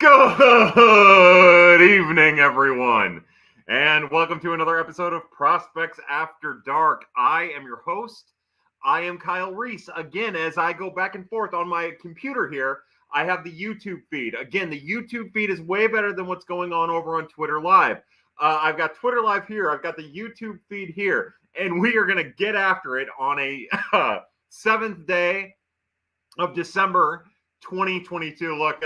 Good evening, everyone, and welcome to another episode of Prospects After Dark. I am your host. I am Kyle Reese. Again, as I go back and forth on my computer here, I have the YouTube feed. Again, the YouTube feed is way better than what's going on over on Twitter Live. I've got Twitter Live here. I've got the YouTube feed here, and we are going to get after it on a 7th day of December 2022. Look,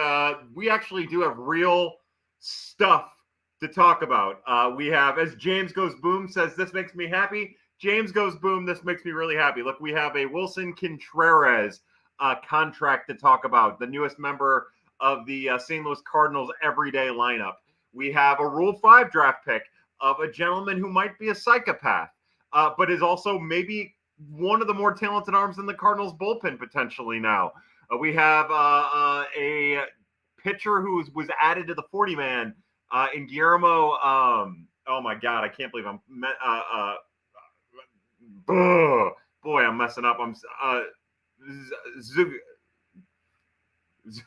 we actually do have real stuff to talk about. We have, as James Goes Boom says, this makes me happy. James Goes Boom, this makes me really happy. Look, we have a Wilson Contreras contract to talk about, the newest member of the St. Louis Cardinals everyday lineup. We have a Rule 5 draft pick of a gentleman who might be a psychopath, but is also maybe one of the more talented arms in the Cardinals bullpen potentially now. We have a pitcher who was added to the 40-man in Guillermo. Oh my God, I can't believe I'm. Boy, I'm messing up. I'm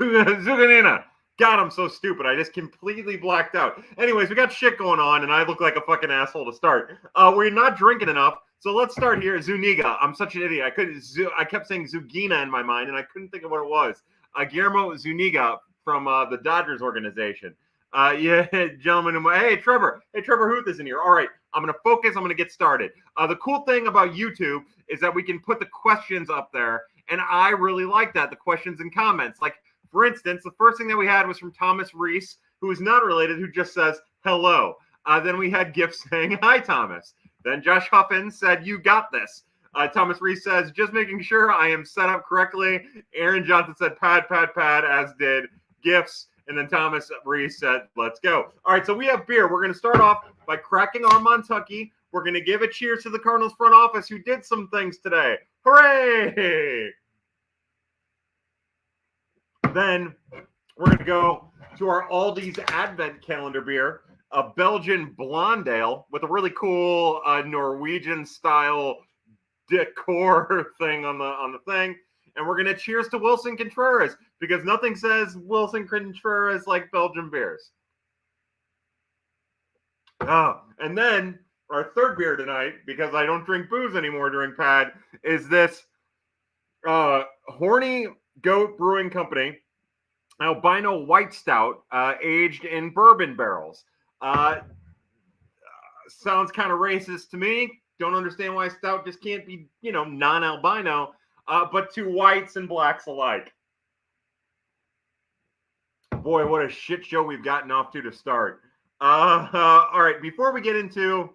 Zuganina. God, I'm so stupid. I just completely blacked out. Anyways, we got shit going on, and I look like a fucking asshole to start. We're not drinking enough. So let's start here. Zuniga. I'm such an idiot. I kept saying Zugina in my mind, and I couldn't think of what it was. Guillermo Zuniga from the Dodgers organization. Gentlemen. Hey, Trevor. Hey, Trevor Huth is in here. All right. I'm going to focus. I'm going to get started. The cool thing about YouTube is that we can put the questions up there, and I really like that, the questions and comments. Like, for instance, the first thing that we had was from Thomas Reese, who is not related, who just says, hello. Then we had Gift saying, hi, Thomas. Then Josh Huffin said, you got this. Thomas Reese says, just making sure I am set up correctly. Aaron Johnson said, pad, as did Gifts. And then Thomas Reese said, let's go. All right, so we have beer. We're going to start off by cracking our Montucky. We're going to give a cheers to the Cardinals front office who did some things today. Hooray! Then we're going to go to our Aldi's Advent Calendar beer, a Belgian blonde ale with a really cool Norwegian-style decor thing on the thing. And we're going to cheers to Wilson Contreras because nothing says Wilson Contreras like Belgian beers. And then our third beer tonight, because I don't drink booze anymore during PAD, is this Horny Goat Brewing Company albino white stout aged in bourbon barrels. Sounds kind of racist to me. Don't understand why stout just can't be, non-albino, but to whites and blacks alike. Boy, what a shit show we've gotten off to start. All right, before we get into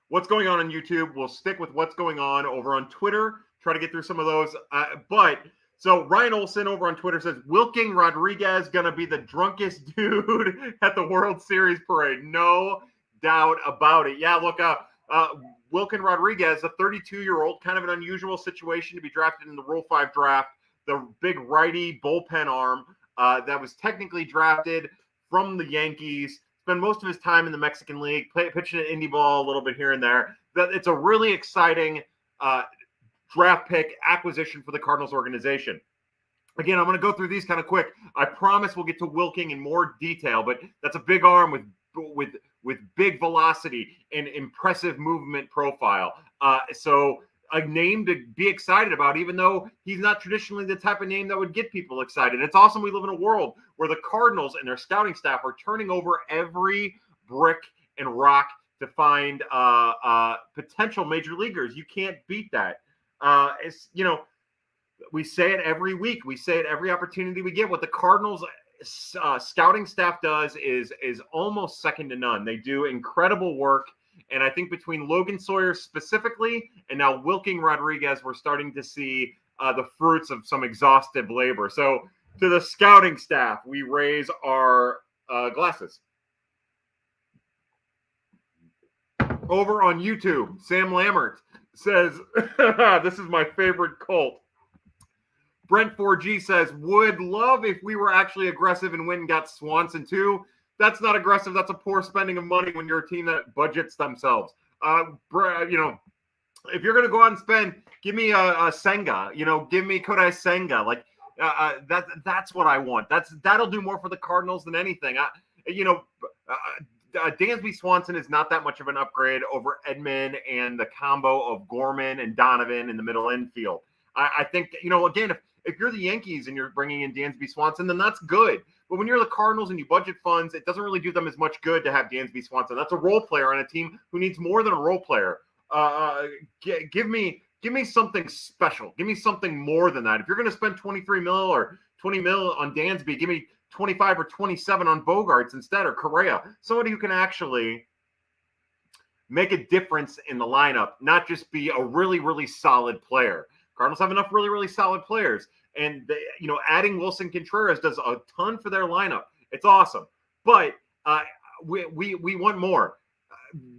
what's going on YouTube, we'll stick with what's going on over on Twitter, try to get through some of those. So Ryan Olson over on Twitter says, Wilking Rodriguez going to be the drunkest dude at the World Series parade. No doubt about it. Yeah, look, Wilkin Rodriguez, a 32-year-old, kind of an unusual situation to be drafted in the Rule 5 draft, the big righty bullpen arm that was technically drafted from the Yankees, spent most of his time in the Mexican League, pitching an indie ball a little bit here and there. It's a really exciting draft pick acquisition for the Cardinals organization. Again, I'm going to go through these kind of quick. I promise we'll get to Wilking in more detail, but that's a big arm with big velocity and impressive movement profile. So a name to be excited about, even though he's not traditionally the type of name that would get people excited. It's awesome we live in a world where the Cardinals and their scouting staff are turning over every brick and rock to find potential major leaguers. You can't beat that. We say it every week. We say it every opportunity we get. What the Cardinals scouting staff does is almost second to none. They do incredible work. And I think between Logan Sawyer specifically and now Wilking Rodriguez, we're starting to see the fruits of some exhaustive labor. So to the scouting staff, we raise our glasses. Over on YouTube, Sam Lammert says, this is my favorite cult. Brent 4G says, would love if we were actually aggressive and went and got Swanson too. That's not aggressive. That's a poor spending of money when you're a team that budgets themselves. If you're going to go out and spend, give me a Senga, give me Kodai Senga. Like, That's what I want. That'll do more for the Cardinals than anything. Dansby Swanson is not that much of an upgrade over Edman and the combo of Gorman and Donovan in the middle infield. I think, again, if you're the Yankees and you're bringing in Dansby Swanson, then that's good. But when you're the Cardinals and you budget funds, it doesn't really do them as much good to have Dansby Swanson. That's a role player on a team who needs more than a role player. Give me something special. Give me something more than that. If you're going to spend 23 mil or 20 mil on Dansby, give me 25 or 27 on Bogarts instead, or Correa. Somebody who can actually make a difference in the lineup, not just be a really, really solid player. Cardinals have enough really, really solid players. And, adding Wilson Contreras does a ton for their lineup. It's awesome. But we want more.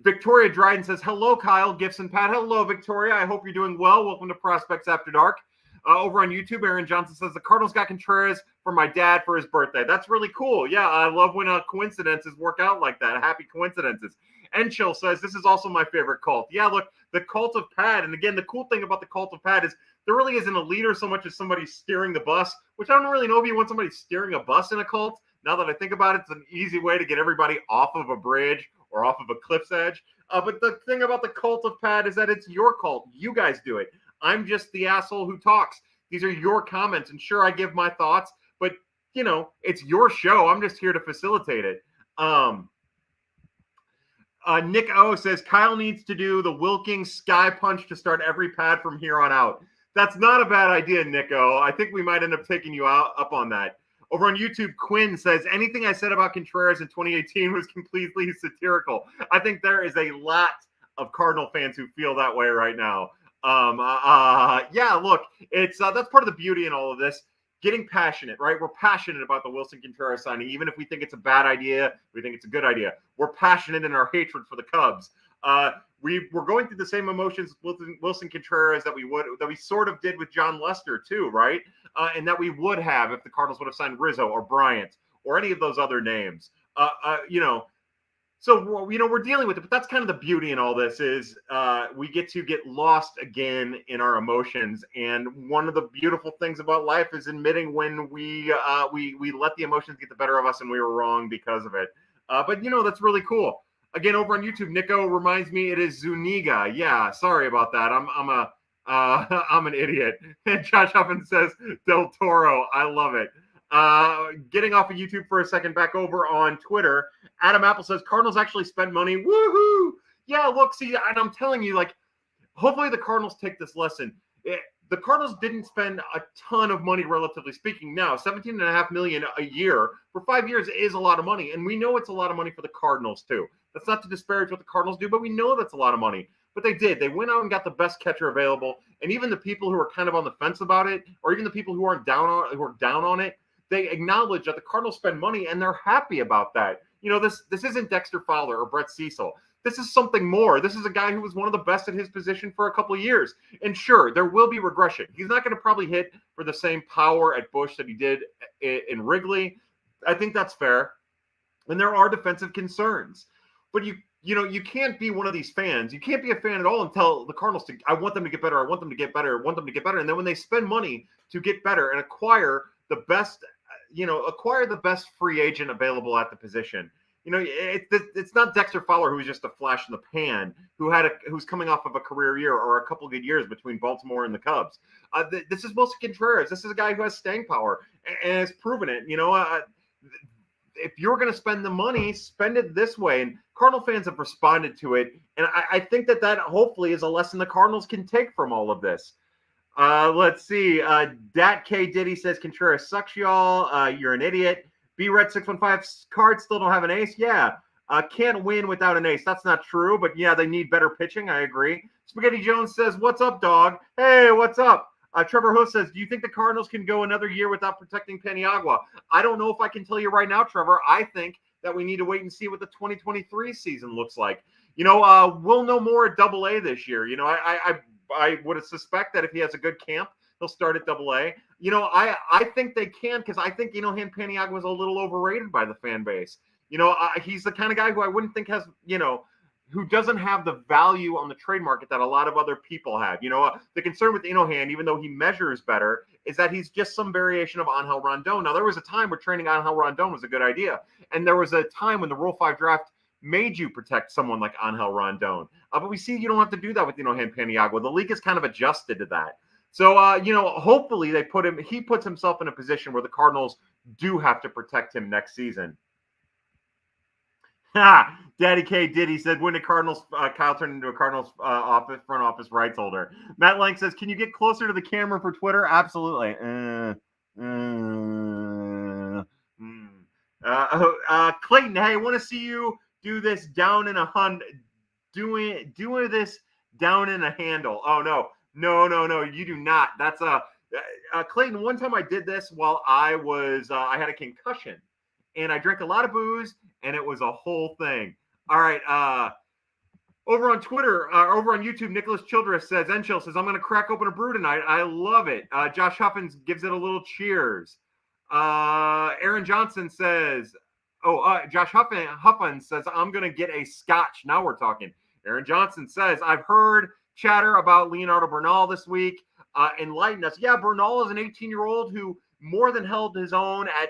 Victoria Dryden says, hello, Kyle, Gibson, Pat. Hello, Victoria. I hope you're doing well. Welcome to Prospects After Dark. Over on YouTube, Aaron Johnson says, the Cardinals got Contreras for my dad for his birthday. That's really cool. Yeah, I love when coincidences work out like that. Happy coincidences. Enchill says, this is also my favorite cult. Yeah, look, the cult of Pat. And again, the cool thing about the cult of Pat is there really isn't a leader so much as somebody steering the bus, which I don't really know if you want somebody steering a bus in a cult. Now that I think about it, it's an easy way to get everybody off of a bridge or off of a cliff's edge. But the thing about the cult of Pat is that it's your cult. You guys do it. I'm just the asshole who talks. These are your comments. And sure, I give my thoughts, but, it's your show. I'm just here to facilitate it. Nick O says, Kyle needs to do the Wilking Sky Punch to start every pad from here on out. That's not a bad idea, Nick O. I think we might end up taking you up on that. Over on YouTube, Quinn says, anything I said about Contreras in 2018 was completely satirical. I think there is a lot of Cardinal fans who feel that way right now. Yeah, look, it's that's part of the beauty in all of this. Getting passionate, right? We're passionate about the Wilson Contreras signing, even if we think it's a bad idea, we think it's a good idea. We're passionate in our hatred for the Cubs. We're going through the same emotions with Wilson Contreras that we sort of did with John Lester too, right? And that we would have if the Cardinals would have signed Rizzo or Bryant or any of those other names. So, we're dealing with it, but that's kind of the beauty in all this is we get to get lost again in our emotions. And one of the beautiful things about life is admitting when we let the emotions get the better of us and we were wrong because of it. But that's really cool. Again, over on YouTube, Nico reminds me it is Zuniga. Yeah, sorry about that. I'm an idiot. And Josh Huffman says Del Toro. I love it. Getting off of YouTube for a second, back over on Twitter, Adam Apple says Cardinals actually spend money. Woohoo! Yeah, look, see, and I'm telling you, hopefully the Cardinals take this lesson. The Cardinals didn't spend a ton of money, relatively speaking. Now, $17.5 million a year for 5 years is a lot of money, and we know it's a lot of money for the Cardinals too. That's not to disparage what the Cardinals do, but we know that's a lot of money. But they did. They went out and got the best catcher available, and even the people who are kind of on the fence about it, or even the people who are down on it, they acknowledge that the Cardinals spend money, and they're happy about that. This isn't Dexter Fowler or Brett Cecil. This is something more. This is a guy who was one of the best at his position for a couple of years. And sure, there will be regression. He's not going to probably hit for the same power at Busch that he did in Wrigley. I think that's fair. And there are defensive concerns. But you can't be one of these fans. You can't be a fan at all and tell the Cardinals I want them to get better. I want them to get better. I want them to get better. And then when they spend money to get better and acquire the best free agent available at the position. It's not Dexter Fowler who's just a flash in the pan, who's coming off of a career year or a couple good years between Baltimore and the Cubs. This is Wilson Contreras. This is a guy who has staying power and has proven it. If you're going to spend the money, spend it this way. And Cardinal fans have responded to it. And I think that hopefully is a lesson the Cardinals can take from all of this. Let's see. Dat K Diddy says Contreras sucks, y'all. You're an idiot. B Red 615 Cards still don't have an ace. Yeah. Can't win without an ace. That's not true, but yeah, they need better pitching. I agree. Spaghetti Jones says, what's up, dog? Hey, what's up? Trevor Ho says, do you think the Cardinals can go another year without protecting Paniagua? I don't know if I can tell you right now, Trevor. I think that we need to wait and see what the 2023 season looks like. We'll know more at Double-A this year. I would suspect that if he has a good camp, he'll start at Double-A. I think they can because I think, Han Paniagua was a little overrated by the fan base. He's the kind of guy who I wouldn't think has, who doesn't have the value on the trade market that a lot of other people have. The concern with Inohan, even though he measures better, is that he's just some variation of Angel Rondon. Now, there was a time where trading Angel Rondon was a good idea, and there was a time when the Rule 5 draft made you protect someone like Angel Rondon. But we see you don't have to do that with Inohan Paniagua. The league has kind of adjusted to that. So, hopefully he puts himself in a position where the Cardinals do have to protect him next season. Daddy K Diddy said, when did Kyle turn into a Cardinals front office rights holder? Matt Lang says, can you get closer to the camera for Twitter? Absolutely. Clayton, hey, I want to see you do this down in a doing this down in a handle. Oh, no, you do not. That's Clayton, one time I did this while I had a concussion, and I drank a lot of booze, and it was a whole thing. All right, over on Twitter, over on YouTube, Nicholas Childress says, Enchill says, I'm going to crack open a brew tonight. I love it. Josh Huffins gives it a little cheers. Aaron Johnson says, Josh Huffins says, I'm going to get a scotch. Now we're talking. Aaron Johnson says, I've heard chatter about Leonardo Bernal this week. Enlighten us. Yeah, Bernal is an 18-year-old who more than held his own at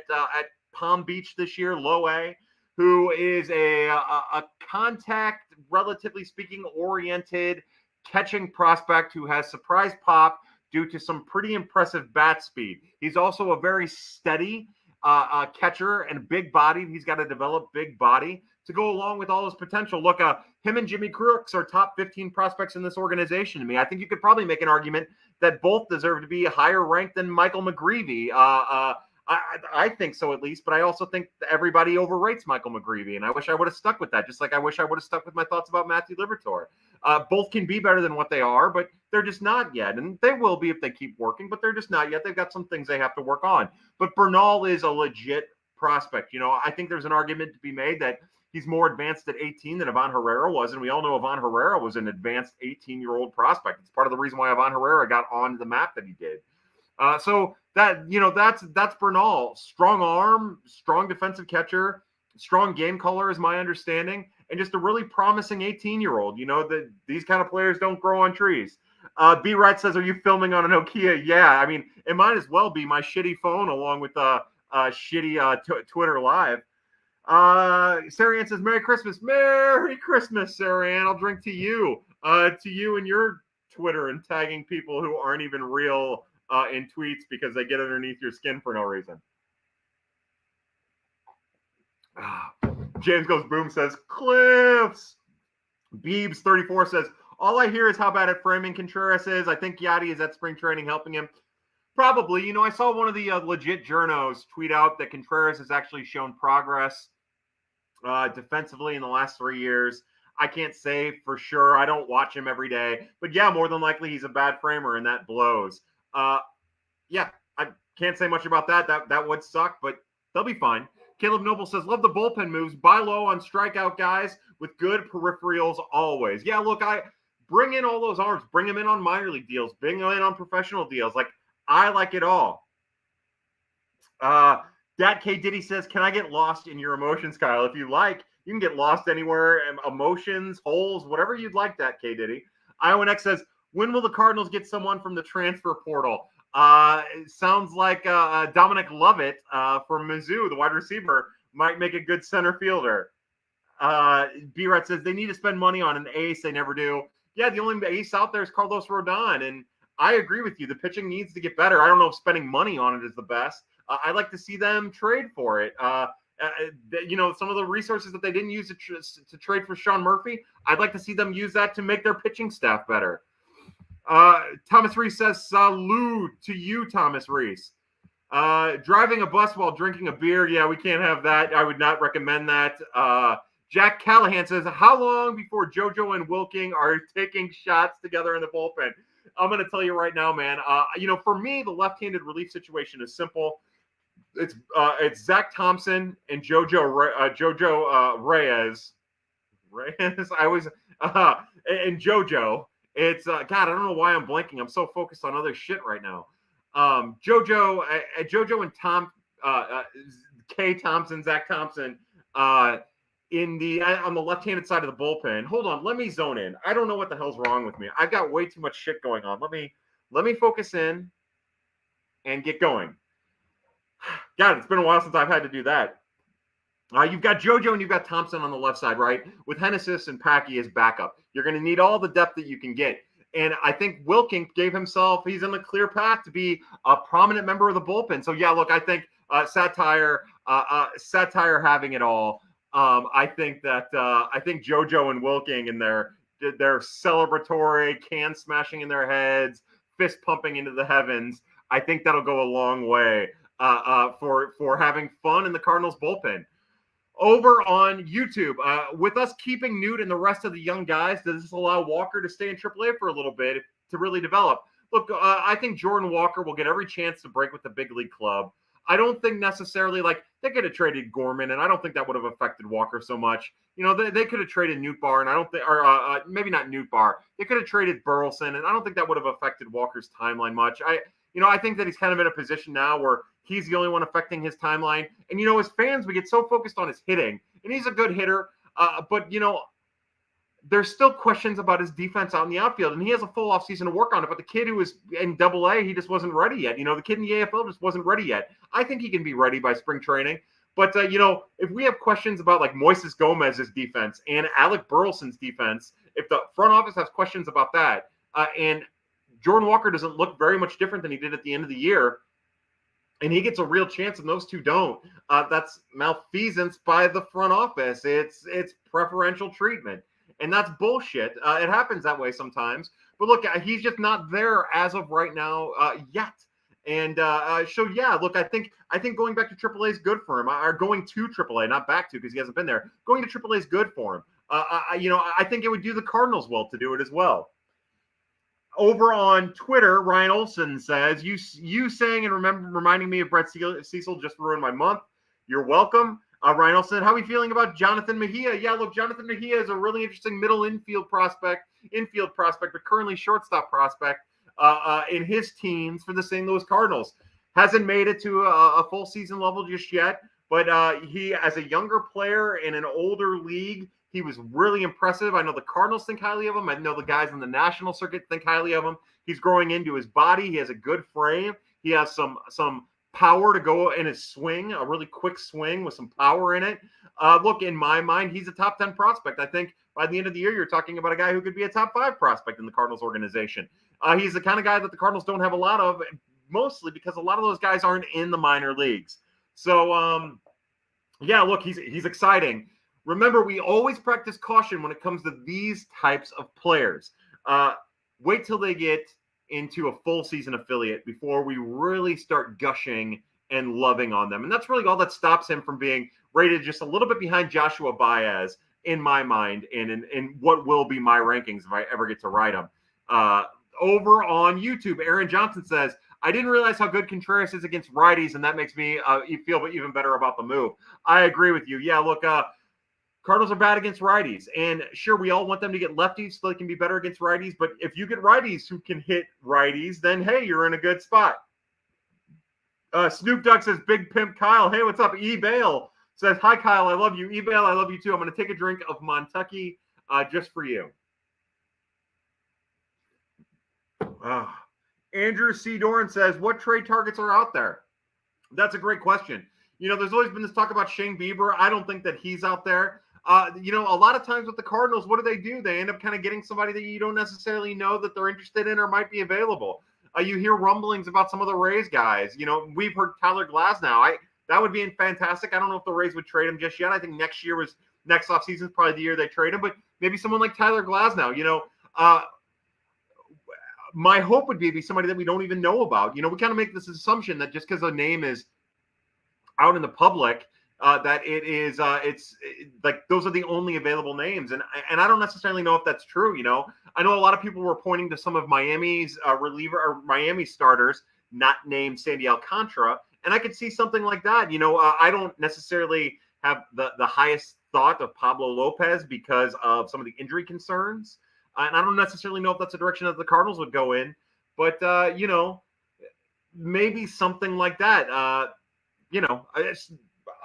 Palm Beach this year, low A, who is a contact, relatively speaking, oriented catching prospect who has surprise pop due to some pretty impressive bat speed. He's also a very steady catcher and big body. He's got to develop big body to go along with all his potential. Look, him and Jimmy Crooks are top 15 prospects in this organization to me. I think you could probably make an argument that both deserve to be higher ranked than Michael McGreevy. I think so, at least, but I also think that everybody overrates Michael McGreevy, and I wish I would have stuck with that, just like I wish I would have stuck with my thoughts about Matthew Liberatore. Both can be better than what they are, but they're just not yet, and they will be if they keep working, but they're just not yet. They've got some things they have to work on. But Bernal is a legit prospect. I think there's an argument to be made that he's more advanced at 18 than Ivan Herrera was, and we all know Ivan Herrera was an advanced 18-year-old prospect. It's part of the reason why Ivan Herrera got on the map that he did. So that's Bernal. Strong arm, strong defensive catcher, strong game caller is my understanding, and just a really promising 18-year-old. That these kind of players don't grow on trees. B. Wright says, are you filming on a Nokia? Yeah, I mean, it might as well be my shitty phone along with shitty Twitter Live. Sarah Ann says, Merry Christmas. Merry Christmas, Sarah Ann. I'll drink to you and your Twitter and tagging people who aren't even real in tweets because they get underneath your skin for no reason. James Goes Boom says, Cliffs. Beebs 34 says, all I hear is how bad at framing Contreras is. I think Yachty is at spring training helping him. Probably. I saw one of the legit journos tweet out that Contreras has actually shown progress defensively in the last 3 years. I can't say for sure. I don't watch him every day. But yeah, more than likely he's a bad framer, and that blows. Yeah, I can't say much about that. That would suck, but they'll be fine. Caleb Noble says, love the bullpen moves. Buy low on strikeout guys with good peripherals always. Yeah, look, I bring in all those arms. Bring them in on minor league deals. Bring them in on professional deals. Like, I like it all. Dat K. Diddy says, can I get lost in your emotions, Kyle? If you like, you can get lost anywhere. Emotions, holes, whatever you'd like, Dat K. Diddy. Iowa X says, when will the Cardinals get someone from the transfer portal? It sounds like Dominic Lovett from Mizzou, the wide receiver, might make a good center fielder. B-Rat says, they need to spend money on an ace. They never do. Yeah, the only ace out there is Carlos Rodon, and I agree with you. The pitching needs to get better. I don't know if spending money on it is the best. I'd like to see them trade for it. Some of the resources that they didn't use to trade for Sean Murphy, I'd like to see them use that to make their pitching staff better. Thomas Reese says, salute to you, Thomas Reese. Driving a bus while drinking a beer. Yeah, we can't have that. I would not recommend that. Jack Callahan says, how long before JoJo and Wilking are taking shots together in the bullpen? I'm going to tell you right now, man. For me, the left-handed relief situation is simple. It's Zach Thompson and JoJo Reyes. I was and JoJo. It's God. I don't know why I'm blanking. I'm so focused on other shit right now. JoJo and Tom K. Thompson, Zach Thompson on the left-handed side of the bullpen. Hold on, let me zone in. I don't know what the hell's wrong with me. I've got way too much shit going on. Let me focus in and get going. God, it's been a while since I've had to do that. You've got JoJo and you've got Thompson on the left side, right? With Hennessis and Packy as backup. You're going to need all the depth that you can get. And I think Wilking he's on a clear path to be a prominent member of the bullpen. So, yeah, look, I think Satire having it all. I think JoJo and Wilking and their celebratory can smashing in their heads, fist pumping into the heavens. I think that'll go a long way for having fun in the Cardinals bullpen. Over on YouTube, with us keeping Newt and the rest of the young guys, does this allow Walker to stay in AAA for a little bit to really develop? Look, I think Jordan Walker will get every chance to break with the big league club. I don't think necessarily they could have traded Gorman, and I don't think that would have affected Walker so much. They could have traded Nootbaar, and I don't think, or maybe not Nootbaar. They could have traded Burleson, and I don't think that would have affected Walker's timeline much. I think that he's kind of in a position now where he's the only one affecting his timeline. And, as fans, we get so focused on his hitting. And he's a good hitter. But, there's still questions about his defense out in the outfield. And he has a full offseason to work on it. But the kid who was in AA, he just wasn't ready yet. The kid in the AFL just wasn't ready yet. I think he can be ready by spring training. But, if we have questions about, Moises Gomez's defense and Alec Burleson's defense, if the front office has questions about that, and Jordan Walker doesn't look very much different than he did at the end of the year, and he gets a real chance and those two don't, that's malfeasance by the front office. It's preferential treatment, and that's bullshit. It happens that way sometimes. But look, he's just not there as of right now yet. And so, yeah, look, I think going back to AAA is good for him. Or going to AAA, not back to, because he hasn't been there. Going to AAA is good for him. I think it would do the Cardinals well to do it as well. Over on Twitter, Ryan Olson says, you saying and reminding me of Brett Cecil just ruined my month. You're welcome. Ryan Olson, how are we feeling about Jonathan Mejia? Yeah, look, Jonathan Mejia is a really interesting middle infield prospect, but currently shortstop prospect in his teens for the St. Louis Cardinals. Hasn't made it to a full season level just yet, but he, as a younger player in an older league, he was really impressive. I know the Cardinals think highly of him. I know the guys in the national circuit think highly of him. He's growing into his body. He has a good frame. He has some power to go in his swing, a really quick swing with some power in it. Look, in my mind, he's a top 10 prospect. I think by the end of the year, you're talking about a guy who could be a top 5 prospect in the Cardinals organization. He's the kind of guy that the Cardinals don't have a lot of, mostly because a lot of those guys aren't in the minor leagues. So, yeah, look, he's exciting. Remember, we always practice caution when it comes to these types of players. Wait till they get into a full season affiliate before we really start gushing and loving on them. And that's really all that stops him from being rated just a little bit behind Joshua Baez in my mind and in what will be my rankings if I ever get to write them. Over on YouTube, Aaron Johnson says, I didn't realize how good Contreras is against righties, and that makes me feel even better about the move. I agree with you. Yeah, look, Cardinals are bad against righties, and sure, we all want them to get lefties so they can be better against righties, but if you get righties who can hit righties, then, hey, you're in a good spot. Snoop Dogg says, Big Pimp Kyle, hey, what's up? E-Bale says, hi, Kyle, I love you. E-Bale, I love you too. I'm going to take a drink of Montucky just for you. Andrew C. Doran says, what trade targets are out there? That's a great question. There's always been this talk about Shane Bieber. I don't think that he's out there. A lot of times with the Cardinals, what do? They end up kind of getting somebody that you don't necessarily know that they're interested in or might be available. You hear rumblings about some of the Rays guys. We've heard Tyler Glasnow. That would be fantastic. I don't know if the Rays would trade him just yet. I think next offseason is probably the year they trade him, but maybe someone like Tyler Glasnow. My hope would be somebody that we don't even know about. We kind of make this assumption that just because a name is out in the public, that it's like those are the only available names, and I don't necessarily know if that's true. I know a lot of people were pointing to some of Miami's Miami starters, not named Sandy Alcantara, and I could see something like that. I don't necessarily have the highest thought of Pablo Lopez because of some of the injury concerns, and I don't necessarily know if that's a direction that the Cardinals would go in, but maybe something like that.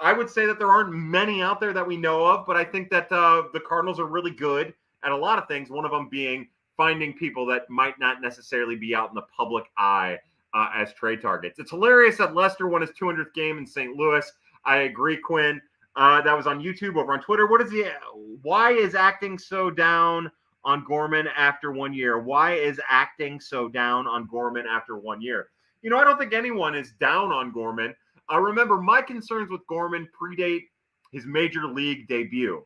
I would say that there aren't many out there that we know of, but I think that the Cardinals are really good at a lot of things, one of them being finding people that might not necessarily be out in the public eye as trade targets. It's hilarious that Lester won his 200th game in St. Louis. I agree, Quinn. That was on YouTube, over on Twitter. Why is acting so down on Gorman after 1 year? Why is acting so down on Gorman after 1 year? I don't think anyone is down on Gorman. Remember, my concerns with Gorman predate his major league debut.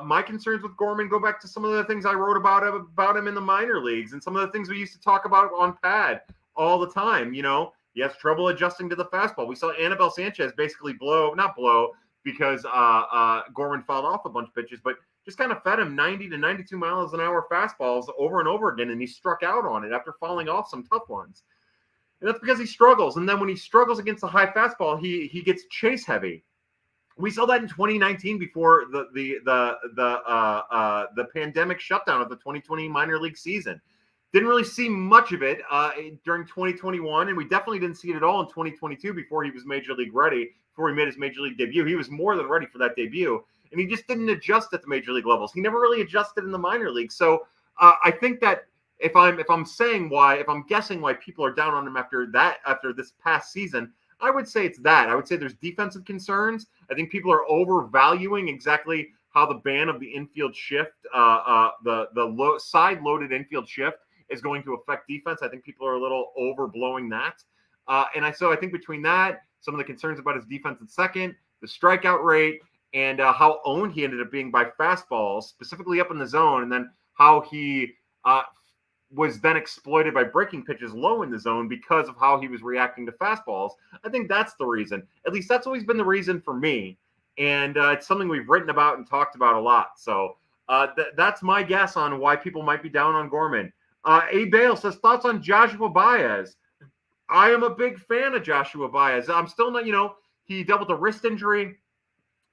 My concerns with Gorman go back to some of the things I wrote about him in the minor leagues and some of the things we used to talk about on Pad all the time. He has trouble adjusting to the fastball. We saw Anibal Sanchez basically not blow because Gorman fouled off a bunch of pitches, but just kind of fed him 90 to 92 miles an hour fastballs over and over again, and he struck out on it after falling off some tough ones. And that's because he struggles. And then when he struggles against the high fastball, he gets chase heavy. We saw that in 2019 before the pandemic shutdown of the 2020 minor league season. Didn't really see much of it during 2021, and we definitely didn't see it at all in 2022 before he was major league ready, before he made his major league debut. He was more than ready for that debut, and he just didn't adjust at the major league levels. He never really adjusted in the minor league. So I think that if I'm guessing why people are down on him after this past season, I would say it's that. I would say there's defensive concerns. I think people are overvaluing exactly how the ban of the infield shift, the side-loaded infield shift, is going to affect defense. I think people are a little overblowing that. So I think between that, some of the concerns about his defense at second, the strikeout rate, and how owned he ended up being by fastballs, specifically up in the zone, and then how he was then exploited by breaking pitches low in the zone because of how he was reacting to fastballs. I think that's the reason. At least that's always been the reason for me. And it's something we've written about and talked about a lot. So that's my guess on why people might be down on Gorman. A. Bale says, thoughts on Joshua Baez? I am a big fan of Joshua Baez. I'm still not, he dealt with a wrist injury,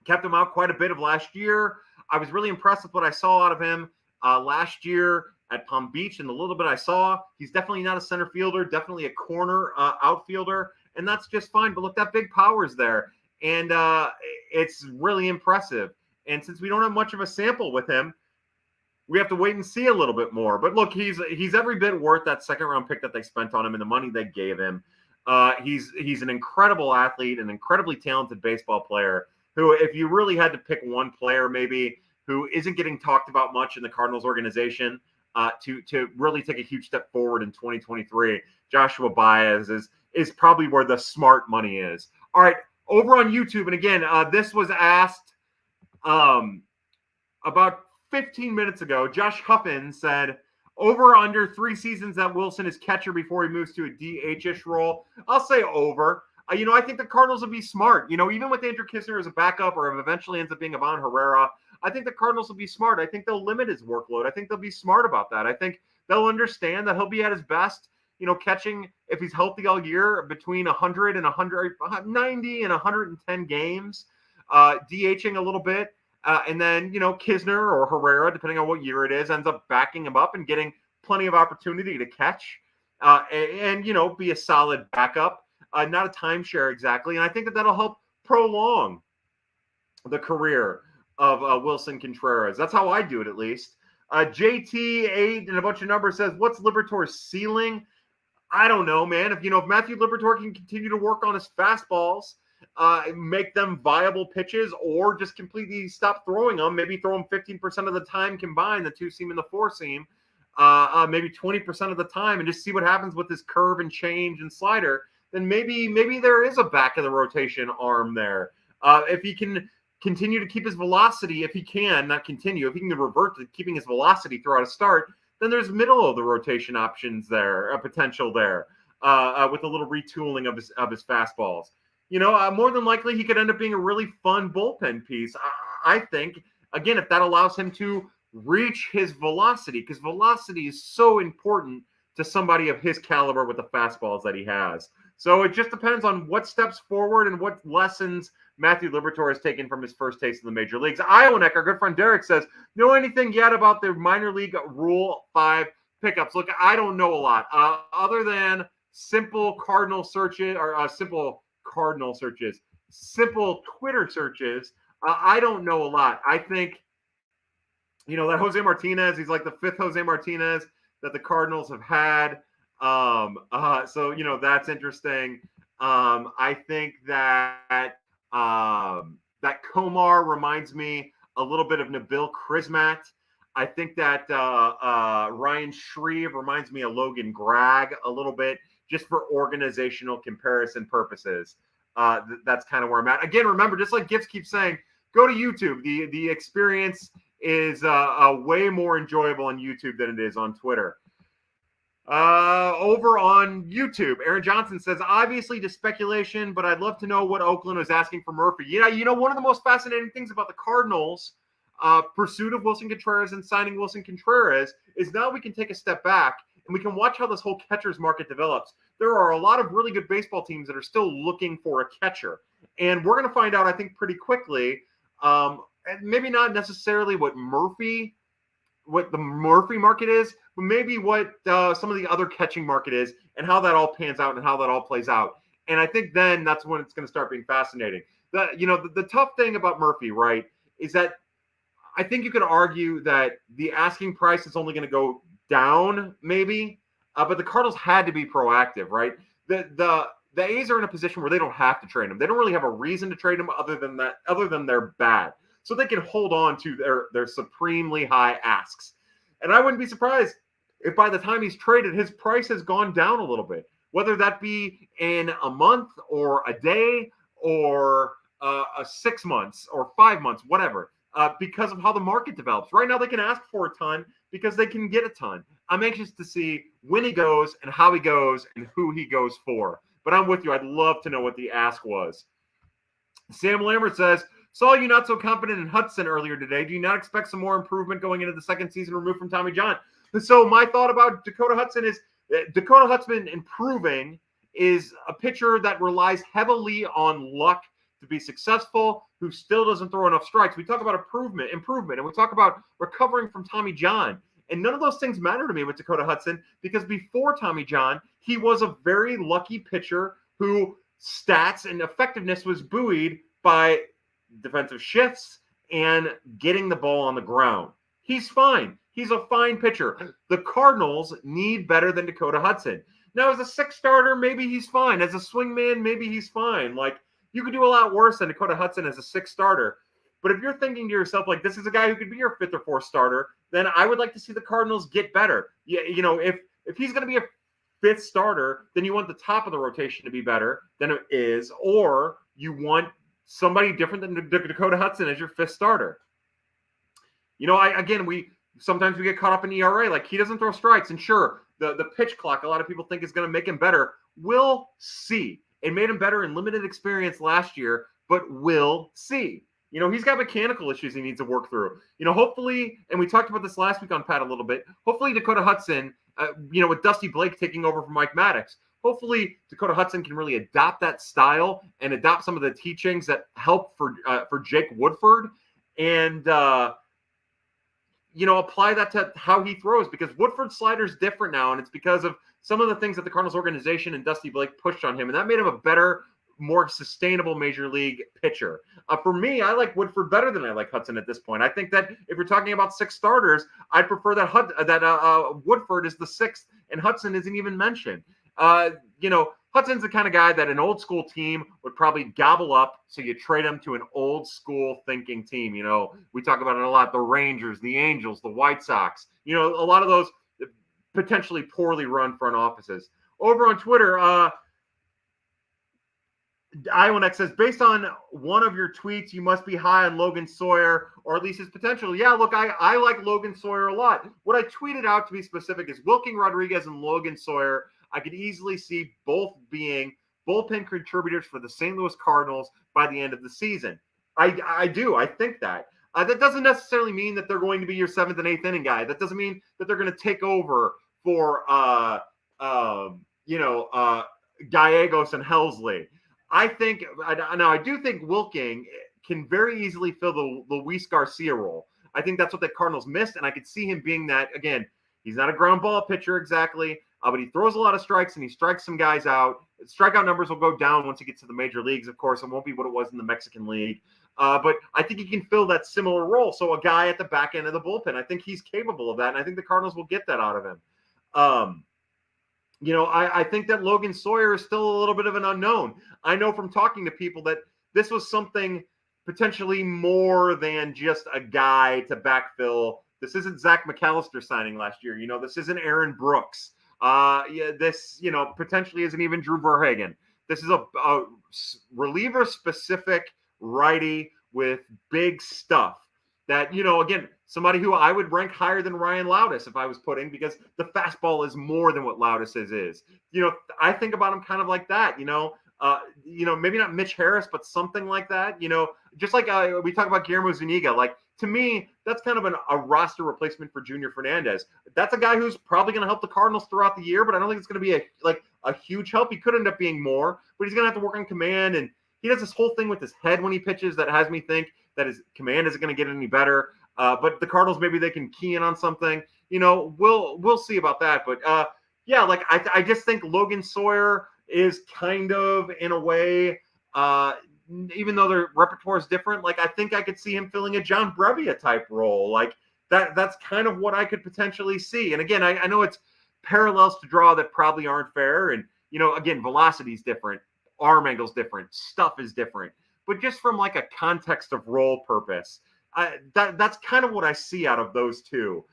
kept him out quite a bit of last year. I was really impressed with what I saw out of him last year at Palm Beach, and the little bit I saw, he's definitely not a center fielder, definitely a corner outfielder, and that's just fine. But look, that big power's there, and it's really impressive. And since we don't have much of a sample with him, we have to wait and see a little bit more. But look, he's every bit worth that second-round pick that they spent on him and the money they gave him. He's an incredible athlete, an incredibly talented baseball player who, if you really had to pick one player maybe who isn't getting talked about much in the Cardinals organization, to really take a huge step forward in 2023, Joshua Baez is probably where the smart money is. All right, over on YouTube, and again, this was asked about 15 minutes ago. Josh Huffin said, over under 3 seasons that Wilson is catcher before he moves to a DH-ish role. I'll say over. I think the Cardinals will be smart. Even with Andrew Kisner as a backup, or if eventually ends up being Ivan Herrera, I think the Cardinals will be smart. I think they'll limit his workload. I think they'll be smart about that. I think they'll understand that he'll be at his best, catching, if he's healthy all year, between 100 and 190 and 110 games, DHing a little bit. And then, Kisner or Herrera, depending on what year it is, ends up backing him up and getting plenty of opportunity to catch and be a solid backup, not a timeshare exactly. And I think that'll help prolong the career of Wilson Contreras. That's how I do it, at least. JT8 and a bunch of numbers says, what's Liberatore's ceiling? I don't know, man. If Matthew Liberatore can continue to work on his fastballs, make them viable pitches, or just completely stop throwing them, maybe throw them 15% of the time combined, the 2-seam and the 4-seam, maybe 20% of the time, and just see what happens with this curve and change and slider, then maybe there is a back of the rotation arm there. If he can continue to keep his velocity, if he can revert to keeping his velocity throughout a start, then there's middle of the rotation options there, a potential there, with a little retooling of his fastballs. More than likely he could end up being a really fun bullpen piece. I think, again, if that allows him to reach his velocity, because velocity is so important to somebody of his caliber with the fastballs that he has. So it just depends on what steps forward and what lessons Matthew Liberatore has taken from his first taste in the major leagues. Iowa Neck, our good friend Derek, says, know anything yet about the minor league Rule 5 pickups? Look, I don't know a lot, other than simple cardinal searches. simple Twitter searches, I don't know a lot. I think, that Jose Martinez, he's like the fifth Jose Martinez that the Cardinals have had. So that's interesting. I think that that Komar reminds me a little bit of Nabil Krismat. I think that Ryan Shreve reminds me of Logan Gregg a little bit, just for organizational comparison purposes. That's kind of where I'm at. Again, remember, just like Gifts keeps saying, go to YouTube. The experience is way more enjoyable on YouTube than it is on Twitter. Over on YouTube, Aaron Johnson says, obviously to speculation, but I'd love to know what Oakland was asking for Murphy. Yeah, one of the most fascinating things about the Cardinals' pursuit of Wilson Contreras and signing Wilson Contreras is now we can take a step back and we can watch how this whole catcher's market develops. There are a lot of really good baseball teams that are still looking for a catcher. And we're going to find out, I think, pretty quickly, maybe not necessarily what the Murphy market is, but maybe what some of the other catching market is and how that all pans out and how that all plays out. And I think then that's when it's going to start being fascinating. The tough thing about Murphy, right, is that I think you could argue that the asking price is only going to go down maybe, but the Cardinals had to be proactive, right? The A's are in a position where they don't have to trade him. They don't really have a reason to trade him other than they're bad. So they can hold on to their supremely high asks. And I wouldn't be surprised if by the time he's traded, his price has gone down a little bit, whether that be in a month or a day or 6 months or 5 months, whatever, because of how the market develops. Right now they can ask for a ton because they can get a ton. I'm anxious to see when he goes and how he goes and who he goes for. But I'm with you. I'd love to know what the ask was. Sam Lambert says, saw you not so confident in Hudson earlier today. Do you not expect some more improvement going into the second season removed from Tommy John? So my thought about Dakota Hudson is Dakota Hudson improving is a pitcher that relies heavily on luck to be successful, who still doesn't throw enough strikes. We talk about improvement, and we talk about recovering from Tommy John. And none of those things matter to me with Dakota Hudson because before Tommy John, he was a very lucky pitcher who stats and effectiveness was buoyed by defensive shifts and getting the ball on the ground. He's fine. He's a fine pitcher. The Cardinals need better than Dakota Hudson. Now, as a sixth starter, maybe he's fine. As a swingman, maybe he's fine. Like, you could do a lot worse than Dakota Hudson as a sixth starter. But if you're thinking to yourself, like, this is a guy who could be your fifth or fourth starter, then I would like to see the Cardinals get better. Yeah, if he's going to be a fifth starter, then you want the top of the rotation to be better than it is, or you want somebody different than Dakota Hudson as your fifth starter. We sometimes get caught up in ERA. Like, he doesn't throw strikes. And sure, the pitch clock, a lot of people think is going to make him better. We'll see. It made him better in limited experience last year, but we'll see. He's got mechanical issues he needs to work through. Hopefully, and we talked about this last week on Pat a little bit, hopefully Dakota Hudson, with Dusty Blake taking over from Mike Maddox, hopefully Dakota Hudson can really adopt that style and adopt some of the teachings that help for Jake Woodford and, apply that to how he throws, because Woodford's slider is different now, and it's because of some of the things that the Cardinals organization and Dusty Blake pushed on him, and that made him a better, more sustainable major league pitcher. For me, I like Woodford better than I like Hudson at this point. I think that if you're talking about six starters, I'd prefer that Woodford is the sixth and Hudson isn't even mentioned. Hudson's the kind of guy that an old school team would probably gobble up, so you trade him to an old school thinking team. We talk about it a lot, the Rangers, the Angels, the White Sox, a lot of those potentially poorly run front offices. Over on Twitter, Iowanex says, based on one of your tweets, you must be high on Logan Sawyer, or at least his potential. Yeah, look, I like Logan Sawyer a lot. What I tweeted out, to be specific, is Wilking Rodriguez and Logan Sawyer. I could easily see both being bullpen contributors for the St. Louis Cardinals by the end of the season. I do. I think that. That doesn't necessarily mean that they're going to be your seventh and eighth inning guy. That doesn't mean that they're going to take over for, Gallegos and Helsley. I do think Wilking can very easily fill the Luis Garcia role. I think that's what the Cardinals missed, and I could see him being that. Again, he's not a ground ball pitcher exactly, but he throws a lot of strikes and he strikes some guys out. Strikeout numbers will go down once he gets to the major leagues, of course. It won't be what it was in the Mexican League. But I think he can fill that similar role. So a guy at the back end of the bullpen, I think he's capable of that. And I think the Cardinals will get that out of him. I think that Logan Sawyer is still a little bit of an unknown. I know from talking to people that this was something potentially more than just a guy to backfill. This isn't Zach McAllister signing last year. This isn't Aaron Brooks. This potentially isn't even Drew Verhagen. This is a reliever-specific righty with big stuff that, again, somebody who I would rank higher than Ryan Loudis if I was putting, because the fastball is more than what Loudis is. I think about him kind of like that, maybe not Mitch Harris, but something like that, just like we talk about Guillermo Zuniga. Like, to me, that's kind of a roster replacement for Junior Fernandez. That's a guy who's probably going to help the Cardinals throughout the year, but I don't think it's going to be a huge help. He could end up being more, but he's going to have to work on command. And he does this whole thing with his head when he pitches that has me think that his command isn't going to get any better. But the Cardinals, maybe they can key in on something. We'll see about that. But I just think Logan Sawyer is kind of, in a way, even though their repertoire is different, I think I could see him filling a John Brebbia type role. That's kind of what I could potentially see. And again, I know it's parallels to draw that probably aren't fair. And, again, velocity is different. Arm angle's different. Stuff is different. But just from a context of role purpose, that's kind of what I see out of those two,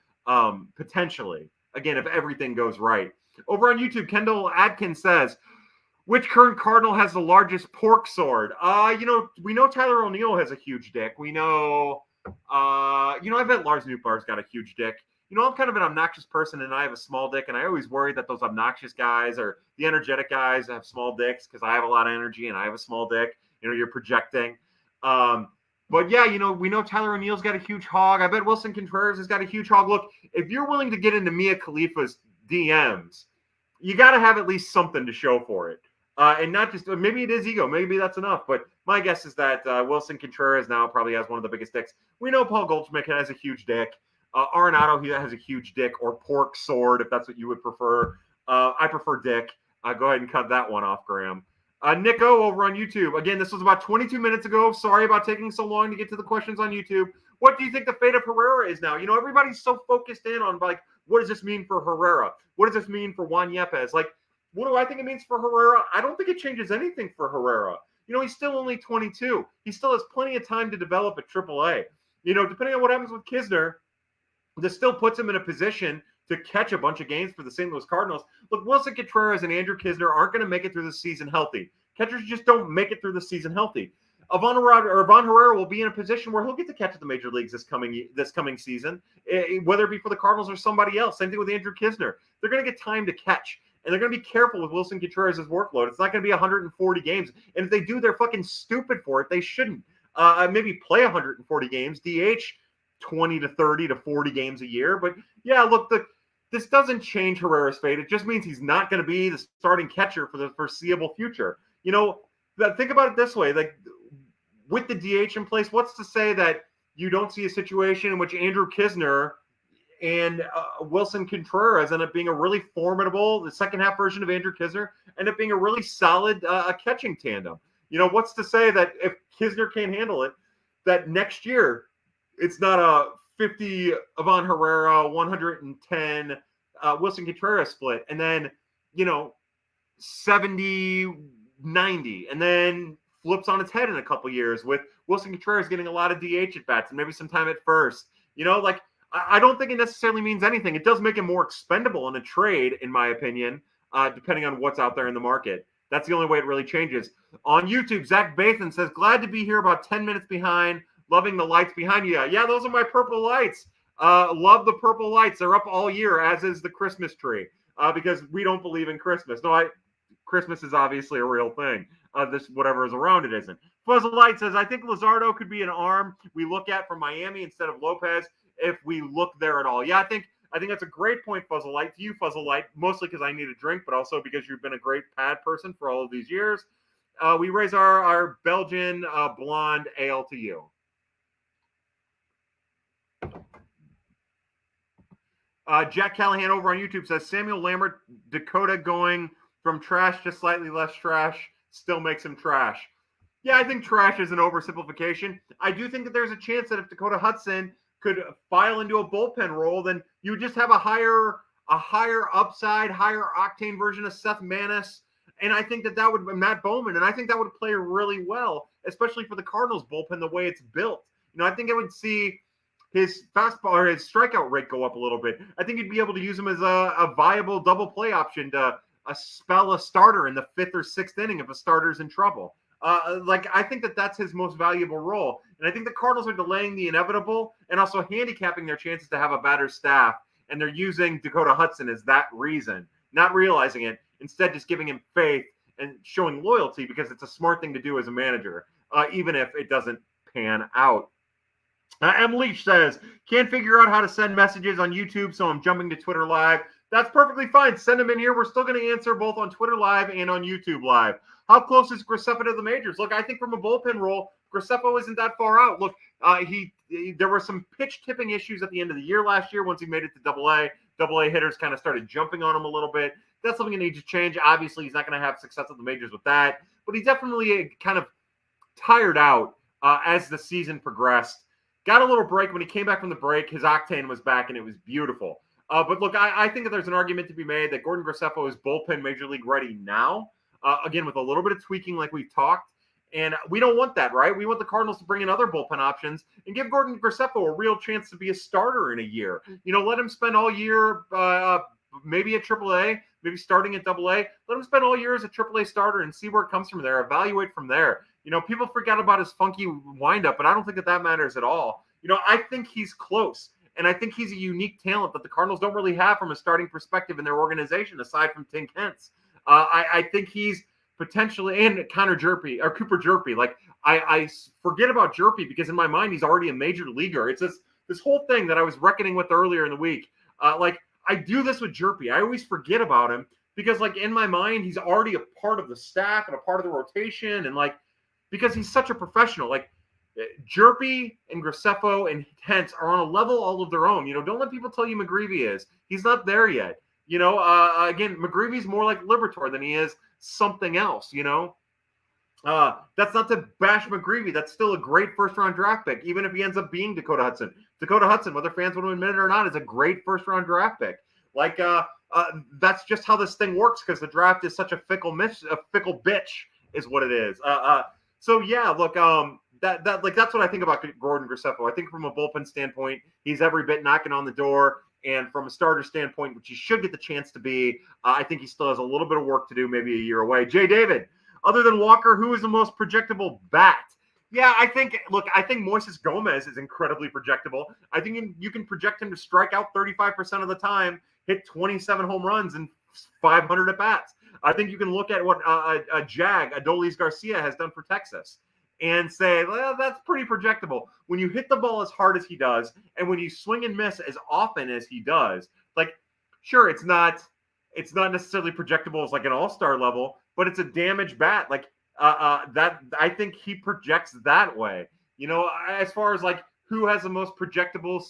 potentially. Again, if everything goes right. Over on YouTube, Kendall Adkins says, which current Cardinal has the largest pork sword? We know Tyler O'Neill has a huge dick. We know, I bet Lars Nootbaar's got a huge dick. I'm kind of an obnoxious person, and I have a small dick, and I always worry that those obnoxious guys or the energetic guys have small dicks because I have a lot of energy and I have a small dick. You're projecting. But yeah, we know Tyler O'Neill's got a huge hog. I bet Wilson Contreras has got a huge hog. Look, if you're willing to get into Mia Khalifa's DMs, you got to have at least something to show for it. And not just, maybe it is ego. Maybe that's enough. But my guess is that Wilson Contreras now probably has one of the biggest dicks. We know Paul Goldschmidt has a huge dick. Arenado, he has a huge dick, or pork sword, if that's what you would prefer. I prefer dick. Go ahead and cut that one off, Graham. Nico over on YouTube. Again, this was about 22 minutes ago. Sorry about taking so long to get to the questions on YouTube. What do you think the fate of Herrera is now? Everybody's so focused in on, what does this mean for Herrera? What does this mean for Juan Yepes? What do I think it means for Herrera? I don't think it changes anything for Herrera. He's still only 22. He still has plenty of time to develop at AAA. Depending on what happens with Kisner, this still puts him in a position to catch a bunch of games for the St. Louis Cardinals. Look, Wilson Contreras and Andrew Kisner aren't going to make it through the season healthy. Catchers just don't make it through the season healthy. Ivan Herrera will be in a position where he'll get to catch at the major leagues this coming season, whether it be for the Cardinals or somebody else. Same thing with Andrew Kisner. They're going to get time to catch, and they're going to be careful with Wilson Contreras' workload. It's not going to be 140 games, and if they do, they're fucking stupid for it. They shouldn't. Maybe play 140 games, DH 20 to 30 to 40 games a year. But yeah, look, this doesn't change Herrera's fate. It just means he's not going to be the starting catcher for the foreseeable future. Think about it this way. With the DH in place, what's to say that you don't see a situation in which Andrew Kisner and Wilson Contreras end up being a really formidable, the second half version of Andrew Kisner, end up being a really solid catching tandem. What's to say that if Kisner can't handle it, that next year it's not a 50 Ivan Herrera, 110 Wilson Contreras split, and then, 70, 90, and then flips on its head in a couple years with Wilson Contreras getting a lot of DH at bats and maybe some time at first. I don't think it necessarily means anything. It does make him more expendable in a trade, in my opinion, depending on what's out there in the market. That's the only way it really changes. On YouTube, Zach Bathan says, glad to be here about 10 minutes behind. Loving the lights behind you. Yeah, those are my purple lights. Love the purple lights. They're up all year, as is the Christmas tree, because we don't believe in Christmas. Christmas is obviously a real thing. This whatever is around it isn't. Fuzzle Light says, I think Luzardo could be an arm we look at from Miami instead of Lopez if we look there at all. Yeah, I think that's a great point, Fuzzle Light. To you, Fuzzle Light, mostly because I need a drink, but also because you've been a great pad person for all of these years. We raise our Belgian blonde ale to you. Jack Callahan over on YouTube says, Samuel Lambert, Dakota going from trash to slightly less trash still makes him trash. Yeah, I think trash is an oversimplification. I do think that there's a chance that if Dakota Hudson could file into a bullpen role, then you would just have a higher upside, higher octane version of Seth Manis. And I think that would Matt Bowman, and I think that would play really well, especially for the Cardinals bullpen, the way it's built. I think I would see his fastball or his strikeout rate go up a little bit. I think you'd be able to use him as a viable double play option to spell a starter in the 5th or 6th inning if a starter's in trouble. I think that's his most valuable role. And I think the Cardinals are delaying the inevitable and also handicapping their chances to have a better staff. And they're using Dakota Hudson as that reason, not realizing it, instead just giving him faith and showing loyalty because it's a smart thing to do as a manager, even if it doesn't pan out. M. Leach says, can't figure out how to send messages on YouTube, so I'm jumping to Twitter Live. That's perfectly fine. Send them in here. We're still going to answer both on Twitter Live and on YouTube Live. How close is Graceffo to the majors? Look, I think from a bullpen role, Graceffo isn't that far out. Look, there were some pitch tipping issues at the end of the year last year once he made it to AA. AA hitters kind of started jumping on him a little bit. That's something that needs to change. Obviously, he's not going to have success at the majors with that, but he definitely kind of tired out as the season progressed. Got a little break. When he came back from the break, his octane was back, and it was beautiful. But look, I think that there's an argument to be made that Gordon Graceffo is bullpen major league ready now, again, with a little bit of tweaking like we've talked. And we don't want that, right? We want the Cardinals to bring in other bullpen options and give Gordon Graceffo a real chance to be a starter in a year. Let him spend all year maybe at AAA, maybe starting at AA. Let him spend all year as a AAA starter and see where it comes from there. Evaluate from there. People forget about his funky windup, but I don't think that matters at all. I think he's close, and I think he's a unique talent that the Cardinals don't really have from a starting perspective in their organization, aside from Tink Hence. I think he's potentially, and Cooper Jerpy. Like, I forget about Jerpy because in my mind he's already a major leaguer. It's this whole thing that I was reckoning with earlier in the week. I do this with Jerpy. I always forget about him because, like, in my mind he's already a part of the staff and a part of the rotation, and because he's such a professional. Like, Jerpy and Graceffo and Hence are on a level all of their own. Don't let people tell you McGreevy is. He's not there yet. Again, McGreevy's more like Liberatore than he is something else. That's not to bash McGreevy. That's still a great first-round draft pick, even if he ends up being Dakota Hudson. Dakota Hudson, whether fans want to admit it or not, is a great first-round draft pick. That's just how this thing works because the draft is such a fickle bitch is what it is. So yeah, look, that's what I think about Gordon Graceffo. I think from a bullpen standpoint, he's every bit knocking on the door. And from a starter standpoint, which he should get the chance to be, I think he still has a little bit of work to do, maybe a year away. Jay David, other than Walker, who is the most projectable bat? Yeah, I think Moises Gomez is incredibly projectable. I think you can project him to strike out 35% of the time, hit 27 home runs and 500 at-bats. I think you can look at what Adolis Garcia has done for Texas and say, well, that's pretty projectable. When you hit the ball as hard as he does, and when you swing and miss as often as he does, sure, it's not necessarily projectable as like an all-star level, but it's a damage bat. That I think he projects that way. As far as who has the most projectable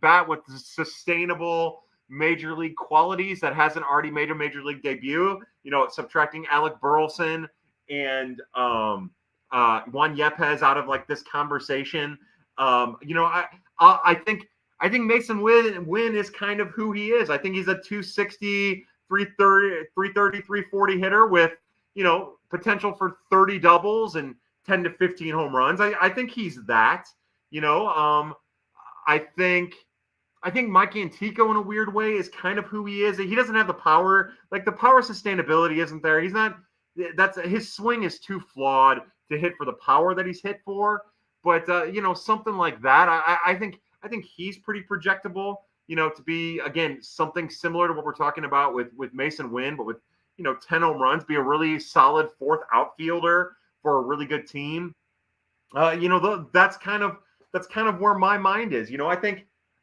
bat with sustainable major league qualities that hasn't already made a major league debut, subtracting Alec Burleson and Juan Yepes out of this conversation. I think Mason Wynn is kind of who he is. I think he's a 260, 330, 340 hitter with, potential for 30 doubles and 10 to 15 home runs. I think he's that, I think Mike Antico in a weird way is kind of who he is. He doesn't have the power, the power sustainability isn't there. He's not, his swing is too flawed to hit for the power that he's hit for. But, something like that, I think he's pretty projectable, to be, again, something similar to what we're talking about with Mason Wynn, but with, 10 home runs, be a really solid fourth outfielder for a really good team. That's kind of where my mind is.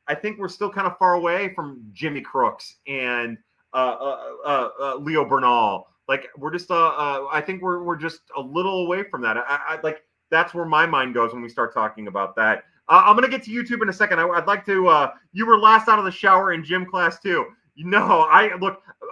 I think we're still kind of far away from Jimmy Crooks and Leo Bernal. We're just I think we're just a little away from that. That's where my mind goes when we start talking about that. I'm going to get to YouTube in a second. I'd like to, you were last out of the shower in gym class too.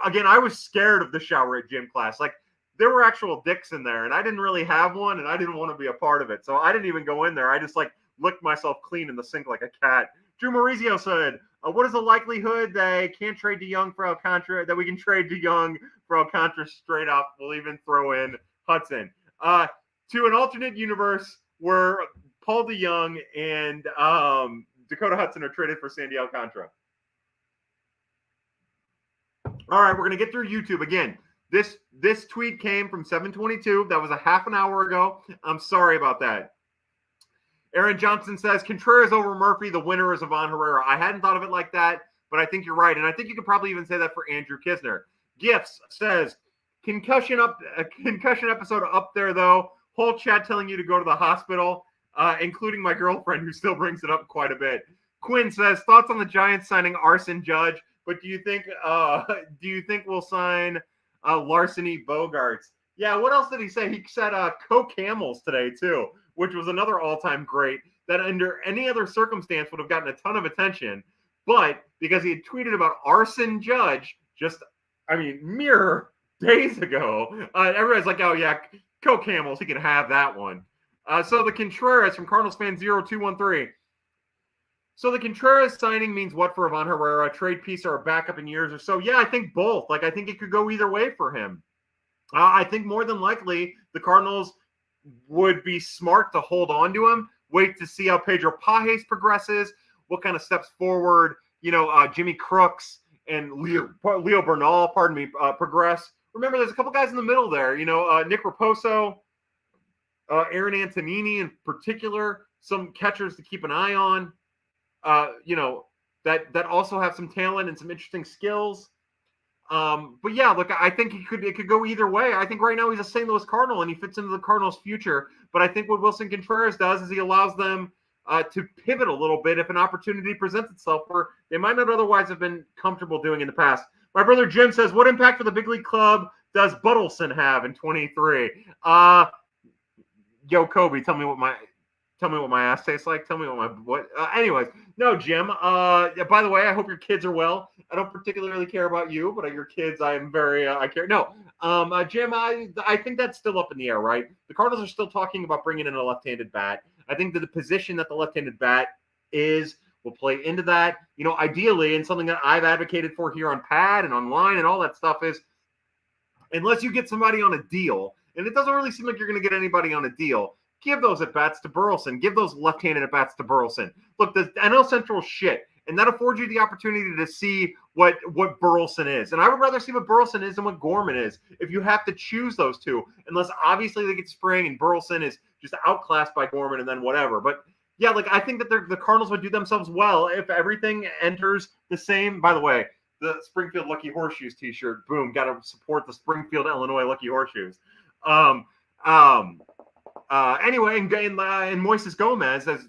again, I was scared of the shower at gym class. Like, there were actual dicks in there, and I didn't really have one, and I didn't want to be a part of it. So I didn't even go in there. I just, like, licked myself clean in the sink like a cat. Drew Maurizio said, what is the likelihood that can't trade DeYoung for Alcantara, that we can trade DeYoung for Alcantara straight up? We'll even throw in Hudson. To an alternate universe where Paul DeYoung and Dakota Hudson are traded for Sandy Alcantara. All right, we're going to get through YouTube. Again, this tweet came from 7:22. That was a half an hour ago. I'm sorry about that. Aaron Johnson says, Contreras over Murphy, the winner is Ivan Herrera. I hadn't thought of it like that, but I think you're right. And I think you could probably even say that for Andrew Kisner. Gifts says, concussion episode up there, though. Whole chat telling you to go to the hospital, including my girlfriend, who still brings it up quite a bit. Quinn says, thoughts on the Giants signing Arson Judge, but do you think we'll sign Larceny Bogarts? Yeah, what else did he say? He said Coke Camels today, too, which was another all-time great that under any other circumstance would have gotten a ton of attention. But because he had tweeted about Arson Judge mere days ago, everybody's like, oh, yeah, Coke Camels, he can have that one. So the Contreras from Cardinals fan 0213. So the Contreras signing means what for Ivan Herrera? A trade piece or a backup in years or so? Yeah, I think both. Like, I think it could go either way for him. I think more than likely the Cardinals would be smart to hold on to him, wait to see how Pedro Pages progresses, what kind of steps forward, Jimmy Crooks and Leo Bernal, progress. Remember, there's a couple guys in the middle there, Nick Raposo, Aaron Antonini in particular, some catchers to keep an eye on, that also have some talent and some interesting skills. But yeah, look, I think it could go either way. I think right now he's a St. Louis Cardinal and he fits into the Cardinals' future. But I think what Wilson Contreras does is he allows them to pivot a little bit if an opportunity presents itself where they might not otherwise have been comfortable doing in the past. My brother Jim says, what impact for the big league club does Buttleson have in 23? Yo, Kobe, tell me what my ass tastes like. Tell me anyways, no, Jim. By the way, I hope your kids are well. I don't particularly care about you, but your kids, I am very, I care. No, Jim, I think that's still up in the air, right? The Cardinals are still talking about bringing in a left-handed bat. I think that the position that the left-handed bat will play into that. Ideally, and something that I've advocated for here on Pad and online and all that stuff is, unless you get somebody on a deal, and it doesn't really seem like you're going to get anybody on a deal, give those at-bats to Burleson. Give those left-handed at-bats to Burleson. Look, the NL Central shit, and that affords you the opportunity to see what Burleson is. And I would rather see what Burleson is than what Gorman is if you have to choose those two, unless obviously they get spring and Burleson is just outclassed by Gorman and then whatever. But yeah, like I think that the Cardinals would do themselves well if everything enters the same. By the way, the Springfield Lucky Horseshoes t-shirt, boom, got to support the Springfield, Illinois Lucky Horseshoes. Anyway, and Moises Gomez, as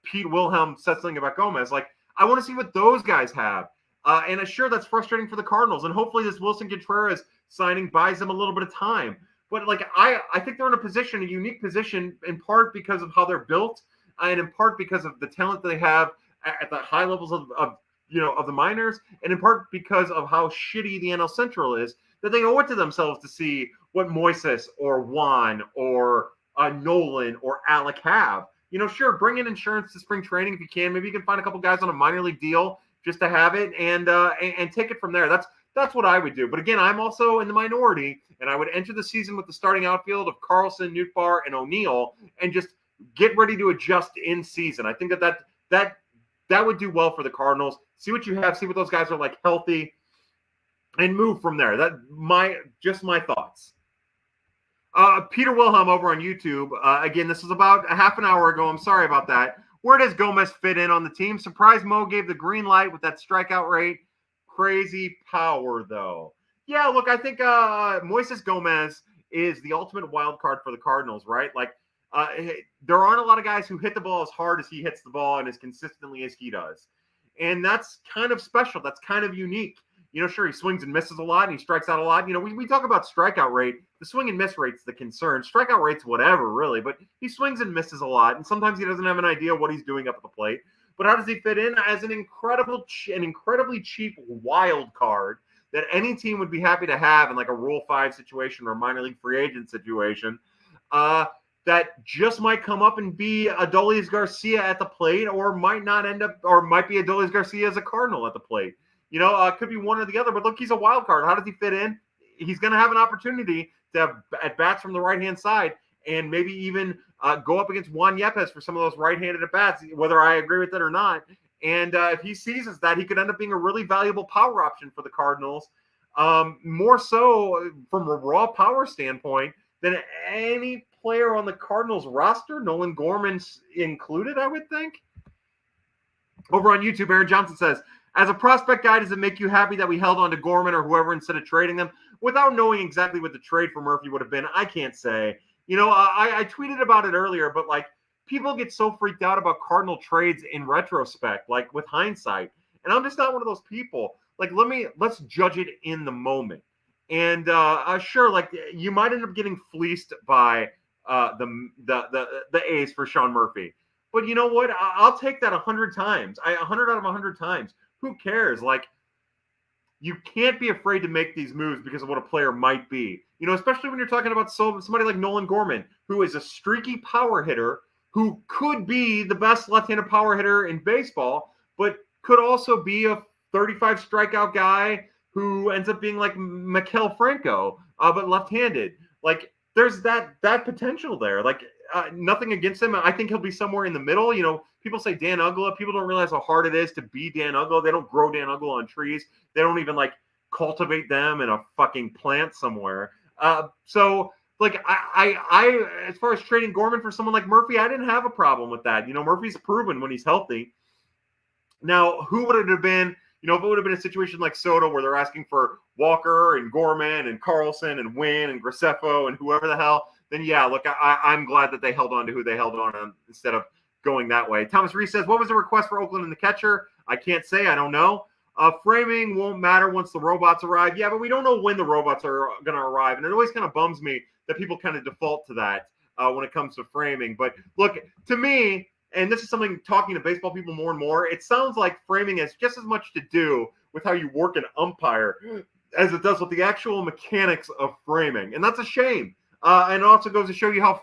Pete Wilhelm said something about Gomez, like, I want to see what those guys have. And sure, that's frustrating for the Cardinals. And hopefully this Wilson Contreras signing buys them a little bit of time. But, like, I think they're in a unique position, in part because of how they're built, and in part because of the talent that they have at the high levels of the minors, and in part because of how shitty the NL Central is, that they owe it to themselves to see what Moises or Juan or Nolan or Alec have. Sure, bring in insurance to spring training if you can. Maybe you can find a couple guys on a minor league deal just to have it and take it from there. That's what I would do. But again, I'm also in the minority, and I would enter the season with the starting outfield of Carlson, Nootbaar, and O'Neill, and just get ready to adjust in season. I think that would do well for the Cardinals. See what you have, see what those guys are like healthy, and move from there. Just my thoughts. Peter Wilhelm over on YouTube. Again, this was about a half an hour ago. I'm sorry about that. Where does Gomez fit in on the team? Surprised Mo gave the green light with that strikeout rate. Crazy power, though. Yeah, look, I think Moises Gomez is the ultimate wild card for the Cardinals, right? Like, there aren't a lot of guys who hit the ball as hard as he hits the ball and as consistently as he does. And that's kind of special. That's kind of unique. Sure, he swings and misses a lot and he strikes out a lot. We talk about strikeout rate. The swing and miss rate's the concern. Strikeout rate's whatever, really. But he swings and misses a lot. And sometimes he doesn't have an idea what he's doing up at the plate. But how does he fit in? As an incredibly cheap wild card that any team would be happy to have in like a Rule 5 situation or a minor league free agent situation. That just might come up and be Adolis Garcia at the plate, or might not end up, or might be Adolis Garcia as a Cardinal at the plate. It could be one or the other, but look, he's a wild card. How does he fit in? He's going to have an opportunity to have at-bats from the right-hand side and maybe even go up against Juan Yepes for some of those right-handed at-bats, whether I agree with it or not. And if he seizes that, he could end up being a really valuable power option for the Cardinals, more so from a raw power standpoint than any player on the Cardinals roster, Nolan Gorman's included, I would think. Over on YouTube, Aaron Johnson says, as a prospect guy, does it make you happy that we held on to Gorman or whoever instead of trading them? Without knowing exactly what the trade for Murphy would have been, I can't say. I tweeted about it earlier, but like people get so freaked out about Cardinal trades in retrospect, like with hindsight. And I'm just not one of those people. Like, let's judge it in the moment. And sure, like you might end up getting fleeced by the A's for Sean Murphy. But you know what? I'll take that 100 times. 100 out of 100 times. Who cares? Like, you can't be afraid to make these moves because of what a player might be. Especially when you're talking about somebody like Nolan Gorman, who is a streaky power hitter, who could be the best left-handed power hitter in baseball, but could also be a 35 strikeout guy who ends up being like Maikel Franco, but left-handed. Like, there's that potential there. Like, nothing against him. I think he'll be somewhere in the middle. People say Dan Uggla. People don't realize how hard it is to be Dan Uggla. They don't grow Dan Uggla on trees. They don't even like cultivate them in a fucking plant somewhere. So like I as far as trading Gorman for someone like Murphy, I didn't have a problem with that. Murphy's proven when he's healthy. Now, who would it have been? If it would have been a situation like Soto where they're asking for Walker and Gorman and Carlson and Wynn and Graceffo and whoever the hell, then yeah, look, I'm glad that they held on to who they held on instead of going that way. Thomas Reese says, what was the request for Oakland and the catcher? I can't say. I don't know. Framing won't matter once the robots arrive. Yeah, but we don't know when the robots are going to arrive. And it always kind of bums me that people kind of default to that when it comes to framing. But look, to me, and this is something talking to baseball people more and more, it sounds like framing has just as much to do with how you work an umpire as it does with the actual mechanics of framing. And that's a shame. And it also goes to show you how,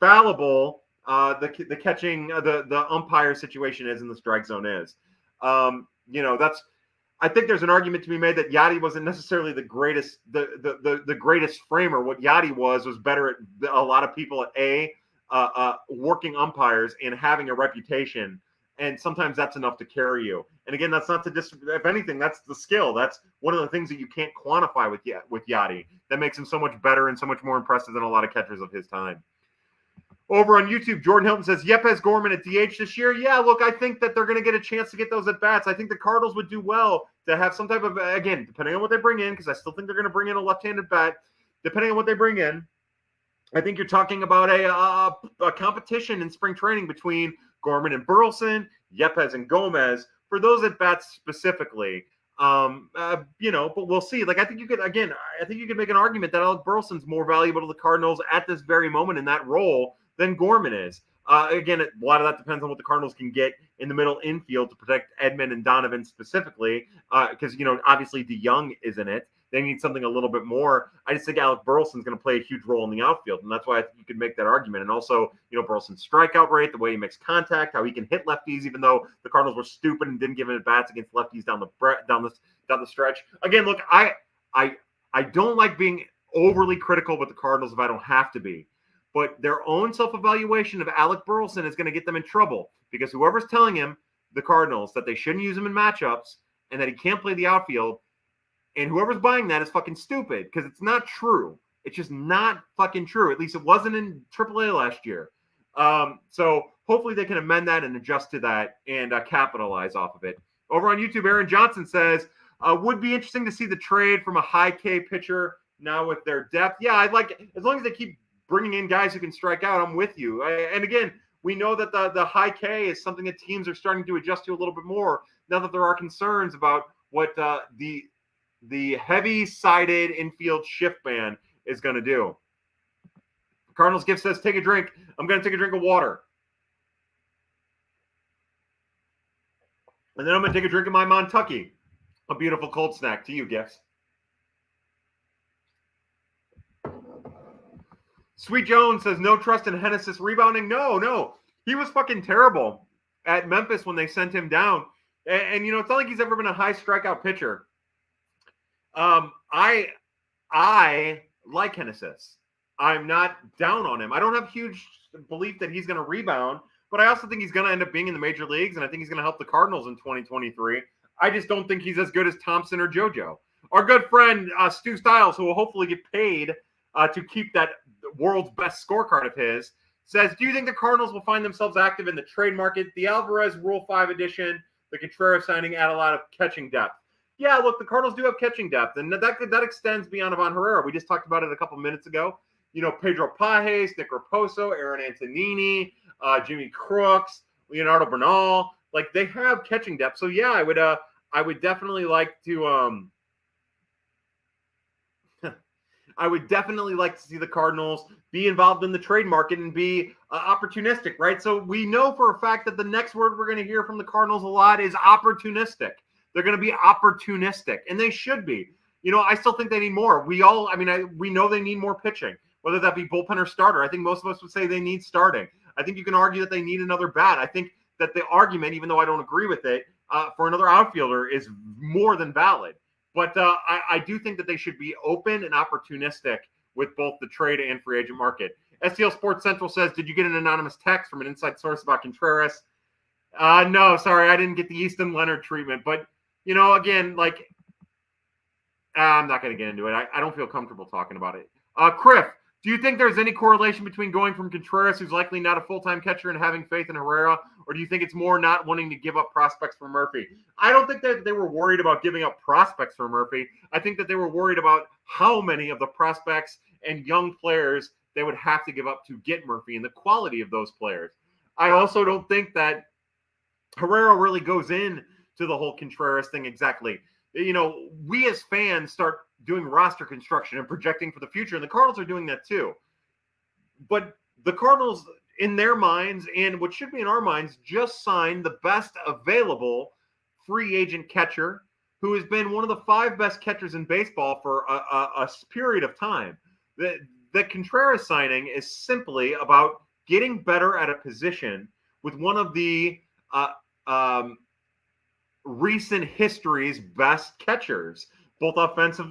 fallible the catching the umpire situation is in the strike zone is. I think there's an argument to be made that Yachty wasn't necessarily the greatest the greatest framer. What Yachty was better at a lot of people at working umpires and having a reputation. And sometimes that's enough to carry you. And again, that's not to if anything, that's the skill. That's one of the things that you can't quantify with Yachty. That makes him so much better and so much more impressive than a lot of catchers of his time. Over on YouTube, Jordan Hilton says, Yepes Gorman at DH this year. Yeah, look, I think that they're going to get a chance to get those at-bats. I think the Cardinals would do well to have some type of, again, depending on what they bring in, because I still think they're going to bring in a left-handed bat. Depending on what they bring in, I think you're talking about a competition in spring training between Gorman and Burleson, Yepes and Gomez for those at-bats specifically. But we'll see. Like, I think you could make an argument that Alec Burleson's more valuable to the Cardinals at this very moment in that role than Gorman is. Again, a lot of that depends on what the Cardinals can get in the middle infield to protect Edman and Donovan specifically, because, obviously DeYoung is in it. They need something a little bit more. I just think Alec Burleson's going to play a huge role in the outfield, and that's why I think you could make that argument. And also, Burleson's strikeout rate, the way he makes contact, how he can hit lefties, even though the Cardinals were stupid and didn't give him at-bats against lefties down the stretch. Again, look, I don't like being overly critical with the Cardinals if I don't have to be. But their own self-evaluation of Alec Burleson is going to get them in trouble because whoever's telling him, the Cardinals, that they shouldn't use him in matchups and that he can't play the outfield, and whoever's buying that is fucking stupid because it's not true. It's just not fucking true. At least it wasn't in AAA last year. So hopefully they can amend that and adjust to that and capitalize off of it. Over on YouTube, Aaron Johnson says, would be interesting to see the trade from a high K pitcher now with their depth. Yeah, I'd like as long as they keep bringing in guys who can strike out, I'm with you. And again, we know that the high K is something that teams are starting to adjust to a little bit more now that there are concerns about what the heavy-sided infield shift ban is going to do. Cardinals Gift says, take a drink. I'm going to take a drink of water. And then I'm going to take a drink of my Montucky. A beautiful cold snack to you, Gifts. Sweet Jones says, no trust in Hennessy's rebounding. No. He was fucking terrible at Memphis when they sent him down. And it's not like he's ever been a high strikeout pitcher. I like Hennessy's. I'm not down on him. I don't have huge belief that he's going to rebound, but I also think he's going to end up being in the major leagues, and I think he's going to help the Cardinals in 2023. I just don't think he's as good as Thompson or JoJo. Our good friend Stu Stiles, who will hopefully get paid to keep that world's best scorecard of his, says, do you think the Cardinals will find themselves active in the trade market? The Alvarez Rule 5 edition, the Contreras signing add a lot of catching depth. Yeah, look, the Cardinals do have catching depth, and that extends beyond Ivan Herrera. We just talked about it a couple minutes ago. Pedro Pajes, Nick Raposo, Aaron Antonini, Jimmy Crooks, Leonardo Bernal. Like, they have catching depth. So, yeah, I would definitely like to I would definitely like to see the Cardinals be involved in the trade market and be opportunistic, right? So we know for a fact that the next word we're going to hear from the Cardinals a lot is opportunistic. They're going to be opportunistic, and they should be. I still think they need more. We know they need more pitching, whether that be bullpen or starter. I think most of us would say they need starting. I think you can argue that they need another bat. I think that the argument, even though I don't agree with it, for another outfielder is more than valid. But I do think that they should be open and opportunistic with both the trade and free agent market. STL Sports Central says, did you get an anonymous text from an inside source about Contreras? No, sorry, I didn't get the Easton Leonard treatment. But, again, like, I'm not going to get into it. I don't feel comfortable talking about it. Criff, do you think there's any correlation between going from Contreras, who's likely not a full-time catcher, and having faith in Herrera? Or do you think it's more not wanting to give up prospects for Murphy? I don't think that they were worried about giving up prospects for Murphy. I think that they were worried about how many of the prospects and young players they would have to give up to get Murphy and the quality of those players. I also don't think that Herrera really goes in to the whole Contreras thing exactly. We as fans start doing roster construction and projecting for the future, and the Cardinals are doing that too. But the Cardinals, in their minds, and what should be in our minds, just signed the best available free agent catcher who has been one of the 5 best catchers in baseball for a period of time. The Contreras signing is simply about getting better at a position with one of the recent history's best catchers, both offensive,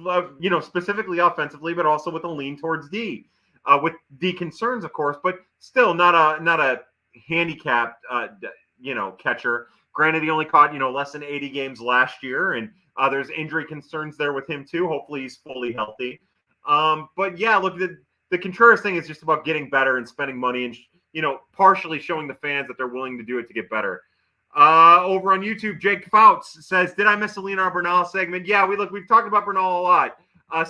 specifically offensively, but also with a lean towards D. With D concerns, of course, but still not a handicapped, catcher. Granted, he only caught, less than 80 games last year, and there's injury concerns there with him too. Hopefully he's fully healthy. But yeah, look, the Contreras thing is just about getting better and spending money and, partially showing the fans that they're willing to do it to get better. Over on YouTube, Jake Fouts says, did I miss a Leonardo Bernal segment? Yeah, we've talked about Bernal a lot.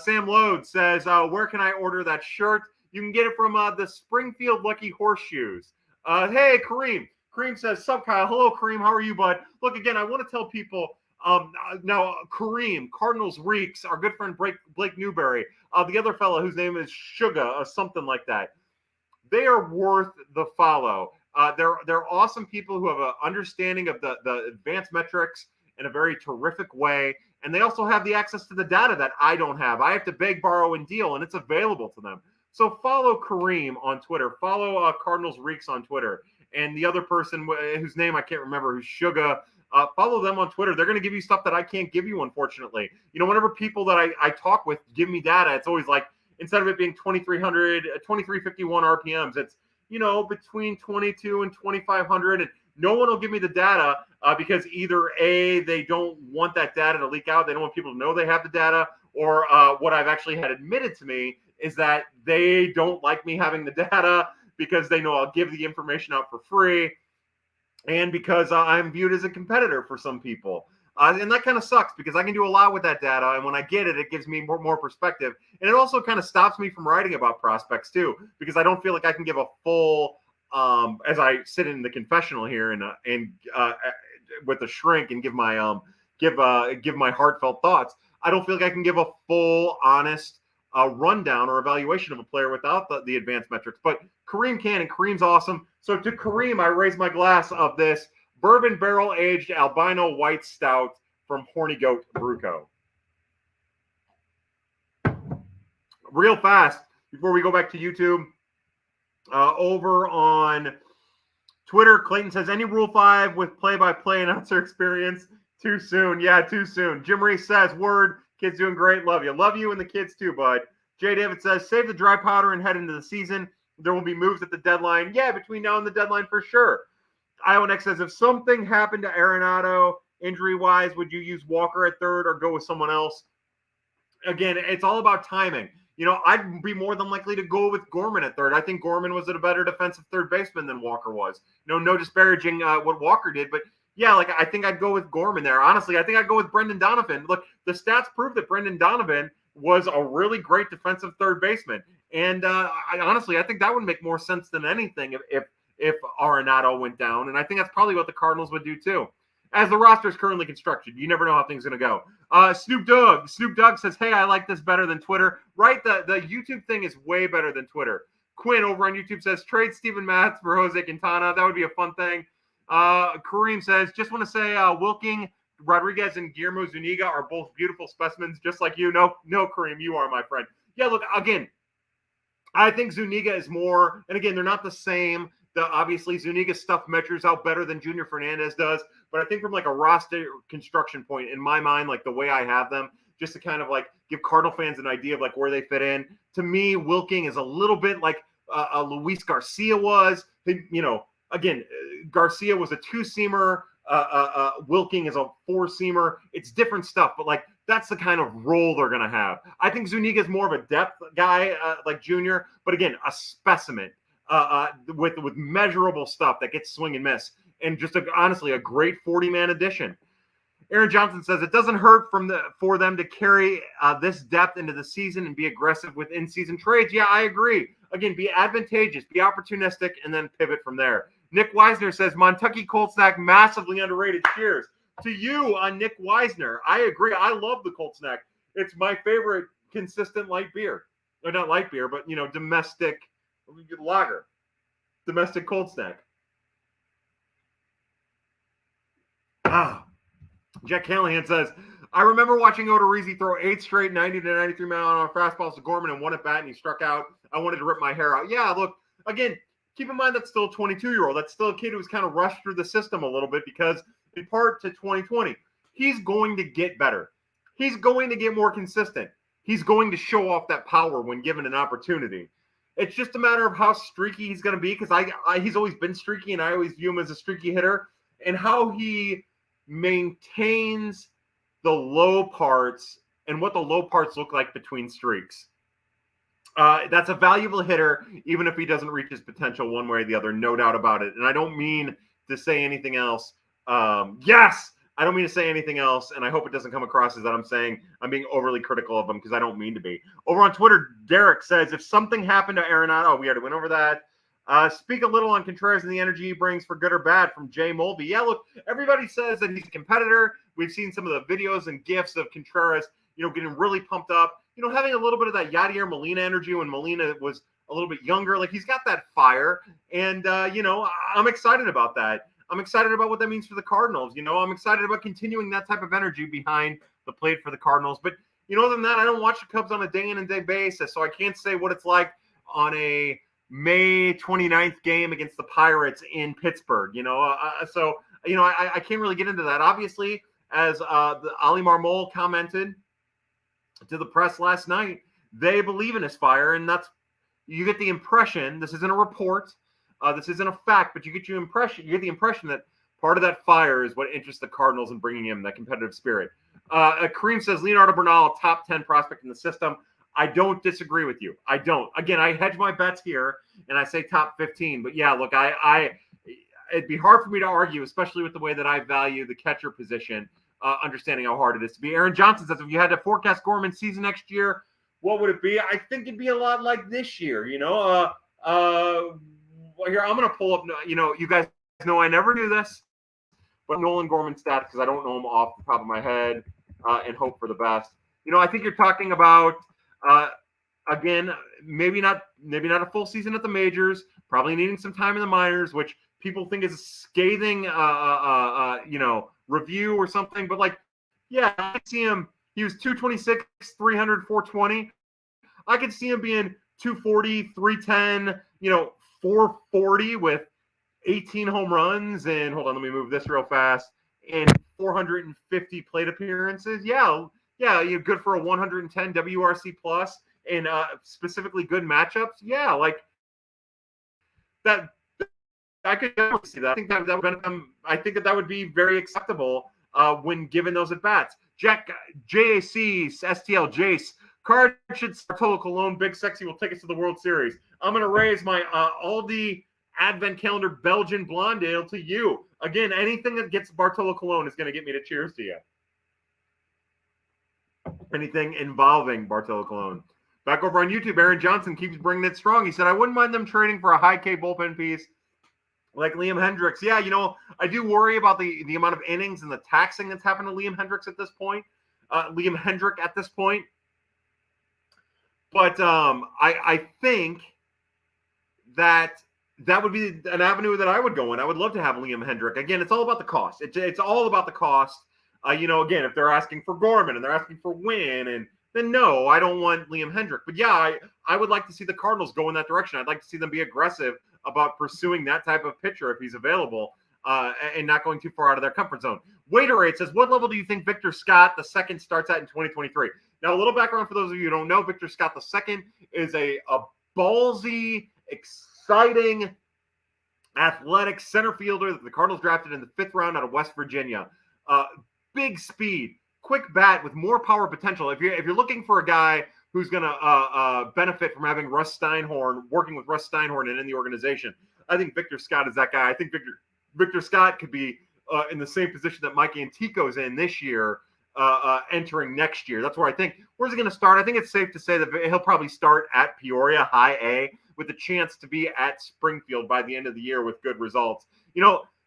Sam Load says, where can I order that shirt? You can get it from the Springfield Lucky Horseshoes. Hey, Kareem. Kareem says, sup, Kyle? Hello, Kareem. How are you, bud? Look, again, I want to tell people, now, Kareem, Cardinals Reeks, our good friend Blake Newberry, the other fellow whose name is Sugar or something like that, they are worth the follow. They're awesome people who have an understanding of the advanced metrics in a very terrific way. And they also have the access to the data that I don't have. I have to beg, borrow, and deal, and it's available to them. So follow Kareem on Twitter. Follow Cardinals Reeks on Twitter. And the other person whose name I can't remember, who's Sugar, follow them on Twitter. They're going to give you stuff that I can't give you, unfortunately. Whenever people that I talk with give me data, it's always like, instead of it being 2351 RPMs, it's, between 22 and 2500. And no one will give me the data because either A, they don't want that data to leak out. They don't want people to know they have the data. Or what I've actually had admitted to me is that they don't like me having the data because they know I'll give the information out for free. And because I'm viewed as a competitor for some people. And that kind of sucks because I can do a lot with that data. And when I get it, it gives me more perspective. And it also kind of stops me from writing about prospects too, because I don't feel like I can give a full, as I sit in the confessional here and with the shrink and give my heartfelt thoughts. I don't feel like I can give a full, honest rundown or evaluation of a player without the advanced metrics. But Kareem can, and Kareem's awesome. So to Kareem, I raise my glass of this bourbon barrel-aged albino white stout from Horny Goat Bruco. Real fast, before we go back to YouTube, over on Twitter, Clayton says, any Rule 5 with play-by-play announcer experience? Too soon. Yeah, too soon. Jim Reese says, word, kids doing great. Love you. Love you and the kids too, bud. Jay David says, save the dry powder and head into the season. There will be moves at the deadline. Yeah, between now and the deadline for sure. Iowa Next says, if something happened to Arenado injury-wise, would you use Walker at third or go with someone else? Again, it's all about timing. I'd be more than likely to go with Gorman at third. I think Gorman was a better defensive third baseman than Walker was. No disparaging what Walker did, but yeah, I think I'd go with Gorman there. Honestly, I think I'd go with Brendan Donovan. Look, the stats prove that Brendan Donovan was a really great defensive third baseman. And I think that would make more sense than anything if Arenado went down. And I think that's probably what the Cardinals would do too. As the roster is currently constructed, you never know how things are going to go. Snoop Dogg says, hey, I like this better than Twitter. Right? The YouTube thing is way better than Twitter. Quinn over on YouTube says, trade Steven Matz for Jose Quintana. That would be a fun thing. Kareem says, just want to say Wilking, Rodriguez, and Guillermo Zuniga are both beautiful specimens, just like you. No, Kareem, you are my friend. Yeah, look, again, I think Zuniga is more, and again, they're not the same. Obviously, Zuniga's stuff measures out better than Junior Fernandez does. But I think from a roster construction point, in my mind, the way I have them, just to kind of give Cardinal fans an idea of where they fit in. To me, Wilking is a little bit like Luis Garcia was. Again, Garcia was a two-seamer. Wilking is a four-seamer. It's different stuff, but that's the kind of role they're going to have. I think Zuniga is more of a depth guy like Junior, but again, a specimen with measurable stuff that gets swing and miss. And just honestly, a great 40-man addition. Aaron Johnson says it doesn't hurt for them to carry this depth into the season and be aggressive with in-season trades. Yeah, I agree. Again, be advantageous, be opportunistic, and then pivot from there. Nick Weisner says Montucky Cold Snack massively underrated. Cheers to you on Nick Weisner. I agree. I love the Cold Snack. It's my favorite consistent light beer. Or not light beer, but domestic lager, domestic Cold Snack. Jack Callahan says, I remember watching Odorizzi throw 8 straight 90 to 93 mile an hour fastballs to Gorman and 1 at bat, and he struck out. I wanted to rip my hair out. Yeah, look, again, keep in mind that's still a 22-year-old. That's still a kid who's kind of rushed through the system a little bit because in part to 2020, he's going to get better. He's going to get more consistent. He's going to show off that power when given an opportunity. It's just a matter of how streaky he's going to be because he's always been streaky, and I always view him as a streaky hitter, and how he maintains the low parts and what the low parts look like between streaks. That's a valuable hitter, even if he doesn't reach his potential one way or the other, no doubt about it. And I don't mean to say anything else. I don't mean to say anything else, and I hope it doesn't come across as that I'm being overly critical of him because I don't mean to be. Over on Twitter, Derek says, if something happened to Arenado, we already went over that. Speak a little on Contreras and the energy he brings for good or bad from Jay Mulvey. Yeah, look, everybody says that he's a competitor. We've seen some of the videos and GIFs of Contreras, getting really pumped up, having a little bit of that Yadier Molina energy when Molina was a little bit younger. He's got that fire, and, I'm excited about that. I'm excited about what that means for the Cardinals. I'm excited about continuing that type of energy behind the plate for the Cardinals. But, other than that, I don't watch the Cubs on a day in and day basis, so I can't say what it's like on a May 29th game against the Pirates in Pittsburgh, I can't really get into that. Obviously, as the Ali Marmol commented to the press last night, they believe in his fire, and you get the impression, this isn't a report, this isn't a fact, but you get the impression that part of that fire is what interests the Cardinals in bringing him, that competitive spirit. Kareem says Leonardo Bernal, top 10 prospect in the system. I don't disagree with you. I don't. Again, I hedge my bets here, and I say top 15. But yeah, look, it'd be hard for me to argue, especially with the way that I value the catcher position, understanding how hard it is to be. Aaron Johnson says, if you had to forecast Gorman's season next year, what would it be? I think it'd be a lot like this year. Here, I'm going to pull up, you guys know I never do this, but Nolan Gorman stats because I don't know them off the top of my head and hope for the best. I think you're talking about, again, maybe not a full season at the majors, probably needing some time in the minors, which people think is a scathing, review or something. But Yeah, I could see him. He was 226, 300, 420. I could see him being 240, 310, 440 with 18 home runs and hold on, let me move this real fast. And 450 plate appearances. Yeah, you're good for a 110 WRC plus and specifically good matchups. Yeah, like that. I could definitely see that. I think that would benefit them. I think that would be very acceptable when given those at bats. JAC, STL, Jace, card should Bartolo Colon, Big Sexy will take us to the World Series. I'm going to raise my Aldi Advent Calendar Belgian Blonde Ale to you. Again, anything that gets Bartolo Colon is going to get me to cheers to you. Anything involving Bartolo Colon. Back over on YouTube, Aaron Johnson keeps bringing it strong. He said, I wouldn't mind them trading for a high K bullpen piece like Liam Hendricks. Yeah, I do worry about the amount of innings and the taxing that's happened to Liam Hendricks at this point. Liam Hendrick at this point. But I think that would be an avenue that I would go in. I would love to have Liam Hendrick. Again, it's all about the cost. It's all about the cost. Again, if they're asking for Gorman and they're asking for Wynn, and then no, I don't want Liam Hendrick. But yeah, I would like to see the Cardinals go in that direction. I'd like to see them be aggressive about pursuing that type of pitcher if he's available and not going too far out of their comfort zone. Waiterate says, what level do you think Victor Scott II starts at in 2023? Now, a little background for those of you who don't know, Victor Scott II is a ballsy, exciting, athletic center fielder that the Cardinals drafted in the 5th round out of West Virginia. Big speed, quick bat with more power potential. If you're looking for a guy who's going to benefit from having Russ Steinhorn, working with Russ Steinhorn and in the organization, I think Victor Scott is that guy. I think Victor Scott could be in the same position that Mike Antico's in this year, entering next year. That's where I think. Where's he going to start? I think it's safe to say that he'll probably start at Peoria, high A, with a chance to be at Springfield by the end of the year with good results.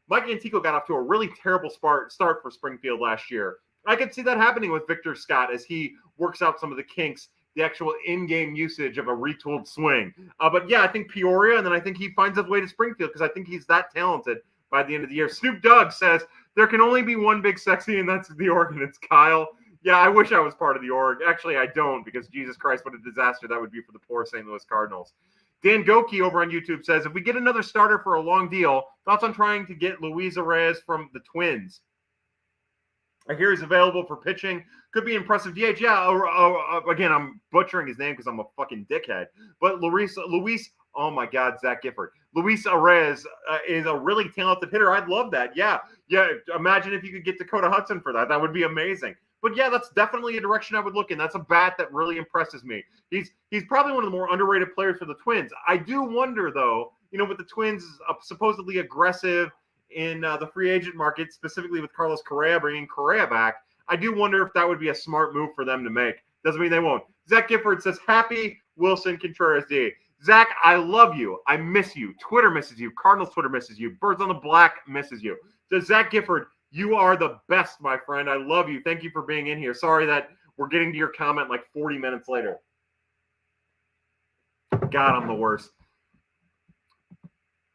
Mike Antico got off to a really terrible start for Springfield last year. I could see that happening with Victor Scott as he works out some of the kinks, the actual in-game usage of a retooled swing. But yeah, I think Peoria, and then I think he finds his way to Springfield because I think he's that talented by the end of the year. Snoop Dogg says, there can only be one Big Sexy, and that's the org, and it's Kyle. Yeah, I wish I was part of the org. Actually, I don't, because Jesus Christ, what a disaster that would be for the poor St. Louis Cardinals. Dan Goki over on YouTube says, if we get another starter for a long deal, thoughts on trying to get Luis Reyes from the Twins? I hear he's available for pitching. Could be impressive DH. Yeah, again, I'm butchering his name because I'm a fucking dickhead. But Luis, oh my God, Zach Gifford. Luis Reyes is a really talented hitter. I'd love that. Yeah. Imagine if you could get Dakota Hudson for that. That would be amazing. But yeah, that's definitely a direction I would look in. That's a bat that really impresses me. He's probably one of the more underrated players for the Twins. I do wonder, though, with the Twins supposedly aggressive in the free agent market, specifically with Carlos Correa, bringing Correa back, I do wonder if that would be a smart move for them to make. Doesn't mean they won't. Zach Gifford says, happy Wilson Contreras Day. Zach, I love you. I miss you. Twitter misses you. Cardinals Twitter misses you. Birds on the Black misses you. So Zach Gifford, you are the best, my friend. I love you. Thank you for being in here. Sorry that we're getting to your comment like 40 minutes later. God, I'm the worst.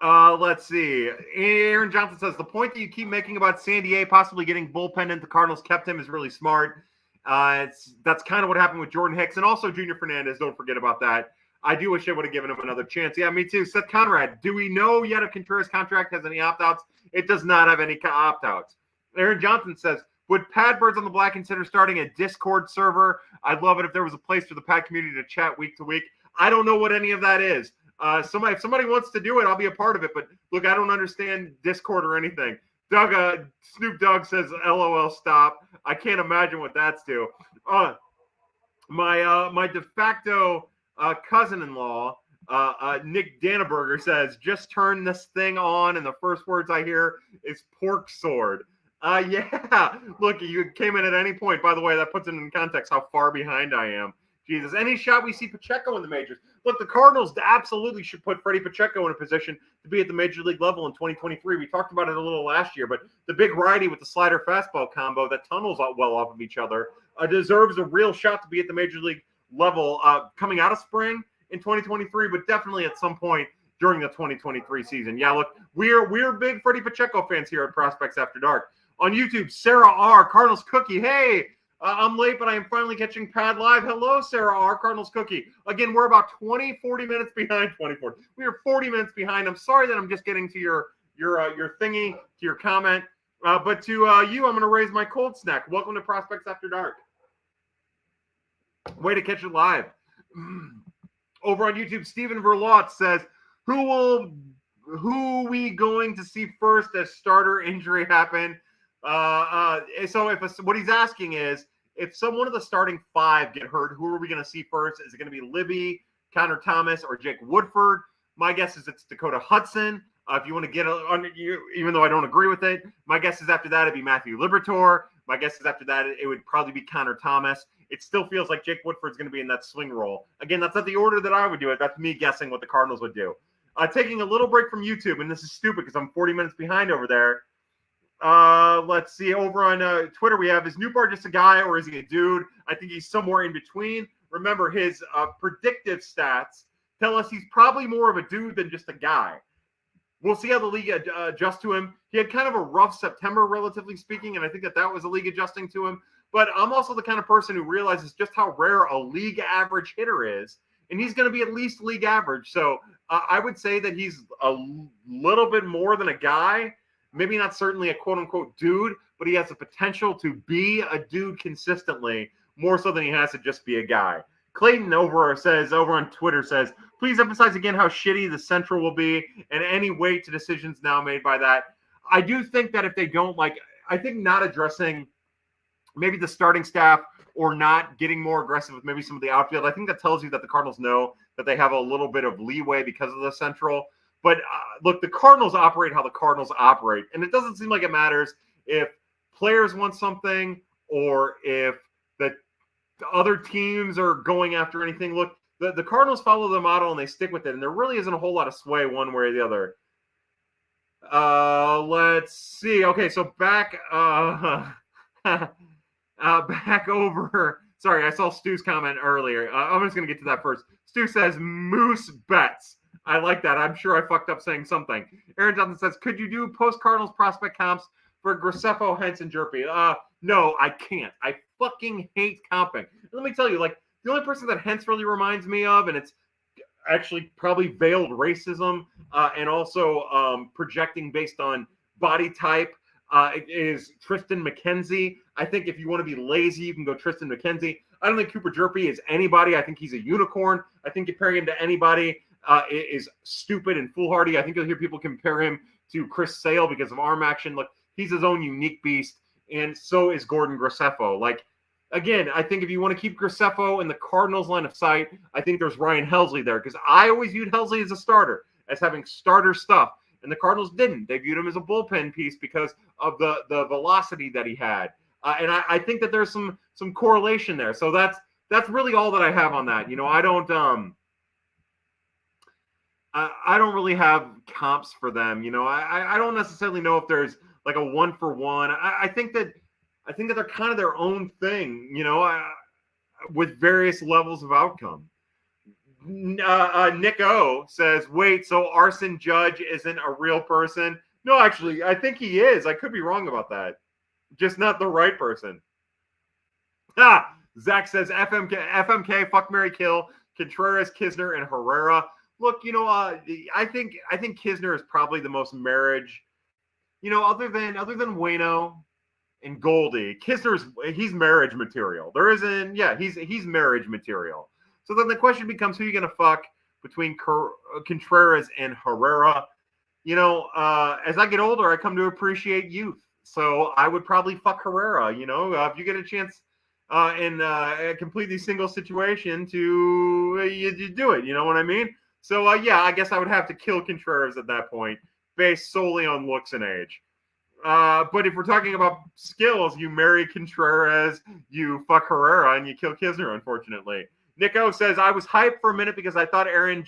Let's see. Aaron Johnson says, the point that you keep making about San Diego possibly getting bullpen into the Cardinals kept him is really smart. That's kind of what happened with Jordan Hicks and also Junior Fernandez. Don't forget about that. I do wish I would have given him another chance. Yeah, me too. Seth Conrad, do we know yet if Contreras' contract has any opt-outs? It does not have any opt-outs. Aaron Johnson says, would Pad Birds on the Black consider starting a Discord server? I'd love it if there was a place for the Pad community to chat week to week. I don't know what any of that is. If somebody wants to do it, I'll be a part of it. But look, I don't understand Discord or anything. Snoop Dogg says, LOL, stop. I can't imagine what that's to. My de facto cousin-in-law, Nick Danaberger, says, just turn this thing on, and the first words I hear is pork sword. Yeah. Look, you came in at any point. By the way, that puts it in context how far behind I am. Jesus. Any shot we see Pacheco in the majors. Look, the Cardinals absolutely should put Freddie Pacheco in a position to be at the major league level in 2023. We talked about it a little last year, but the big righty with the slider fastball combo that tunnels well off of each other deserves a real shot to be at the major league level coming out of spring in 2023, but definitely at some point during the 2023 season. Yeah, look, we're big Freddie Pacheco fans here at Prospects After Dark. On YouTube, Sarah R. Cardinals Cookie. Hey, I'm late, but I am finally catching Pad Live. Hello, Sarah R. Cardinals Cookie. Again, we're about 40 minutes behind. 24. We are 40 minutes behind. I'm sorry that I'm just getting to your thingy, to your comment. But to you, I'm going to raise my cold snack. Welcome to Prospects After Dark. Way to catch it live. Over on YouTube, Stephen Verlot says, who we going to see first as starter injury happen? So what he's asking is, if one of the starting five get hurt, who are we going to see first? Is it going to be Libby, Connor Thomas, or Jake Woodford? My guess is it's Dakota Hudson. If you want to get on you, even though I don't agree with it, my guess is after that it'd be Matthew Liberatore. My guess is after that it would probably be Connor Thomas. It still feels like Jake Woodford's going to be in that swing role. Again, that's not the order that I would do it. That's me guessing what the Cardinals would do. Taking a little break from YouTube, and this is stupid because I'm 40 minutes behind over there. Let's see. Over on Twitter, we have, is Newbar just a guy or is he a dude? I think he's somewhere in between. Remember, his predictive stats tell us he's probably more of a dude than just a guy. We'll see how the league adjusts to him. He had kind of a rough September, relatively speaking, and I think that was a league adjusting to him. But I'm also the kind of person who realizes just how rare a league average hitter is, and he's going to be at least league average. So I would say that he's a little bit more than a guy. Maybe not certainly a quote-unquote dude, but he has the potential to be a dude consistently, more so than he has to just be a guy. Clayton over on Twitter says, please emphasize again how shitty the Central will be and any weight to decisions now made by that. I do think that if they don't, I think not addressing maybe the starting staff or not getting more aggressive with maybe some of the outfield, I think that tells you that the Cardinals know that they have a little bit of leeway because of the Central. But look, the Cardinals operate how the Cardinals operate, and it doesn't seem like it matters if players want something or if the other teams are going after anything. Look, the Cardinals follow the model and they stick with it, and there really isn't a whole lot of sway one way or the other. Let's see. Okay, so back over. Sorry, I saw Stu's comment earlier. I'm just going to get to that first. Stu says, Moose Bets. I like that. I'm sure I fucked up saying something. Aaron Johnson says, could you do post-Cardinals prospect comps for Graceffo, Hentz, and Jerpy? No, I can't. I fucking hate comping. Let me tell you, the only person that Hentz really reminds me of, and it's actually probably veiled racism and also projecting based on body type, is Tristan McKenzie. I think if you want to be lazy, you can go Tristan McKenzie. I don't think Cooper Jerpy is anybody. I think he's a unicorn. I think comparing him to anybody is stupid and foolhardy. I think you'll hear people compare him to Chris Sale because of arm action. Look, he's his own unique beast, and so is Gordon Graceffo. Again, I think if you want to keep Graceffo in the Cardinals line of sight, I think there's Ryan Helsley there because I always viewed Helsley as a starter, as having starter stuff, and the Cardinals didn't. They viewed him as a bullpen piece because of the velocity that he had, and I think that there's some correlation there. So that's really all that I have on that. I don't really have comps for them. I don't necessarily know if there's like a 1-for-1. I think that they're kind of their own thing, with various levels of outcome. Nick O says, wait, so Arson Judge isn't a real person? No, actually, I think he is. I could be wrong about that. Just not the right person. Zach says, FMK, fuck, marry, kill, Contreras, Kisner, and Herrera. Look, I think Kisner is probably the most marriage, other than Waino and Goldie. He's marriage material. He's marriage material. So then the question becomes, who are you going to fuck between Contreras and Herrera? As I get older, I come to appreciate youth. So I would probably fuck Herrera. If you get a chance in a completely single situation you do it. You know what I mean? So, I guess I would have to kill Contreras at that point, based solely on looks and age. But if we're talking about skills, you marry Contreras, you fuck Herrera, and you kill Kisner, unfortunately. Nico says, I was hyped for a minute because I thought Arson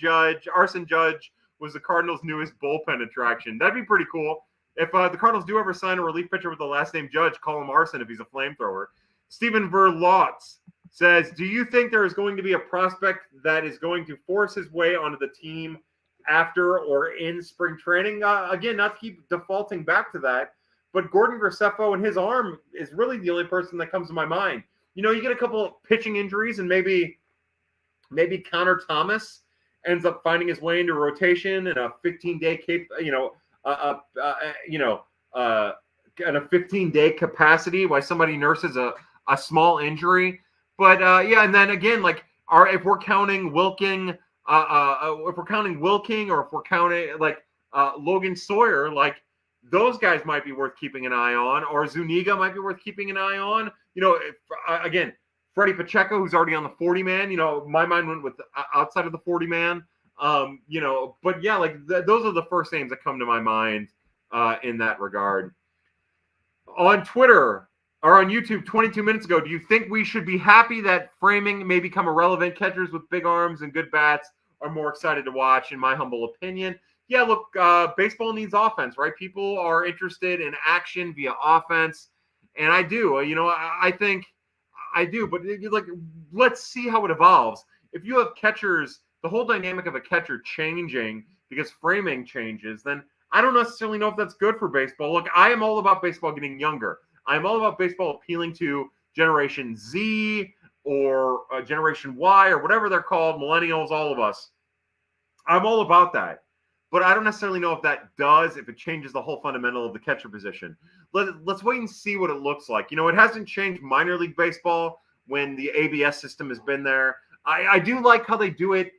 Judge was the Cardinals' newest bullpen attraction. That'd be pretty cool. If the Cardinals do ever sign a relief pitcher with the last name Judge, call him Arson if he's a flamethrower. Stephen Verlotz says, do you think there is going to be a prospect that is going to force his way onto the team after or in spring training? Again, not to keep defaulting back to that, But Gordon Graceffo and his arm is really the only person that comes to my mind. You get a couple of pitching injuries, and maybe Connor Thomas ends up finding his way into rotation in a 15-day in a 15-day capacity while somebody nurses a small injury. But and then again, if we're counting Wilking, or if we're counting Logan Sawyer, those guys might be worth keeping an eye on, or Zuniga might be worth keeping an eye on. Again, Freddie Pacheco, who's already on the 40-man. My mind went with outside of the 40-man. But yeah, those are the first names that come to my mind in that regard. On Twitter or on YouTube 22 minutes ago, do you think we should be happy that framing may become irrelevant? Catchers with big arms and good bats are more excited to watch, in my humble opinion. Yeah, look, baseball needs offense, right? People are interested in action via offense, and I do. I think I do, but let's see how it evolves. If you have catchers, the whole dynamic of a catcher changing because framing changes, then I don't necessarily know if that's good for baseball. Look, I am all about baseball getting younger. I'm all about baseball appealing to Generation Z or Generation Y or whatever they're called, millennials, all of us. I'm all about that. But I don't necessarily know if it changes the whole fundamental of the catcher position. Let's wait and see what it looks like. It hasn't changed minor league baseball when the ABS system has been there. I do like how they do it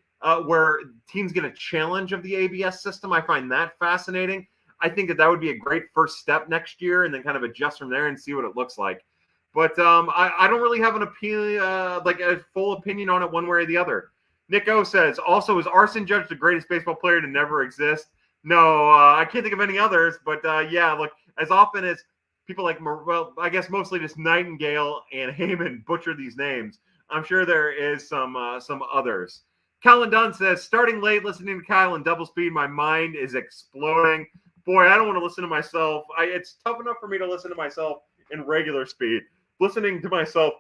where teams get a challenge of the ABS system. I find that fascinating. I think that would be a great first step next year, and then kind of adjust from there and see what it looks like. But I don't really have a full opinion on it one way or the other. Nick O says, also, is Arson Judge the greatest baseball player to never exist? No, I can't think of any others. But yeah, look, as often as people I guess mostly just Nightingale and Heyman butcher these names, I'm sure there is some others. Colin Dunn says, starting late, listening to Kyle in double speed, my mind is exploding. Boy, I don't want to listen to myself. It's tough enough for me to listen to myself in regular speed. Listening to myself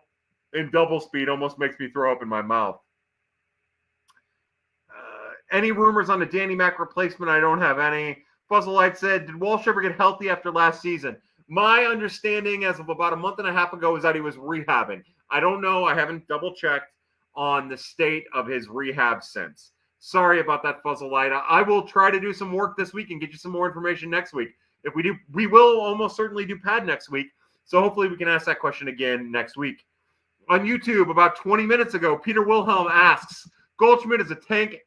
in double speed almost makes me throw up in my mouth. Any rumors on the Danny Mac replacement? I don't have any. Fuzzlelight said, did Walsh ever get healthy after last season? My understanding as of about a month and a half ago is that he was rehabbing. I don't know. I haven't double-checked on the state of his rehab since. Sorry about that, Fuzzlelight. I will try to do some work this week and get you some more information next week. If we do, we will almost certainly do Pad next week. So hopefully we can ask that question again next week. On YouTube, about 20 minutes ago, Peter Wilhelm asks, Goldschmidt is a tank.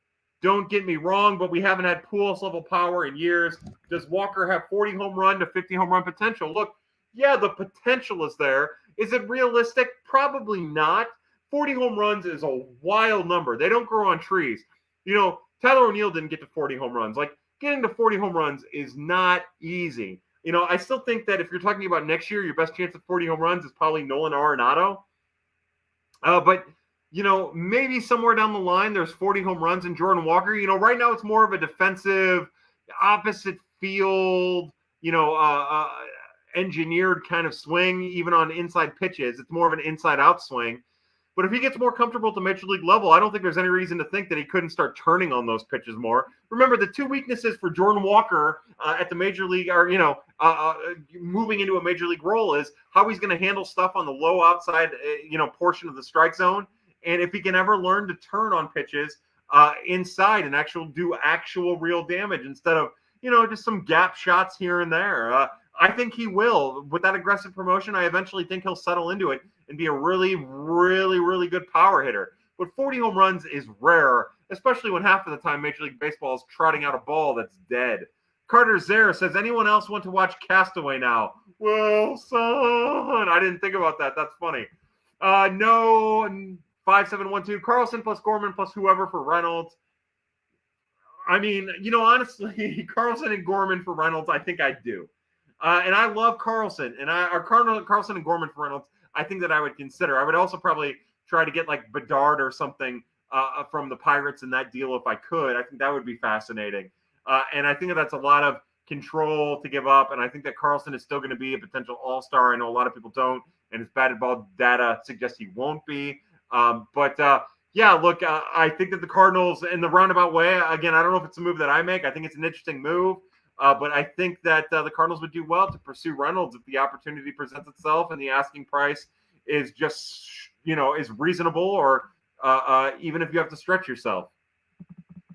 Don't get me wrong, but we haven't had Pujols level power in years. Does Walker have 40 home run to 50 home run potential? Look, yeah, the potential is there. Is it realistic? Probably not. 40 home runs is a wild number. They don't grow on trees. Tyler O'Neill didn't get to 40 home runs. Getting to 40 home runs is not easy. I still think that if you're talking about next year, your best chance at 40 home runs is probably Nolan Arenado. But maybe somewhere down the line, there's 40 home runs in Jordan Walker. Right now it's more of a defensive, opposite field, engineered kind of swing, even on inside pitches. It's more of an inside-out swing. But if he gets more comfortable at the major league level, I don't think there's any reason to think that he couldn't start turning on those pitches more. Remember, the two weaknesses for Jordan Walker at the major league are, moving into a major league role is how he's going to handle stuff on the low outside, portion of the strike zone. And if he can ever learn to turn on pitches inside and do actual real damage instead of, just some gap shots here and there. I think he will. With that aggressive promotion, I eventually think he'll settle into it and be a really, really, really good power hitter. But 40 home runs is rare, especially when half of the time Major League Baseball is trotting out a ball that's dead. Carter Zare says, anyone else want to watch Castaway now? Well, son, I didn't think about that. That's funny. No, 5712, Carlson plus Gorman plus whoever for Reynolds. I mean, honestly, Carlson and Gorman for Reynolds, I think I'd do. And I love Carlson. And Carlson and Gorman for Reynolds, I think that I would consider. I would also probably try to get Bedard or something from the Pirates in that deal if I could. I think that would be fascinating. And I think that's a lot of control to give up. And I think that Carlson is still going to be a potential all-star. I know a lot of people don't. And his batted ball data suggests he won't be. Yeah, look, I think that the Cardinals, in the roundabout way, again, I don't know if it's a move that I make. I think it's an interesting move. But I think that the Cardinals would do well to pursue Reynolds if the opportunity presents itself and the asking price is just, is reasonable, or even if you have to stretch yourself.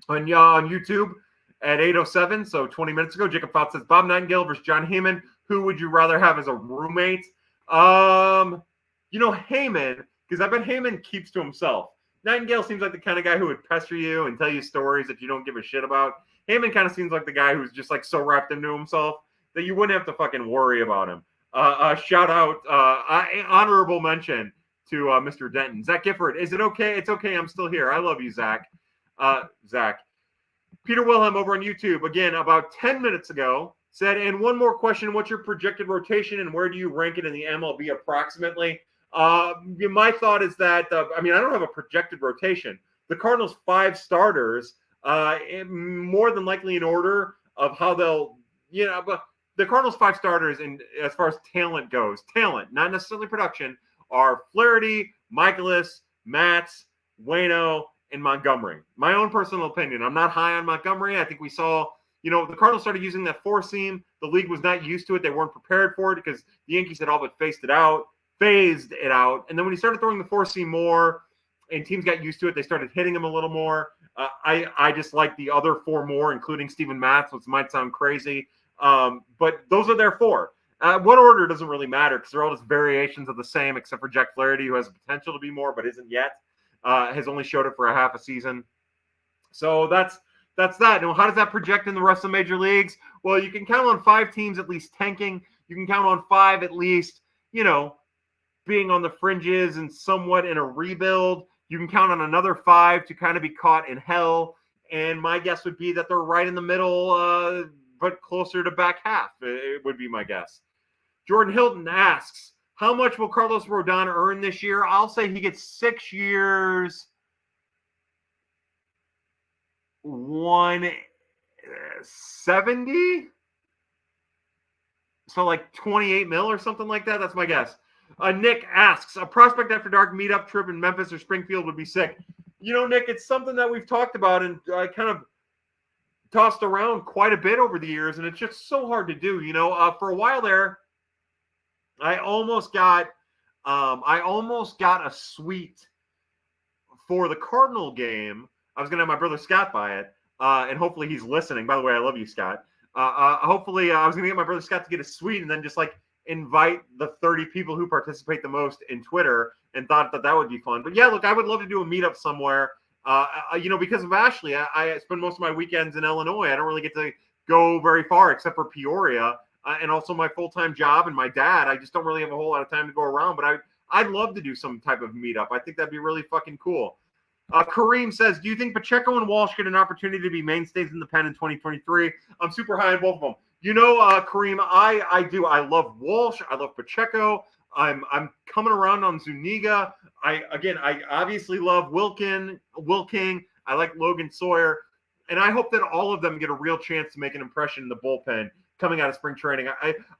On YouTube at 8:07, so 20 minutes ago, Jacob Fouts says Bob Nightingale versus John Heyman. Who would you rather have as a roommate? Heyman, because I bet Heyman keeps to himself. Nightingale seems like the kind of guy who would pester you and tell you stories that you don't give a shit about. Heyman kind of seems like the guy who's just like so wrapped into himself that you wouldn't have to fucking worry about him. Shout out, honorable mention to Mr. Denton. Zach Gifford, is it okay? It's okay. I'm still here. I love you, Zach. Zach. Peter Wilhelm over on YouTube, again, about 10 minutes ago, said, and one more question, what's your projected rotation and where do you rank it in the MLB approximately? My thought is that, I don't have a projected rotation. The Cardinals' 5 starters, more than likely in order of how they'll, but the Cardinals' 5 starters, in as far as talent goes, not necessarily production, are Flaherty, Michaelis, Matz, Waino, and Montgomery. My own personal opinion. I'm not high on Montgomery. I think we saw, the Cardinals started using that 4-seam. The league was not used to it. They weren't prepared for it because the Yankees had all but phased it out. And then when he started throwing the 4-seam more and teams got used to it, they started hitting him a little more. I just like the other 4 more, including Steven Matz, which might sound crazy. But those are their 4. What order doesn't really matter because they're all just variations of the same, except for Jack Flaherty, who has the potential to be more but isn't yet. Has only showed it for a half a season. So that's that. Now, how does that project in the rest of the major leagues? Well, you can count on 5 teams at least tanking. You can count on 5 at least, being on the fringes and somewhat in a rebuild. You can count on another 5 to kind of be caught in hell. And my guess would be that they're right in the middle, but closer to back half. It would be my guess. Jordan Hilton asks, how much will Carlos Rodon earn this year? I'll say he gets 6 years, 170. So like 28 mil or something like that. That's my guess. Nick asks, a prospect after dark meetup trip in Memphis or Springfield would be sick. Nick, it's something that we've talked about and I kind of tossed around quite a bit over the years, and it's just so hard to do. For a while there, I almost got a suite for the Cardinal game. I was going to have my brother Scott buy it, and hopefully he's listening. By the way, I love you, Scott. Hopefully I was going to get my brother Scott to get a suite and then just like invite the 30 people who participate the most in Twitter, and thought that would be fun. But yeah, look, I would love to do a meetup somewhere. Because of Ashley, I spend most of my weekends in Illinois. I don't really get to go very far except for Peoria. And also my full-time job and my dad, I just don't really have a whole lot of time to go around. But I'd love to do some type of meetup. I think that'd be really fucking cool. Kareem says, do you think Pacheco and Walsh get an opportunity to be mainstays in the pen in 2023? I'm super high on both of them. Kareem, I do. I love Walsh. I love Pacheco. I'm coming around on Zuniga. I obviously love Wilking. I like Logan Sawyer. And I hope that all of them get a real chance to make an impression in the bullpen coming out of spring training.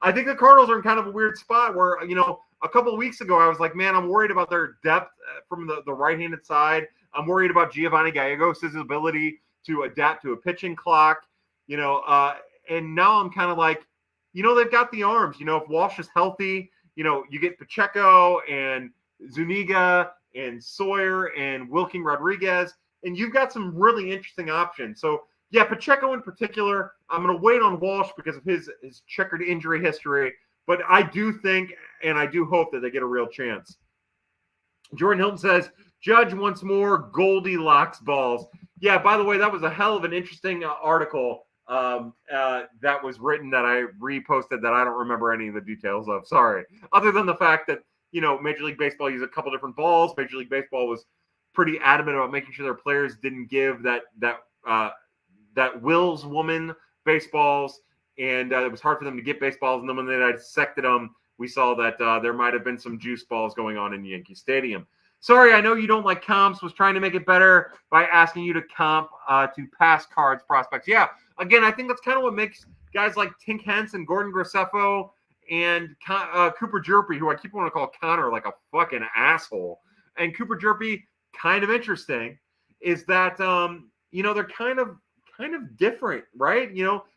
I think the Cardinals are in kind of a weird spot where, a couple of weeks ago, I was like, man, I'm worried about their depth from the right-handed side. I'm worried about Giovanni Gallegos' ability to adapt to a pitching clock, and now I'm kind of like, they've got the arms. If Walsh is healthy, you get Pacheco and Zuniga and Sawyer and Wilking Rodriguez, and you've got some really interesting options. So, yeah, Pacheco in particular, I'm going to wait on Walsh because of his checkered injury history. But I do think and I do hope that they get a real chance. Jordan Hilton says, Judge wants more Goldilocks balls. Yeah, by the way, that was a hell of an interesting article that was written that I reposted that I don't remember any of the details of. Sorry. Other than the fact that, Major League Baseball used a couple different balls. Major League Baseball was pretty adamant about making sure their players didn't give that Will's woman baseballs, and it was hard for them to get baseballs. And then when they dissected them, we saw that there might have been some juice balls going on in Yankee Stadium. Sorry, I know you don't like comps. Was trying to make it better by asking you to comp to pass cards prospects. Yeah, again, I think that's kind of what makes guys like Tink Hence and Gordon Graceffo and Cooper Jerpy, who I keep wanting to call Connor like a fucking asshole, and Cooper Jerpy kind of interesting, is that they're kind of kind of different, right?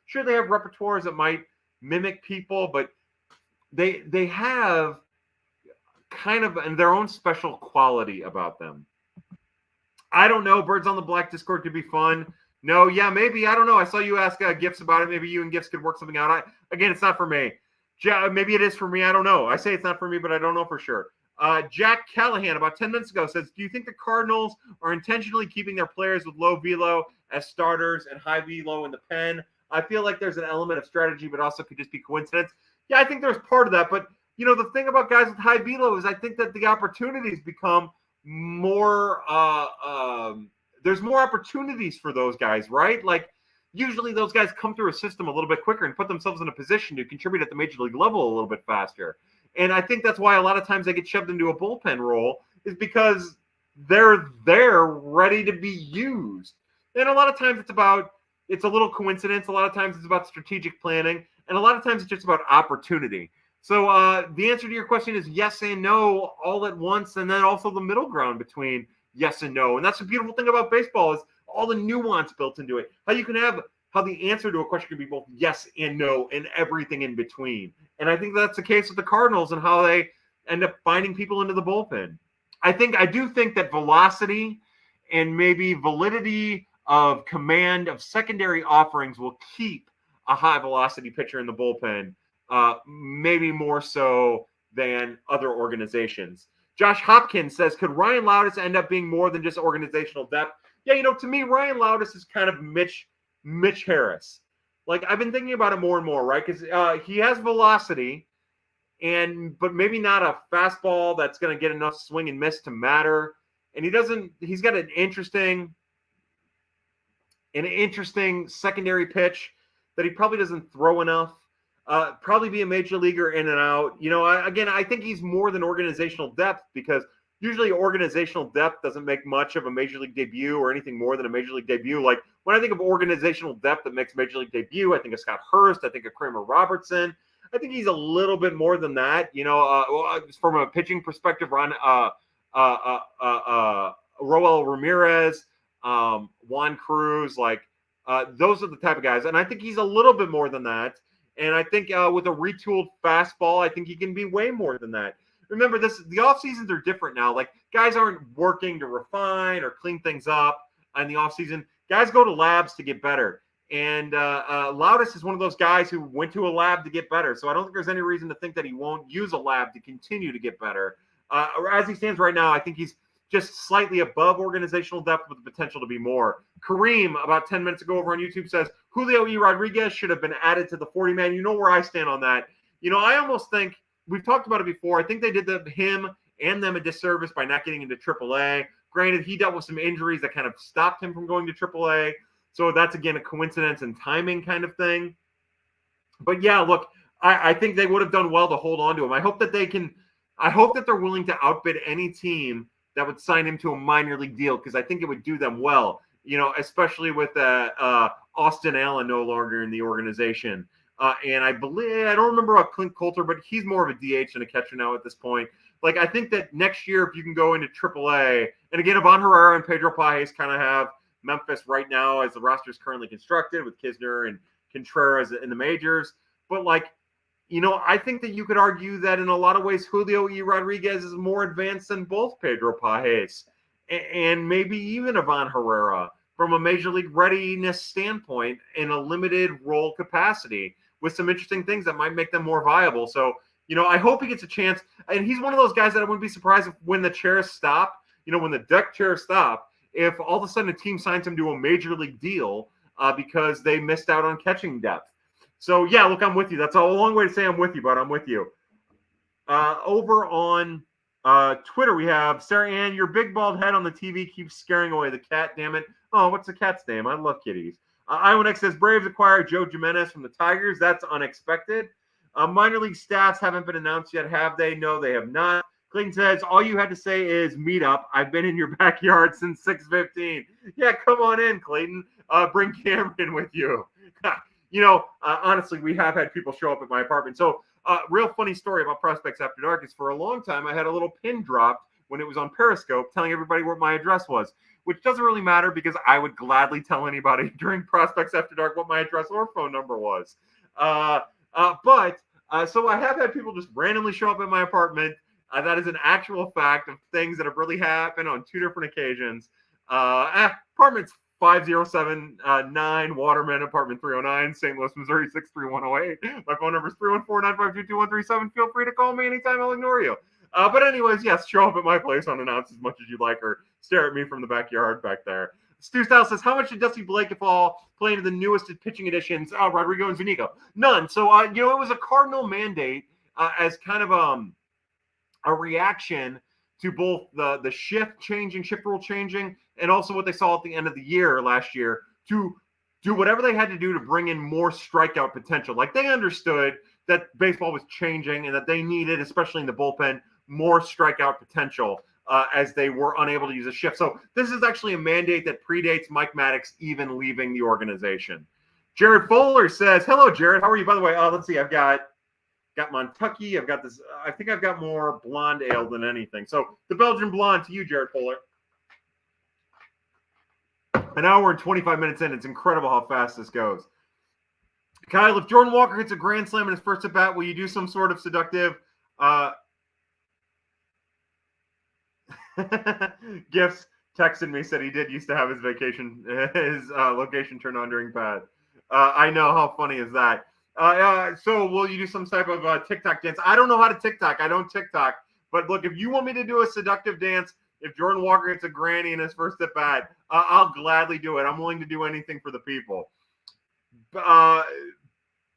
Sure, they have repertoires that might mimic people, but they have kind of their own special quality about them. I don't know. Birds on the Black Discord could be fun. No, yeah, maybe. I don't know. I saw you ask Gifts about it. Maybe you and Gifts could work something out. Again, it's not for me. Maybe it is for me. I don't know. I say it's not for me, but I don't know for sure. Jack Callahan, about 10 minutes ago, says, do you think the Cardinals are intentionally keeping their players with low velo as starters and high velo in the pen? I feel like there's an element of strategy, but also could just be coincidence. Yeah, I think there's part of that. But, the thing about guys with high velo is I think that the opportunities become more there's more opportunities for those guys, right? Like usually those guys come through a system a little bit quicker and put themselves in a position to contribute at the major league level a little bit faster. And I think that's why a lot of times they get shoved into a bullpen role, is because they're there ready to be used. And a lot of times it's a little coincidence. A lot of times it's about strategic planning. And a lot of times it's just about opportunity. So the answer to your question is yes and no all at once, and then also the middle ground between yes and no. And that's the beautiful thing about baseball, is all the nuance built into it. How the answer to a question can be both yes and no and everything in between. And I think that's the case with the Cardinals and how they end up finding people into the bullpen. I do think that velocity and maybe validity of command of secondary offerings will keep a high velocity pitcher in the bullpen. Maybe more so than other organizations. Josh Hopkins says, could Ryan Loudis end up being more than just organizational depth? Yeah, to me, Ryan Loudis is kind of Mitch Harris. Like, I've been thinking about it more and more, right? Because he has velocity, but maybe not a fastball that's going to get enough swing and miss to matter. And he's got an interesting secondary pitch that he probably doesn't throw enough. Probably be a major leaguer in and out. I think he's more than organizational depth, because usually organizational depth doesn't make much of a major league debut or anything more than a major league debut. Like when I think of organizational depth that makes major league debut, I think of Scott Hurst. I think of Kramer Robertson. I think he's a little bit more than that. From a pitching perspective, Roel Ramirez, Juan Cruz, those are the type of guys. And I think he's a little bit more than that. And I think with a retooled fastball, I think he can be way more than that. Remember, the off seasons are different now. Like, guys aren't working to refine or clean things up in the off season. Guys go to labs to get better. And Loudis is one of those guys who went to a lab to get better. So I don't think there's any reason to think that he won't use a lab to continue to get better. As he stands right now, I think he's just slightly above organizational depth with the potential to be more. Kareem, about 10 minutes ago over on YouTube, says Julio E. Rodriguez should have been added to the 40-man. You know where I stand on that. I almost think, we've talked about it before, I think they did him and them a disservice by not getting into AAA. Granted, he dealt with some injuries that kind of stopped him from going to AAA. So that's, again, a coincidence and timing kind of thing. But, yeah, look, I think they would have done well to hold on to him. I hope that they're willing to outbid any team that would sign him to a minor league deal, because I think it would do them well, especially with Austin Allen no longer in the organization. And I don't remember about Clint Coulter, but he's more of a DH than a catcher now at this point. Like, I think that next year, if you can go into AAA, and again, Ivan Herrera and Pedro Pages kind of have Memphis right now as the roster is currently constructed with Kisner and Contreras in the majors. But, I think that you could argue that in a lot of ways, Julio E. Rodriguez is more advanced than both Pedro Pages and maybe even Ivan Herrera from a major league readiness standpoint in a limited role capacity, with some interesting things that might make them more viable. So, I hope he gets a chance. And he's one of those guys that I wouldn't be surprised if when the chairs stop, when the deck chairs stop, if all of a sudden a team signs him to a major league deal because they missed out on catching depth. So, yeah, look, I'm with you. That's a long way to say I'm with you, but I'm with you. Over on Twitter, we have Sarah Ann, your big bald head on the TV keeps scaring away the cat, damn it. Oh, what's the cat's name? I love kitties. Iowa says Braves acquired Joe Jimenez from the Tigers. That's unexpected. Minor league staffs haven't been announced yet, have they? No, they have not. Clayton says, all you had to say is meet up. I've been in your backyard since 6:15. Yeah, come on in, Clayton. Bring Cameron with you. Honestly, we have had people show up at my apartment. So, real funny story about Prospects After Dark is for a long time, I had a little pin dropped when it was on Periscope telling everybody what my address was, which doesn't really matter because I would gladly tell anybody during Prospects After Dark what my address or phone number was. So I have had people just randomly show up at my apartment. That is an actual fact of things that have really happened on 2 different occasions. Apartment's 5079 Waterman, apartment 309, St. Louis, Missouri 63108. My phone number is 314-952-2137. Feel free to call me anytime. I'll ignore you. But anyways, yes, show up at my place unannounced as much as you like, or stare at me from the backyard back there. Stu Style says, how much did Dusty Blake fall playing in the newest pitching editions? Rodrigo and Zuniga. None. So, it was a Cardinal mandate as kind of a reaction to both the shift rule changing, and also what they saw at the end of the year last year to do whatever they had to do to bring in more strikeout potential. Like, they understood that baseball was changing and that they needed, especially in the bullpen, more strikeout potential as they were unable to use a shift. So this is actually a mandate that predates Mike Maddox even leaving the organization. Jared Fuller says, hello, Jared. How are you? By the way, let's see. I've got Montucky. I've got this. I think I've got more blonde ale than anything. So the Belgian blonde to you, Jared Fuller. An hour and 25 minutes in. It's incredible how fast this goes. Kyle, if Jordan Walker hits a grand slam in his first at bat, will you do some sort of seductive Gifts texted me, said he did used to have his location turned on during pad. I know, how funny is that? So will you do some type of TikTok dance? I don't know how to TikTok. I don't TikTok. But look, if you want me to do a seductive dance, if Jordan Walker hits a granny in his first at bat, I'll gladly do it. I'm willing to do anything for the people.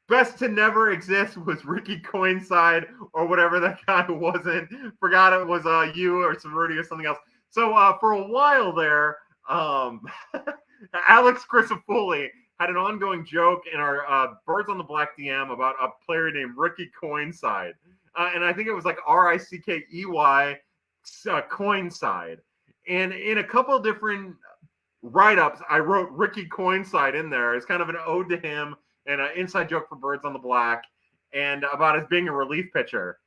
Best to never exist was Ricky Coinside or whatever that guy wasn't. Forgot it was you or Sorority or something else. So for a while there, Alex Crisafulli had an ongoing joke in our Birds on the Black DM about a player named Ricky Coinside. And I think it was like Rickey Coinside. And in a couple of different write-ups, I wrote Ricky Coinside in there. It's kind of an ode to him and an inside joke for Birds on the Black and about his being a relief pitcher.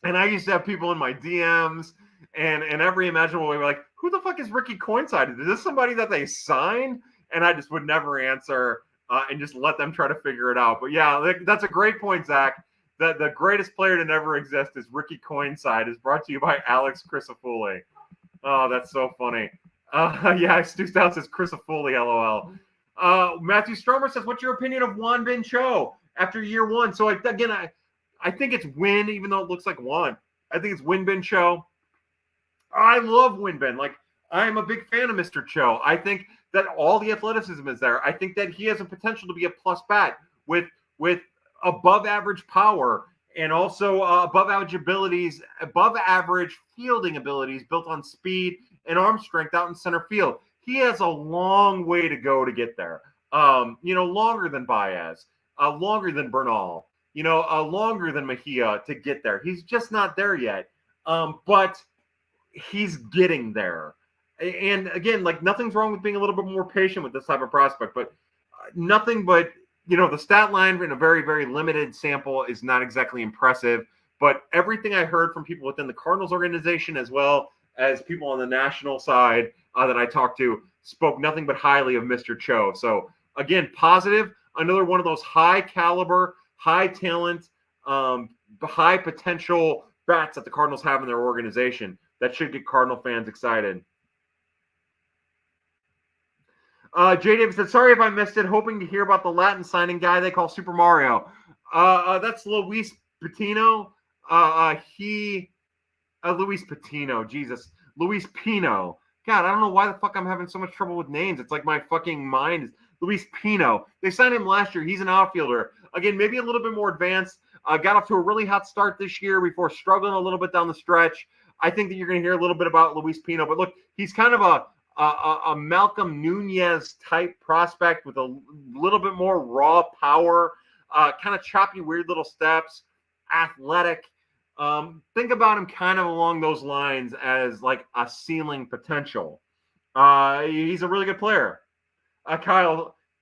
And I used to have people in my DMs and every imaginable way were like, who the fuck is Ricky Coinside? Is this somebody that they signed? And I just would never answer and just let them try to figure it out. But yeah, that's a great point, Zach. That the greatest player to never exist is Ricky Coinside is brought to you by Alex Crisafulli. Oh, that's so funny. Yeah, Stu Stout says Crisafulli, LOL. Matthew Stromer says, what's your opinion of Juan Bin Cho after year one? So I think it's Win, even though it looks like Juan. I think it's Win Bin Cho. I love Win Bin. Like, I'm a big fan of Mr. Cho. I think that all the athleticism is there. I think that he has a potential to be a plus bat with above average power and also above average fielding abilities built on speed and arm strength out in center field. He has a long way to go to get there. Longer than Baez, longer than Bernal, longer than Mejia to get there. He's just not there yet. But he's getting there. And again, like, nothing's wrong with being a little bit more patient with this type of prospect, but nothing but, the stat line in a very, very limited sample is not exactly impressive. But everything I heard from people within the Cardinals organization, as well as people on the national side that I talked to, spoke nothing but highly of Mr. Cho. So again, positive, another one of those high caliber, high talent, high potential bats that the Cardinals have in their organization that should get Cardinal fans excited. Jay Davis said, sorry if I missed it. Hoping to hear about the Latin signing guy they call Super Mario. That's Luis Patino. Luis Patino. Jesus. Luis Pino. God, I don't know why the fuck I'm having so much trouble with names. It's like my fucking mind is Luis Pino. They signed him last year. He's an outfielder. Again, maybe a little bit more advanced. Got off to a really hot start this year before struggling a little bit down the stretch. I think that you're going to hear a little bit about Luis Pino. But look, he's kind of a Malcolm Nunez type prospect with a little bit more raw power, kind of choppy, weird little steps, athletic. Think about him kind of along those lines as like a ceiling potential. He's a really good player.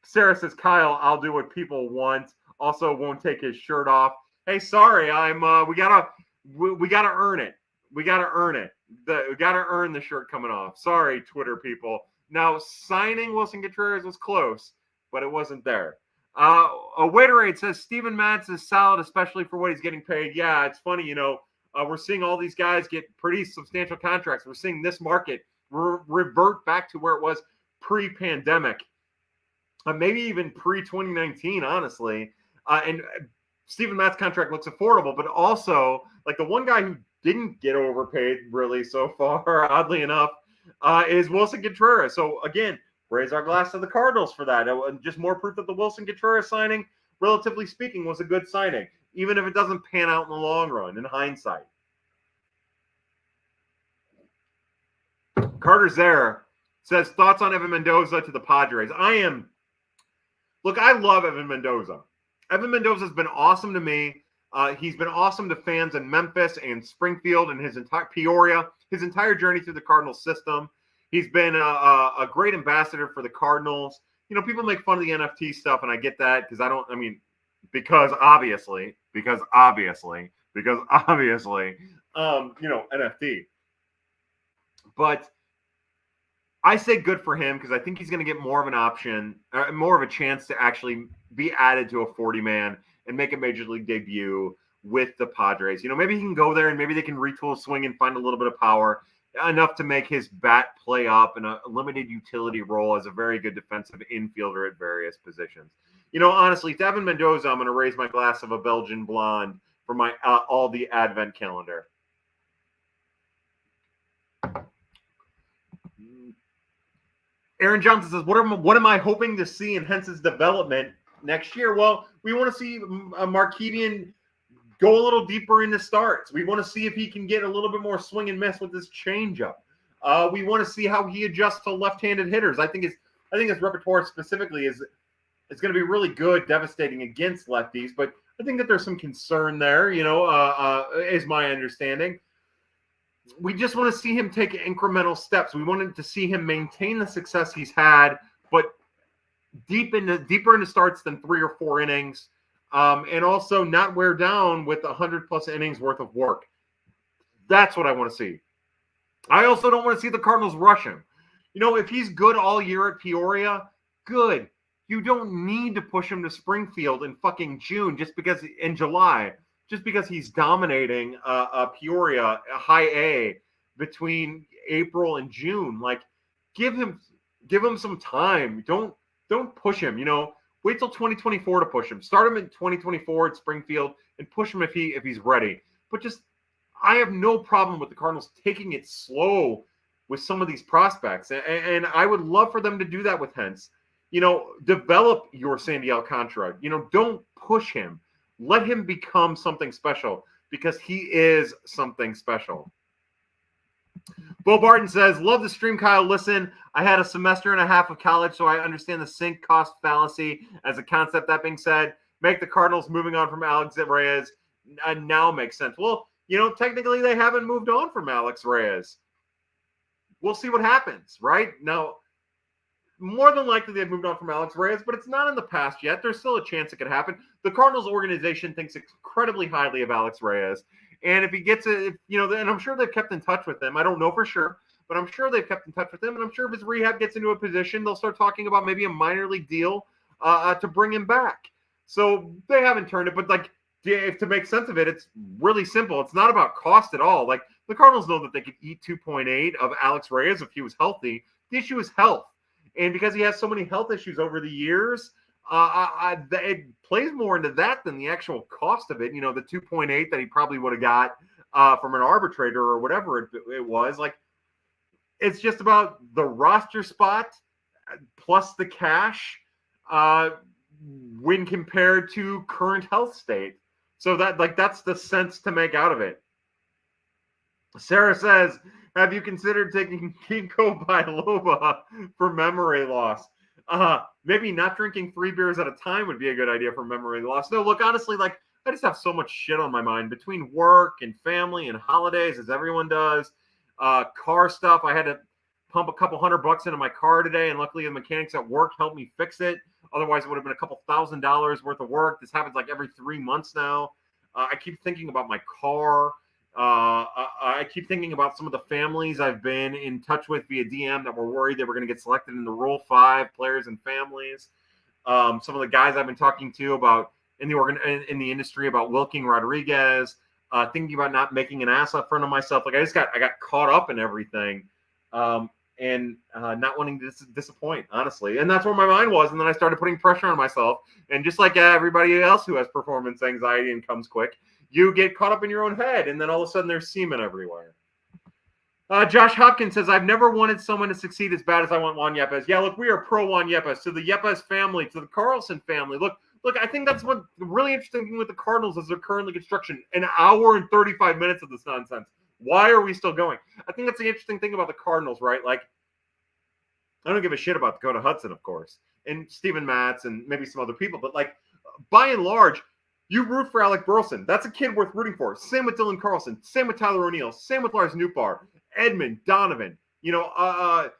Sarah says, Kyle, I'll do what people want. Also won't take his shirt off. Hey, sorry, we gotta earn it. We gotta earn it. We got to earn the shirt coming off. Sorry, Twitter people. Now, signing Wilson Contreras was close, but it wasn't there. A Waiterade says Steven Matz is solid, especially for what he's getting paid. Yeah, it's funny, we're seeing all these guys get pretty substantial contracts. We're seeing this market revert back to where it was pre-pandemic, maybe even pre-2019, honestly. And Steven Matt's contract looks affordable, but also, like, the one guy who didn't get overpaid really so far, oddly enough, is Wilson Contreras. So, again, raise our glass to the Cardinals for that. Just more proof that the Wilson Contreras signing, relatively speaking, was a good signing, even if it doesn't pan out in the long run, in hindsight. Carter Zare says, thoughts on Evan Mendoza to the Padres. I love Evan Mendoza. Evan Mendoza has been awesome to me. He's been awesome to fans in Memphis and Springfield and Peoria, his entire journey through the Cardinals system. He's been a great ambassador for the Cardinals. People make fun of the NFT stuff, and I get that because obviously, NFT. But I say good for him because I think he's going to get more of an option, more of a chance to actually be added to a 40-man and make a major league debut with the Padres. Maybe he can go there and maybe they can retool swing and find a little bit of power, enough to make his bat play up in a limited utility role as a very good defensive infielder at various positions. Honestly, to Evan Mendoza, I'm going to raise my glass of a Belgian blonde for my all the Advent calendar. Aaron Johnson says, what am I hoping to see in Hence's development next year? Well, we want to see Markevian go a little deeper into starts. We want to see if he can get a little bit more swing and miss with his changeup. We want to see how he adjusts to left-handed hitters. I think his repertoire specifically is going to be really good, devastating against lefties. But I think that there's some concern there. Is my understanding. We just want to see him take incremental steps. We wanted to see him maintain the success he's had, but deeper into starts than 3 or 4 innings, and also not wear down with 100+ innings worth of work. That's what I want to see. I also don't want to see the Cardinals rush him. If he's good all year at Peoria, good. You don't need to push him to Springfield in fucking June in July. Just because he's dominating Peoria, high A, between April and June. Like, give him some time. Don't push him. Wait till 2024 to push him. Start him in 2024 at Springfield and push him if he's ready. But I have no problem with the Cardinals taking it slow with some of these prospects, and I would love for them to do that with Hence. Develop your Sandy Alcantara. Don't push him. Let him become something special because he is something special. Bo Barton says, love the stream, Kyle. Listen, I had a semester and a half of college, so I understand the sink cost fallacy as a concept. That being said, make the Cardinals moving on from Alex Reyes now makes sense. Well, technically they haven't moved on from Alex Reyes. We'll see what happens, right? Now, more than likely they've moved on from Alex Reyes, but it's not in the past yet. There's still a chance it could happen. The Cardinals organization thinks incredibly highly of Alex Reyes. And if he gets and I'm sure they've kept in touch with him. I don't know for sure, but I'm sure they've kept in touch with him. And I'm sure if his rehab gets into a position, they'll start talking about maybe a minor league deal to bring him back. So they haven't turned it, but to make sense of it, it's really simple. It's not about cost at all. Like, the Cardinals know that they could eat 2.8 of Alex Reyes if he was healthy. The issue is health. And because he has so many health issues over the years, it plays more into that than the actual cost of it. The 2.8 that he probably would have got from an arbitrator or whatever it was. Like, it's just about the roster spot plus the cash when compared to current health state. So that's the sense to make out of it. Sarah says, have you considered taking ginkgo biloba for memory loss? Maybe not drinking 3 beers at a time would be a good idea for memory loss. No, look, honestly, I just have so much shit on my mind between work and family and holidays, as everyone does. Car stuff. I had to pump a couple $100 into my car today, and luckily the mechanics at work helped me fix it. Otherwise, it would have been a couple $1,000s worth of work. This happens every 3 months now. I keep thinking about my car. I keep thinking about some of the families I've been in touch with via DM that were worried they were going to get selected in the Rule 5, players and families. Some of the guys I've been talking to about in the industry about Wilking Rodriguez, thinking about not making an ass up front of myself. Like I got caught up in everything, and not wanting to disappoint, honestly. And that's where my mind was. And then I started putting pressure on myself. And just like everybody else who has performance anxiety and comes quick, you get caught up in your own head, and then all of a sudden there's semen everywhere. Josh Hopkins says, I've never wanted someone to succeed as bad as I want Juan Yepes. Yeah, look, we are pro Juan Yepes. To the Yepes family, to the Carlson family. Look, I think that's what the really interesting thing with the Cardinals is they're currently construction. An hour and 35 minutes of this nonsense. Why are we still going? I think that's the interesting thing about the Cardinals, right? Like, I don't give a shit about Dakota Hudson, of course, and Steven Matz and maybe some other people, but like, by and large, you root for Alec Burleson. That's a kid worth rooting for. Same with Dylan Carlson. Same with Tyler O'Neill. Same with Lars Nootbaar. Edmund, Donovan. The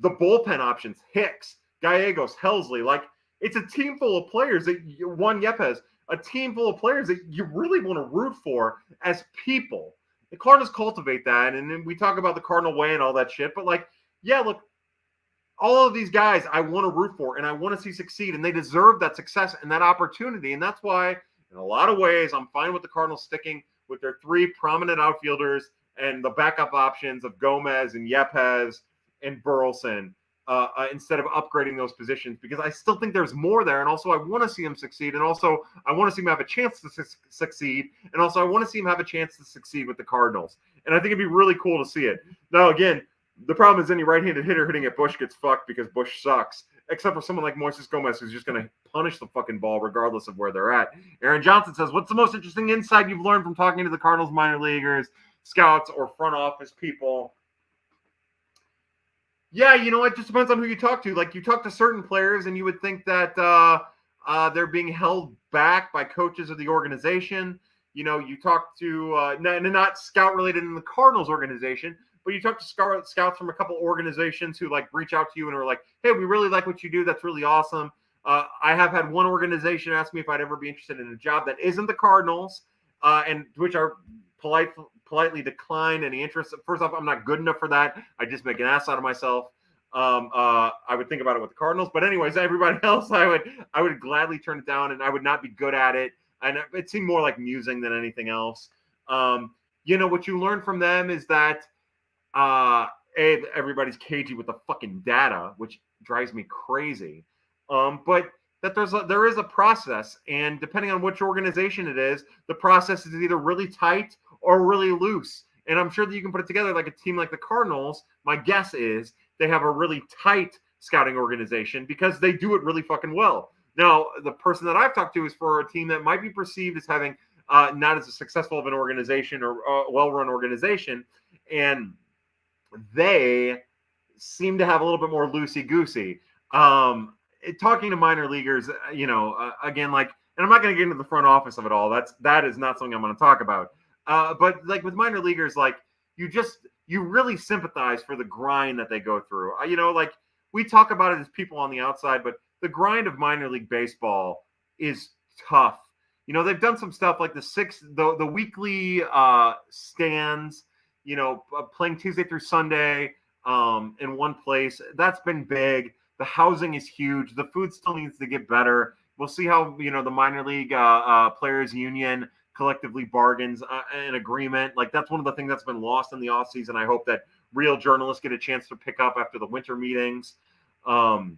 bullpen options. Hicks, Gallegos, Helsley. Like, it's a team full of players that Juan Yepes, a team full of players that you really want to root for as people. The Cardinals cultivate that, and then we talk about the Cardinal way and all that shit. But like, yeah, look, all of these guys I want to root for and I want to see succeed, and they deserve that success and that opportunity. And that's why, in a lot of ways, I'm fine with the Cardinals sticking with their 3 prominent outfielders and the backup options of Gomez and Yepes and Burleson instead of upgrading those positions, because I still think there's more there. And also, I want to see him succeed. And also, I want to see him have a chance to succeed. And also, I want to see him have a chance to succeed with the Cardinals. And I think it'd be really cool to see it. Now, again, the problem is any right-handed hitter hitting at Bush gets fucked because Bush sucks, except for someone like Moises Gomez, who's just going to punish the fucking ball regardless of where they're at. Aaron Johnson says, what's the most interesting insight you've learned from talking to the Cardinals minor leaguers, scouts, or front office people? Yeah, it just depends on who you talk to. Like, you talk to certain players, and you would think that they're being held back by coaches of the organization. You talk to, not scout-related in the Cardinals organization, but you talk to scouts from a couple organizations who like reach out to you and are like, hey, we really like what you do. That's really awesome. I have had one organization ask me if I'd ever be interested in a job that isn't the Cardinals, and which are politely declined any interest. First off, I'm not good enough for that. I just make an ass out of myself. I would think about it with the Cardinals, but anyways, everybody else, I would gladly turn it down, and I would not be good at it. And it seemed more like musing than anything else. What you learn from them is that everybody's cagey with the fucking data, which drives me crazy. But that there is a process, and depending on which organization it is, the process is either really tight or really loose. And I'm sure that you can put it together like a team like the Cardinals. My guess is they have a really tight scouting organization because they do it really fucking well. Now, the person that I've talked to is for a team that might be perceived as having not as successful of an organization or a well-run organization, and they seem to have a little bit more loosey-goosey. Talking to minor leaguers, again, like, and I'm not going to get into the front office of it all. That is not something I'm going to talk about. But like with minor leaguers, like you really sympathize for the grind that they go through. Like we talk about it as people on the outside, but the grind of minor league baseball is tough. They've done some stuff like the weekly stands, playing Tuesday through Sunday in one place. That's been big. The housing is huge. The food still needs to get better. We'll see how, the minor league players union collectively bargains an agreement. Like, that's one of the things that's been lost in the offseason. I hope that real journalists get a chance to pick up after the winter meetings. You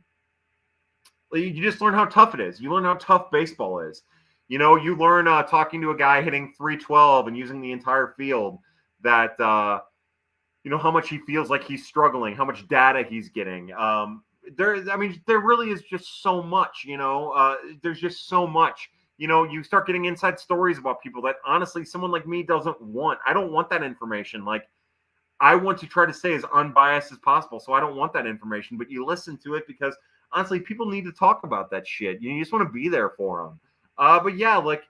just learn how tough it is. You learn how tough baseball is. You learn talking to a guy hitting 312 and using the entire field that, how much he feels like he's struggling, how much data he's getting. There really is just so much, there's just so much. You start getting inside stories about people that honestly someone like me doesn't want. I don't want that information. Like, I want to try to stay as unbiased as possible, so I don't want that information. But you listen to it because honestly, people need to talk about that shit. You just want to be there for them. But yeah, like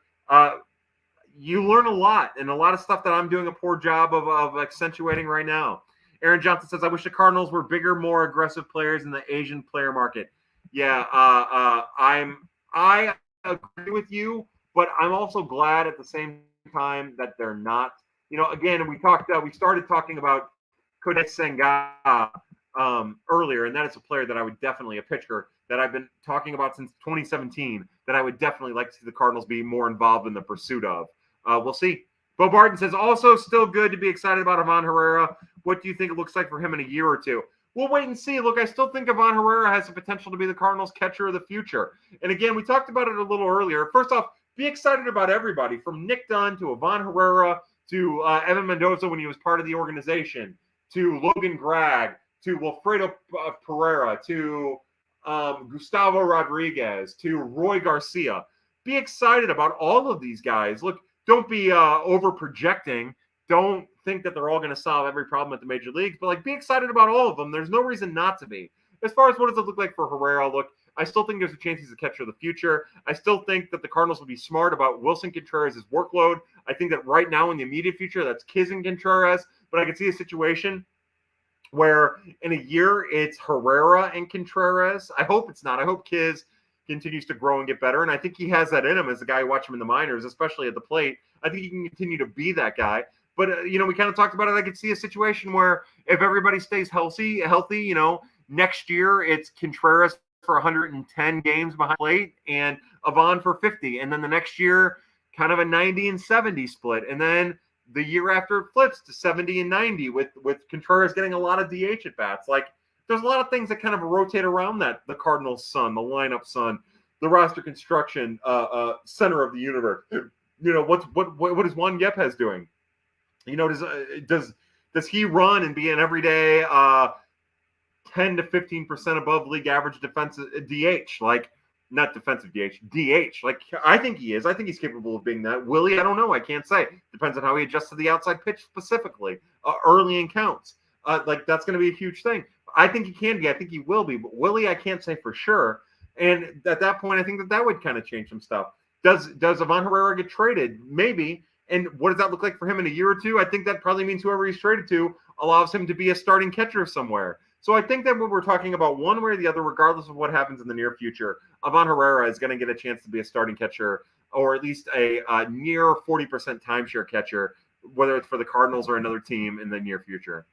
you learn a lot, and a lot of stuff that I'm doing a poor job of accentuating right now. Aaron Johnson says, I wish the Cardinals were bigger, more aggressive players in the Asian player market. Yeah, I agree with you, but I'm also glad at the same time that they're not. Again, we started talking about Kodai Senga earlier, and that is a player that I would definitely, a pitcher that I've been talking about since 2017, that I would definitely like to see the Cardinals be more involved in the pursuit of. We'll see. Bo Barton says, also still good to be excited about Ivan Herrera. What do you think it looks like for him in a year or two? We'll wait and see. Look, I still think Ivan Herrera has the potential to be the Cardinals' catcher of the future. And again, we talked about it a little earlier. First off, be excited about everybody, from Nick Dunn to Ivan Herrera to Evan Mendoza when he was part of the organization, to Logan Gregg, to Wilfredo Pereira, to Gustavo Rodriguez, to Roy Garcia. Be excited about all of these guys. Look, don't be over-projecting. Don't think that they're all going to solve every problem at the major leagues, but be excited about all of them. There's no reason not to be. As far as what does it look like for Herrera, look, I still think there's a chance he's a catcher of the future. I still think that the Cardinals will be smart about Wilson Contreras' workload. I think that right now in the immediate future, that's Kiz and Contreras, but I could see a situation where in a year it's Herrera and Contreras. I hope it's not. I hope Kiz continues to grow and get better, and I think he has that in him as a guy who watched him in the minors, especially at the plate. I think he can continue to be that guy. But, we kind of talked about it. I could see a situation where if everybody stays healthy, next year it's Contreras for 110 games behind plate and Ivan for 50. And then the next year, kind of a 90 and 70 split. And then the year after it flips to 70 and 90 with Contreras getting a lot of DH at bats. There's a lot of things that kind of rotate around that. The Cardinals' sun, the lineup sun, the roster construction center of the universe. What is Juan Yepes doing? Does he run and be an everyday 10 to 15% above league average defensive DH? Not defensive DH. I think he is. I think he's capable of being that. Will he? I don't know. I can't say. Depends on how he adjusts to the outside pitch specifically, early in counts. That's going to be a huge thing. I think he can be. I think he will be. But will he? I can't say for sure. And at that point, I think that would kind of change some stuff. Does Ivan Herrera get traded? Maybe. And what does that look like for him in a year or two? I think that probably means whoever he's traded to allows him to be a starting catcher somewhere. So I think that when we're talking about one way or the other, regardless of what happens in the near future, Ivan Herrera is going to get a chance to be a starting catcher, or at least a near 40% timeshare catcher, whether it's for the Cardinals or another team in the near future.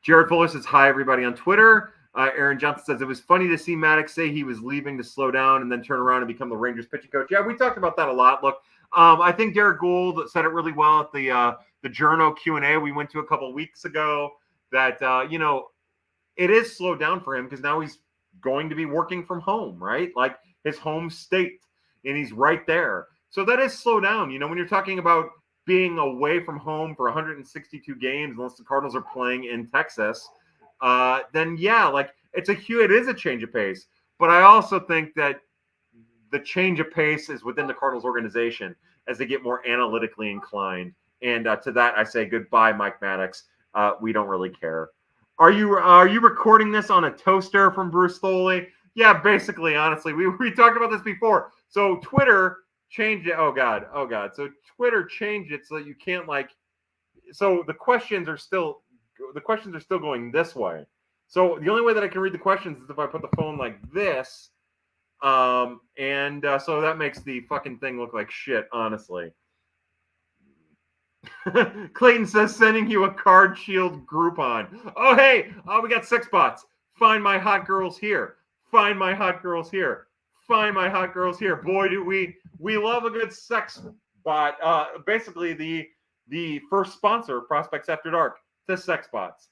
Jared Fuller says, hi, everybody on Twitter. Aaron Johnson says, it was funny to see Maddox say he was leaving to slow down and then turn around and become the Rangers pitching coach. Yeah, we talked about that a lot. Look, I think Derek Gould said it really well at the Journo Q&A we went to a couple of weeks ago, that, it is slowed down for him because now he's going to be working from home, right? His home state, and he's right there. So that is slow down. When you're talking about being away from home for 162 games, unless the Cardinals are playing in Texas, then yeah, it is a change of pace. But I also think that the change of pace is within the Cardinals organization as they get more analytically inclined. And to that, I say goodbye, Mike Maddox. We don't really care. Are you recording this on a toaster from Bruce Foley? Yeah, basically, honestly. We talked about this before. So Twitter changed it. Oh God. So Twitter changed it so that you can't so the questions are still going this way. So the only way that I can read the questions is if I put the phone like this. So that makes the fucking thing look like shit, honestly. Clayton says, sending you a Card Shield Groupon. Oh, hey, we got 6 bots. Find my hot girls here. Find my hot girls here. Find my hot girls here. Boy, do we love a good sex bot. Basically, the first sponsor of Prospects After Dark, the sex bots.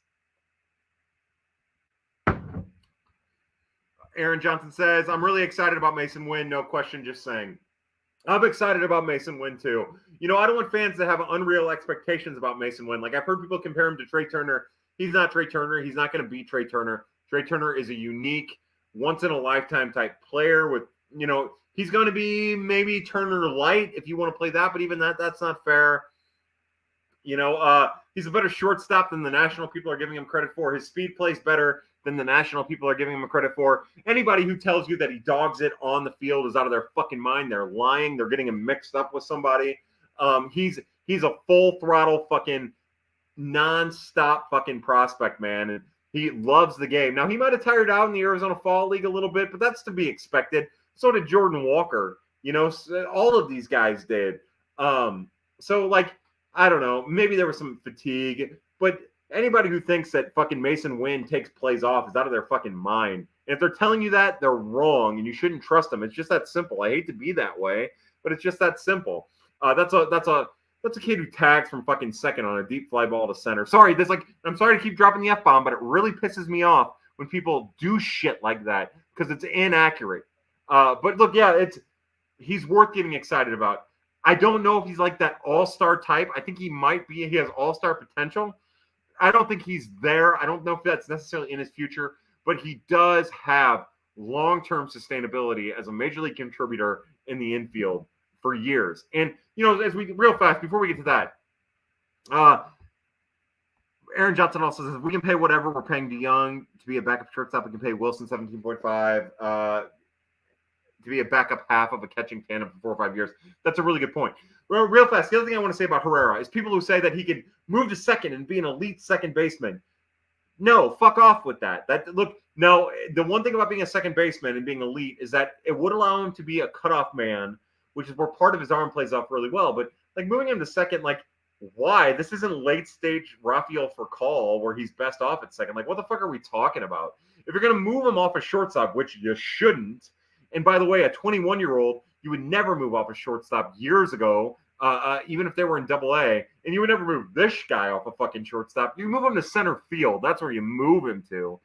Aaron Johnson says, I'm really excited about Mason Wynn. No question, just saying. I'm excited about Mason Wynn, too. I don't want fans to have unreal expectations about Mason Wynn. I've heard people compare him to Trey Turner. He's not Trey Turner. He's not going to be Trey Turner. Trey Turner is a unique, once-in-a-lifetime type player with, he's going to be maybe Turner light if you want to play that, but even that's not fair. He's a better shortstop than the national people are giving him credit for. His speed plays better than the national people are giving him credit for. Anybody who tells you that he dogs it on the field is out of their fucking mind. They're lying. They're getting him mixed up with somebody. He's a full throttle fucking nonstop fucking prospect, man. And he loves the game. Now, he might have tired out in the Arizona Fall League a little bit, but that's to be expected. So did Jordan Walker. All of these guys did. So like, I don't know, maybe there was some fatigue, but anybody who thinks that fucking Mason Wynn takes plays off is out of their fucking mind. And if they're telling you that, they're wrong, and you shouldn't trust them. It's just that simple. I hate to be that way, but it's just that simple. That's a kid who tags from fucking second on a deep fly ball to center. Sorry, I'm sorry to keep dropping the F bomb, but it really pisses me off when people do shit like that because it's inaccurate. But look, yeah, he's worth getting excited about. I don't know if he's like that all-star type. I think he might be. He has all-star potential. I don't think he's there. I don't know if that's necessarily in his future, but he does have long-term sustainability as a major league contributor in the infield for years. And, as we real fast, before we get to that, Aaron Johnson also says, we can pay whatever we're paying DeYoung to be a backup shortstop. We can pay Wilson 17.5 to be a backup half of a catching tandem for 4 or 5 years. That's a really good point. Real fast, the other thing I want to say about Herrera is people who say that he could move to second and be an elite second baseman. No, fuck off with that. No, the one thing about being a second baseman and being elite is that it would allow him to be a cutoff man, which is where part of his arm plays off really well. But like moving him to second, like, why? This isn't late stage Rafael Furcal where he's best off at second. Like, what the fuck are we talking about? If you're going to move him off a shortstop, which you shouldn't, and by the way, a 21-year-old, you would never move off a shortstop years ago, even if they were in Double-A, and you would never move this guy off a fucking shortstop. You move him to center field. That's where you move him to.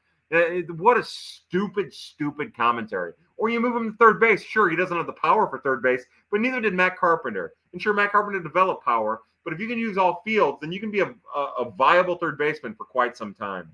What a stupid, stupid commentary. Or you move him to third base. Sure, he doesn't have the power for third base, but neither did Matt Carpenter. And sure, Matt Carpenter developed power, but if you can use all fields, then you can be a viable third baseman for quite some time.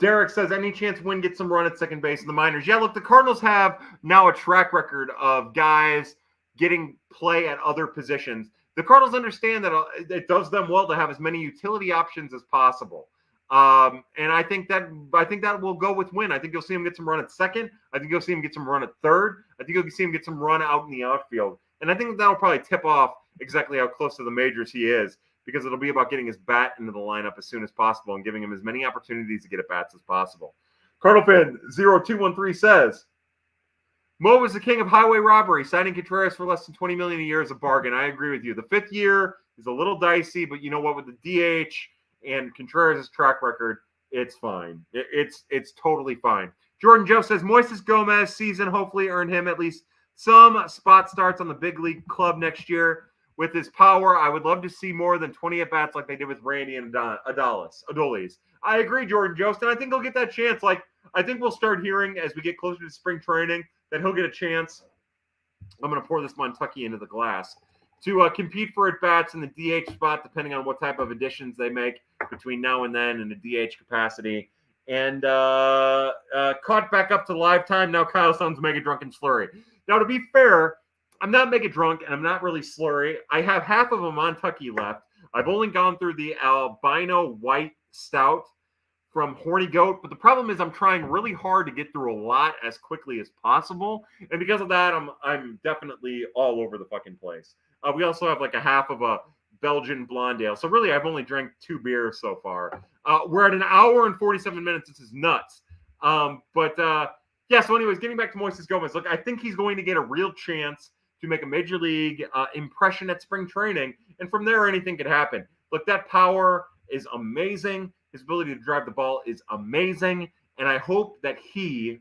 Derek says, any chance Wynn gets some run at second base in the minors? Yeah, look, the Cardinals have now a track record of guys getting play at other positions. The Cardinals understand that it does them well to have as many utility options as possible. And I think that will go with Wynn. I think you'll see him get some run at second. I think you'll see him get some run at third. I think you'll see him get some run out in the outfield. And I think that'll probably tip off exactly how close to the majors he is, because it'll be about getting his bat into the lineup as soon as possible and giving him as many opportunities to get at bats as possible. Cardinal fan 0213 says, Mo is the king of highway robbery. Signing Contreras for less than $20 million a year is a bargain. I agree with you. The 5th year is a little dicey, but you know what? With the DH and Contreras' track record, it's fine. It's totally fine. Jordan Joe says, Moises Gomez season hopefully earned him at least some spot starts on the big league club next year. With his power, I would love to see more than 20 at-bats like they did with Randy and Adolis. I agree, Jordan Jost, and I think he'll get that chance. Like, I think we'll start hearing as we get closer to spring training that he'll get a chance. I'm going to pour this Montucky into the glass to compete for at-bats in the DH spot, depending on what type of additions they make between now and then in the DH capacity. And caught back up to live time. Now Kyle sounds mega drunk and slurry. Now, to be fair, I'm not mega drunk and I'm not really slurry. I have half of a Montucky left. I've only gone through the albino white stout from Horny Goat, but the problem is I'm trying really hard to get through a lot as quickly as possible, and because of that, I'm definitely all over the fucking place. We also have like a half of a Belgian blonde ale, so really I've only drank 2 beers so far. We're at an hour and 47 minutes. This is nuts. Yeah. So, anyways, getting back to Moises Gomez, look, I think he's going to get a real chance to make a major league impression at spring training. And from there, anything could happen. Look, that power is amazing. His ability to drive the ball is amazing. And I hope that he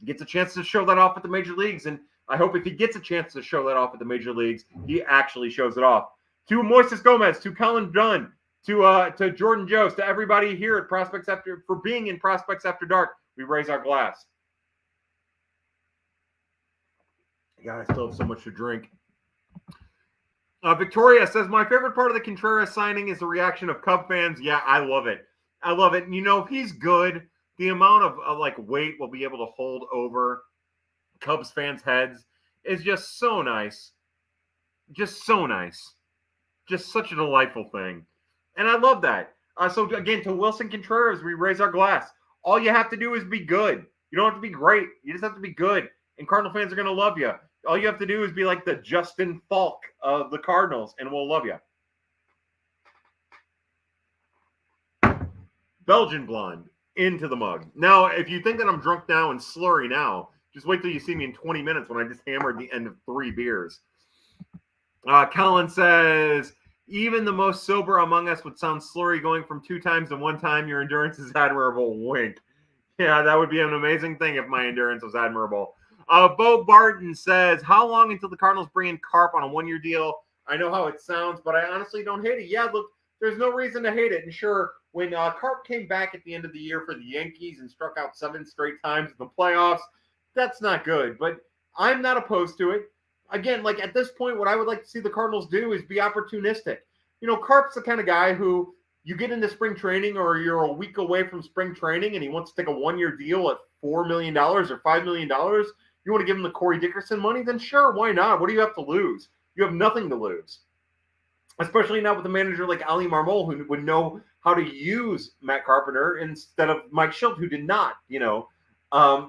gets a chance to show that off at the major leagues. And I hope if he gets a chance to show that off at the major leagues, he actually shows it off. To Moises Gomez, to Colin Dunn, to Jordan Jost, to everybody here at Prospects After, for being in Prospects After Dark, we raise our glass. God, I still have so much to drink. Victoria says, my favorite part of the Contreras signing is the reaction of Cub fans. Yeah, I love it. I love it. And, if he's good, the amount of like weight we'll be able to hold over Cubs fans' heads is just so nice. Just so nice. Just such a delightful thing. And I love that. So, again, to Wilson Contreras, we raise our glass. All you have to do is be good. You don't have to be great. You just have to be good. And Cardinal fans are going to love you. All you have to do is be like the Justin Falk of the Cardinals, and we'll love you. Belgian blonde into the mug. Now, if you think that I'm drunk now and slurry now, Just wait till you see me in 20 minutes when I just hammered the end of 3 beers. Colin says, even the most sober among us would sound slurry going from 2 times to 1 time. Your endurance is admirable. Wink. Yeah, that would be an amazing thing if my endurance was admirable. Bo Barton says, how long until the Cardinals bring in Carp on a 1-year deal? I know how it sounds, but I honestly don't hate it. Yeah, look, there's no reason to hate it. And sure, when Carp came back at the end of the year for the Yankees and struck out 7 straight times in the playoffs, that's not good. But I'm not opposed to it. Again, like at this point, what I would like to see the Cardinals do is be opportunistic. You know, Carp's the kind of guy who you get into spring training or you're a week away from spring training and he wants to take a 1-year deal at $4 million or $5 million. You want to give him the Corey Dickerson money? Then sure, why not? What do you have to lose? You have nothing to lose. Especially now with a manager like Ali Marmol, who would know how to use Matt Carpenter instead of Mike Shildt, who did not, you know.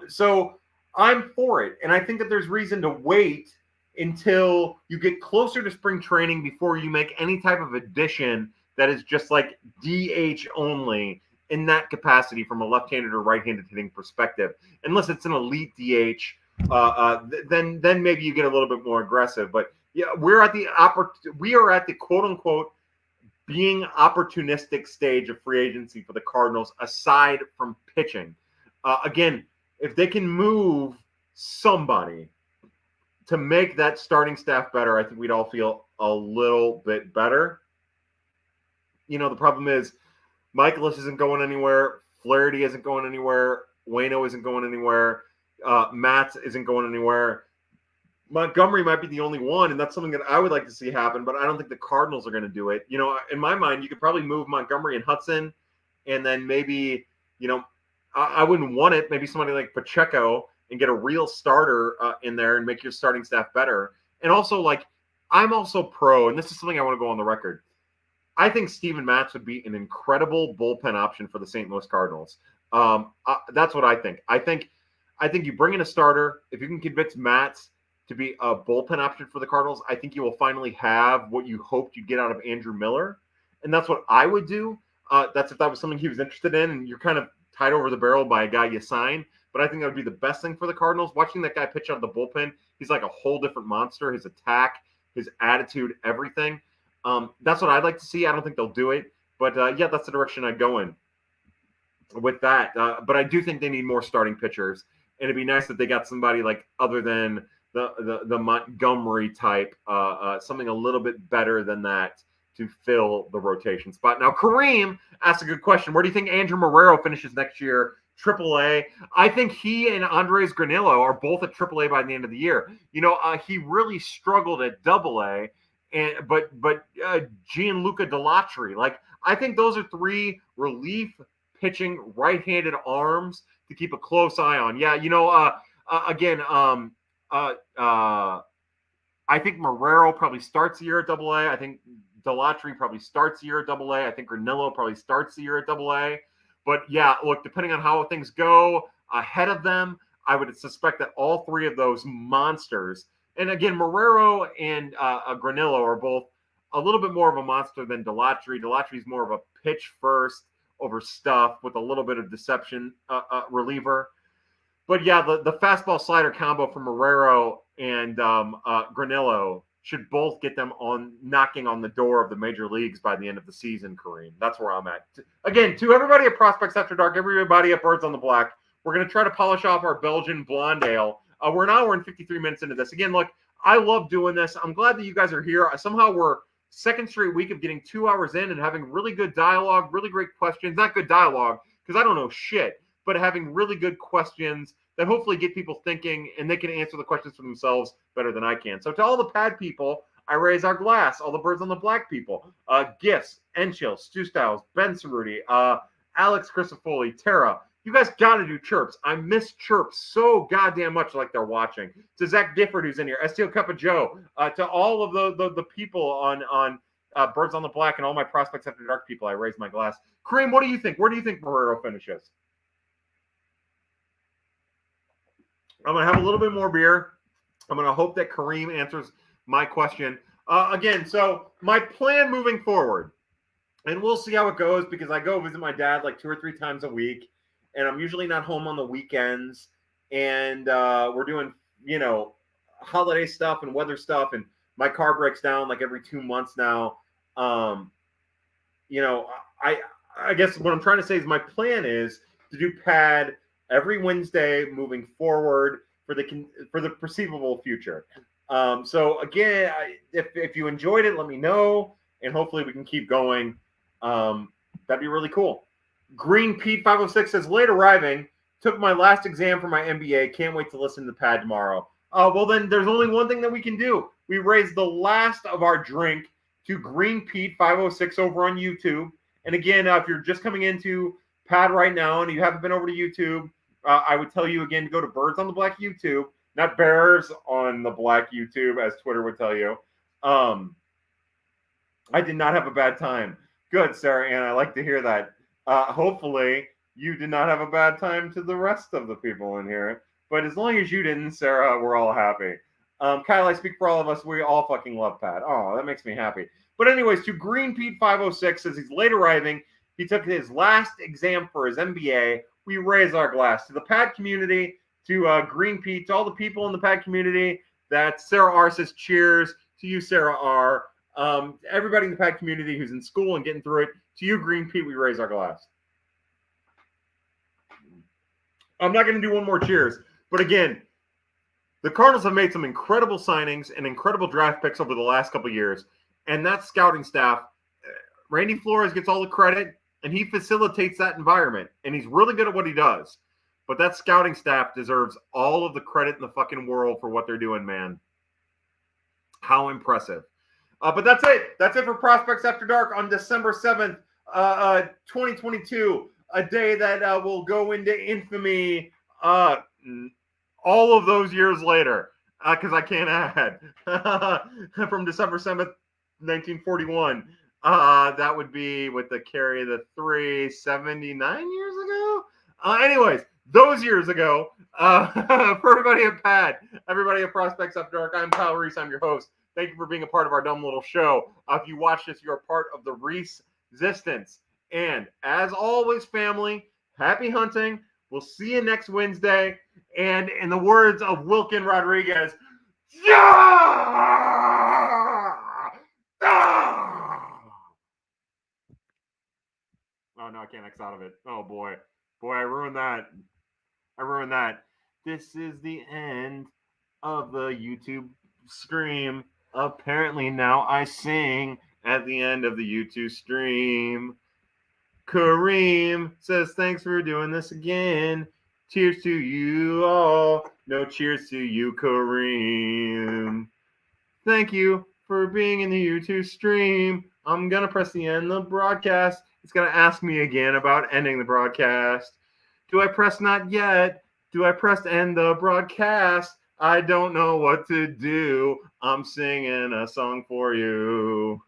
So I'm for it. And I think that there's reason to wait until you get closer to spring training before you make any type of addition that is just like DH only in that capacity from a left-handed or right-handed hitting perspective. Unless it's an elite DH, then maybe you get a little bit more aggressive. But yeah, we are at the quote-unquote being opportunistic stage of free agency for the Cardinals aside from pitching. Again, if they can move somebody to make that starting staff better, I think we'd all feel a little bit better. You know, the problem is Michaelis isn't going anywhere. Flaherty isn't going anywhere. Waino isn't going anywhere. Matz isn't going anywhere. Montgomery might be the only one, and that's something that I would like to see happen, but I don't think the Cardinals are going to do it. You know, in my mind, you could probably move Montgomery and Hudson, and then maybe, you know, I wouldn't want it. Maybe somebody like Pacheco and get a real starter in there and make your starting staff better. And also, like, I'm also pro, and this is something I want to go on the record. I think Steven Matz would be an incredible bullpen option for the St. Louis Cardinals. That's what I think. I think you bring in a starter. If you can convince Matz to be a bullpen option for the Cardinals, I think you will finally have what you hoped you'd get out of Andrew Miller. And that's what I would do. That's if that was something he was interested in, and you're kind of tied over the barrel by a guy you sign. But I think that would be the best thing for the Cardinals. Watching that guy pitch out of the bullpen, he's like a whole different monster. His attack, his attitude, everything. That's what I'd like to see. I don't think they'll do it. But, yeah, that's the direction I'd go in with that. But I do think they need more starting pitchers. And it'd be nice that they got somebody like other than the Montgomery type, something a little bit better than that to fill the rotation spot. Now, Kareem asked a good question. Where do you think Andrew Marrero finishes next year? AAA. I think he and Andres Granillo are both at AAA by the end of the year. You know, he really struggled at AA, but Gianluca Delatri. Like, I think those are 3 relief pitching right-handed arms to keep a close eye on. Yeah, you know, again, I think Marrero probably starts the year at AA. I think Delatri probably starts the year at AA. I think Granillo probably starts the year at AA. But yeah, look, depending on how things go ahead of them, I would suspect that all 3 of those monsters, and again, Marrero and Granillo are both a little bit more of a monster than Delatri. Delatri is more of a pitch first over stuff with a little bit of deception reliever. But yeah, the fastball slider combo from Marrero and Granillo should both get them on knocking on the door of the major leagues by the end of the season, Kareem. That's where I'm at. Again, to everybody at Prospects After Dark, everybody at Birds on the Black, we're going to try to polish off our Belgian blonde ale. We're an hour and 53 minutes into this. Again, look, I love doing this. I'm glad that you guys are here. Somehow we're second straight week of getting 2 hours in and having really good dialogue, really great questions. Not good dialogue, because I don't know shit, but having really good questions that hopefully get people thinking, and they can answer the questions for themselves better than I can. So to all the pad people, I raise our glass. All the Birds on the Black people, Gifts, Enchill, Stu Styles, Ben Cerruti, Alex Crisafoli, Tara. You guys got to do chirps. I miss chirps so goddamn much, like they're watching. To Zach Gifford, who's in here, STL Cup of Joe, to all of the people on Birds on the Black and all my Prospects After Dark people, I raise my glass. Kareem, what do you think? Where do you think Marrero finishes? I'm going to have a little bit more beer. I'm going to hope that Kareem answers my question. Again, so my plan moving forward, and we'll see how it goes because I go visit my dad like 2 or 3 times a week, and I'm usually not home on the weekends. and we're doing, holiday stuff and weather stuff, and my car breaks down like every 2 months now. I guess what I'm trying to say is my plan is to do pad every Wednesday moving forward for the perceivable future. So again, if you enjoyed it, let me know, and hopefully we can keep going. That'd be really cool. Green Pete 506 says, late arriving. Took my last exam for my MBA. Can't wait to listen to the pad tomorrow. Well, then there's only one thing that we can do. We raise the last of our drink to Green Pete 506 over on YouTube. And again, if you're just coming into pad right now and you haven't been over to YouTube, I would tell you again to go to Birds on the Black YouTube, not Bears on the Black YouTube, as Twitter would tell you. I did not have a bad time. Good, Sarah Ann. I like to hear that. Hopefully, you did not have a bad time to the rest of the people in here. But as long as you didn't, Sarah, we're all happy. Kyle, I speak for all of us. We all fucking love Pat. Oh, that makes me happy. But anyways, to Green Pete 506 says he's late arriving. He took his last exam for his MBA. We raise our glass to the Pat community, to Green Pete, to all the people in the Pat community. That Sarah R says cheers to you, Sarah R. Everybody in the Pat community who's in school and getting through it. To you, Green Pete, we raise our glass. I'm not going to do one more cheers. But again, the Cardinals have made some incredible signings and incredible draft picks over the last couple of years. And that scouting staff, Randy Flores gets all the credit, and he facilitates that environment. And he's really good at what he does. But that scouting staff deserves all of the credit in the fucking world for what they're doing, man. How impressive. But that's it. That's it for Prospects After Dark on December 7th, 2022. A day that will go into infamy all of those years later, because I can't add. From December 7th, 1941. That would be with the carry of the 379 years ago? Anyways, those years ago, for everybody at PAD, everybody at Prospects After Dark, I'm Kyle Reese. I'm your host. Thank you for being a part of our dumb little show. If you watch this, you're a part of the Reese-sistance. And as always, family, happy hunting. We'll see you next Wednesday. And in the words of Wilkin Rodriguez, yeah! Oh, no, I can't X out of it. Oh, boy. Boy, I ruined that. This is the end of the YouTube stream. Apparently now I sing at the end of the YouTube stream. Kareem says, thanks for doing this again. Cheers to you all. No cheers to you, Kareem. Thank you for being in the YouTube stream. I'm going to press the end of the broadcast. It's going to ask me again about ending the broadcast. Do I press not yet? Do I press end the broadcast? I don't know what to do. I'm singing a song for you.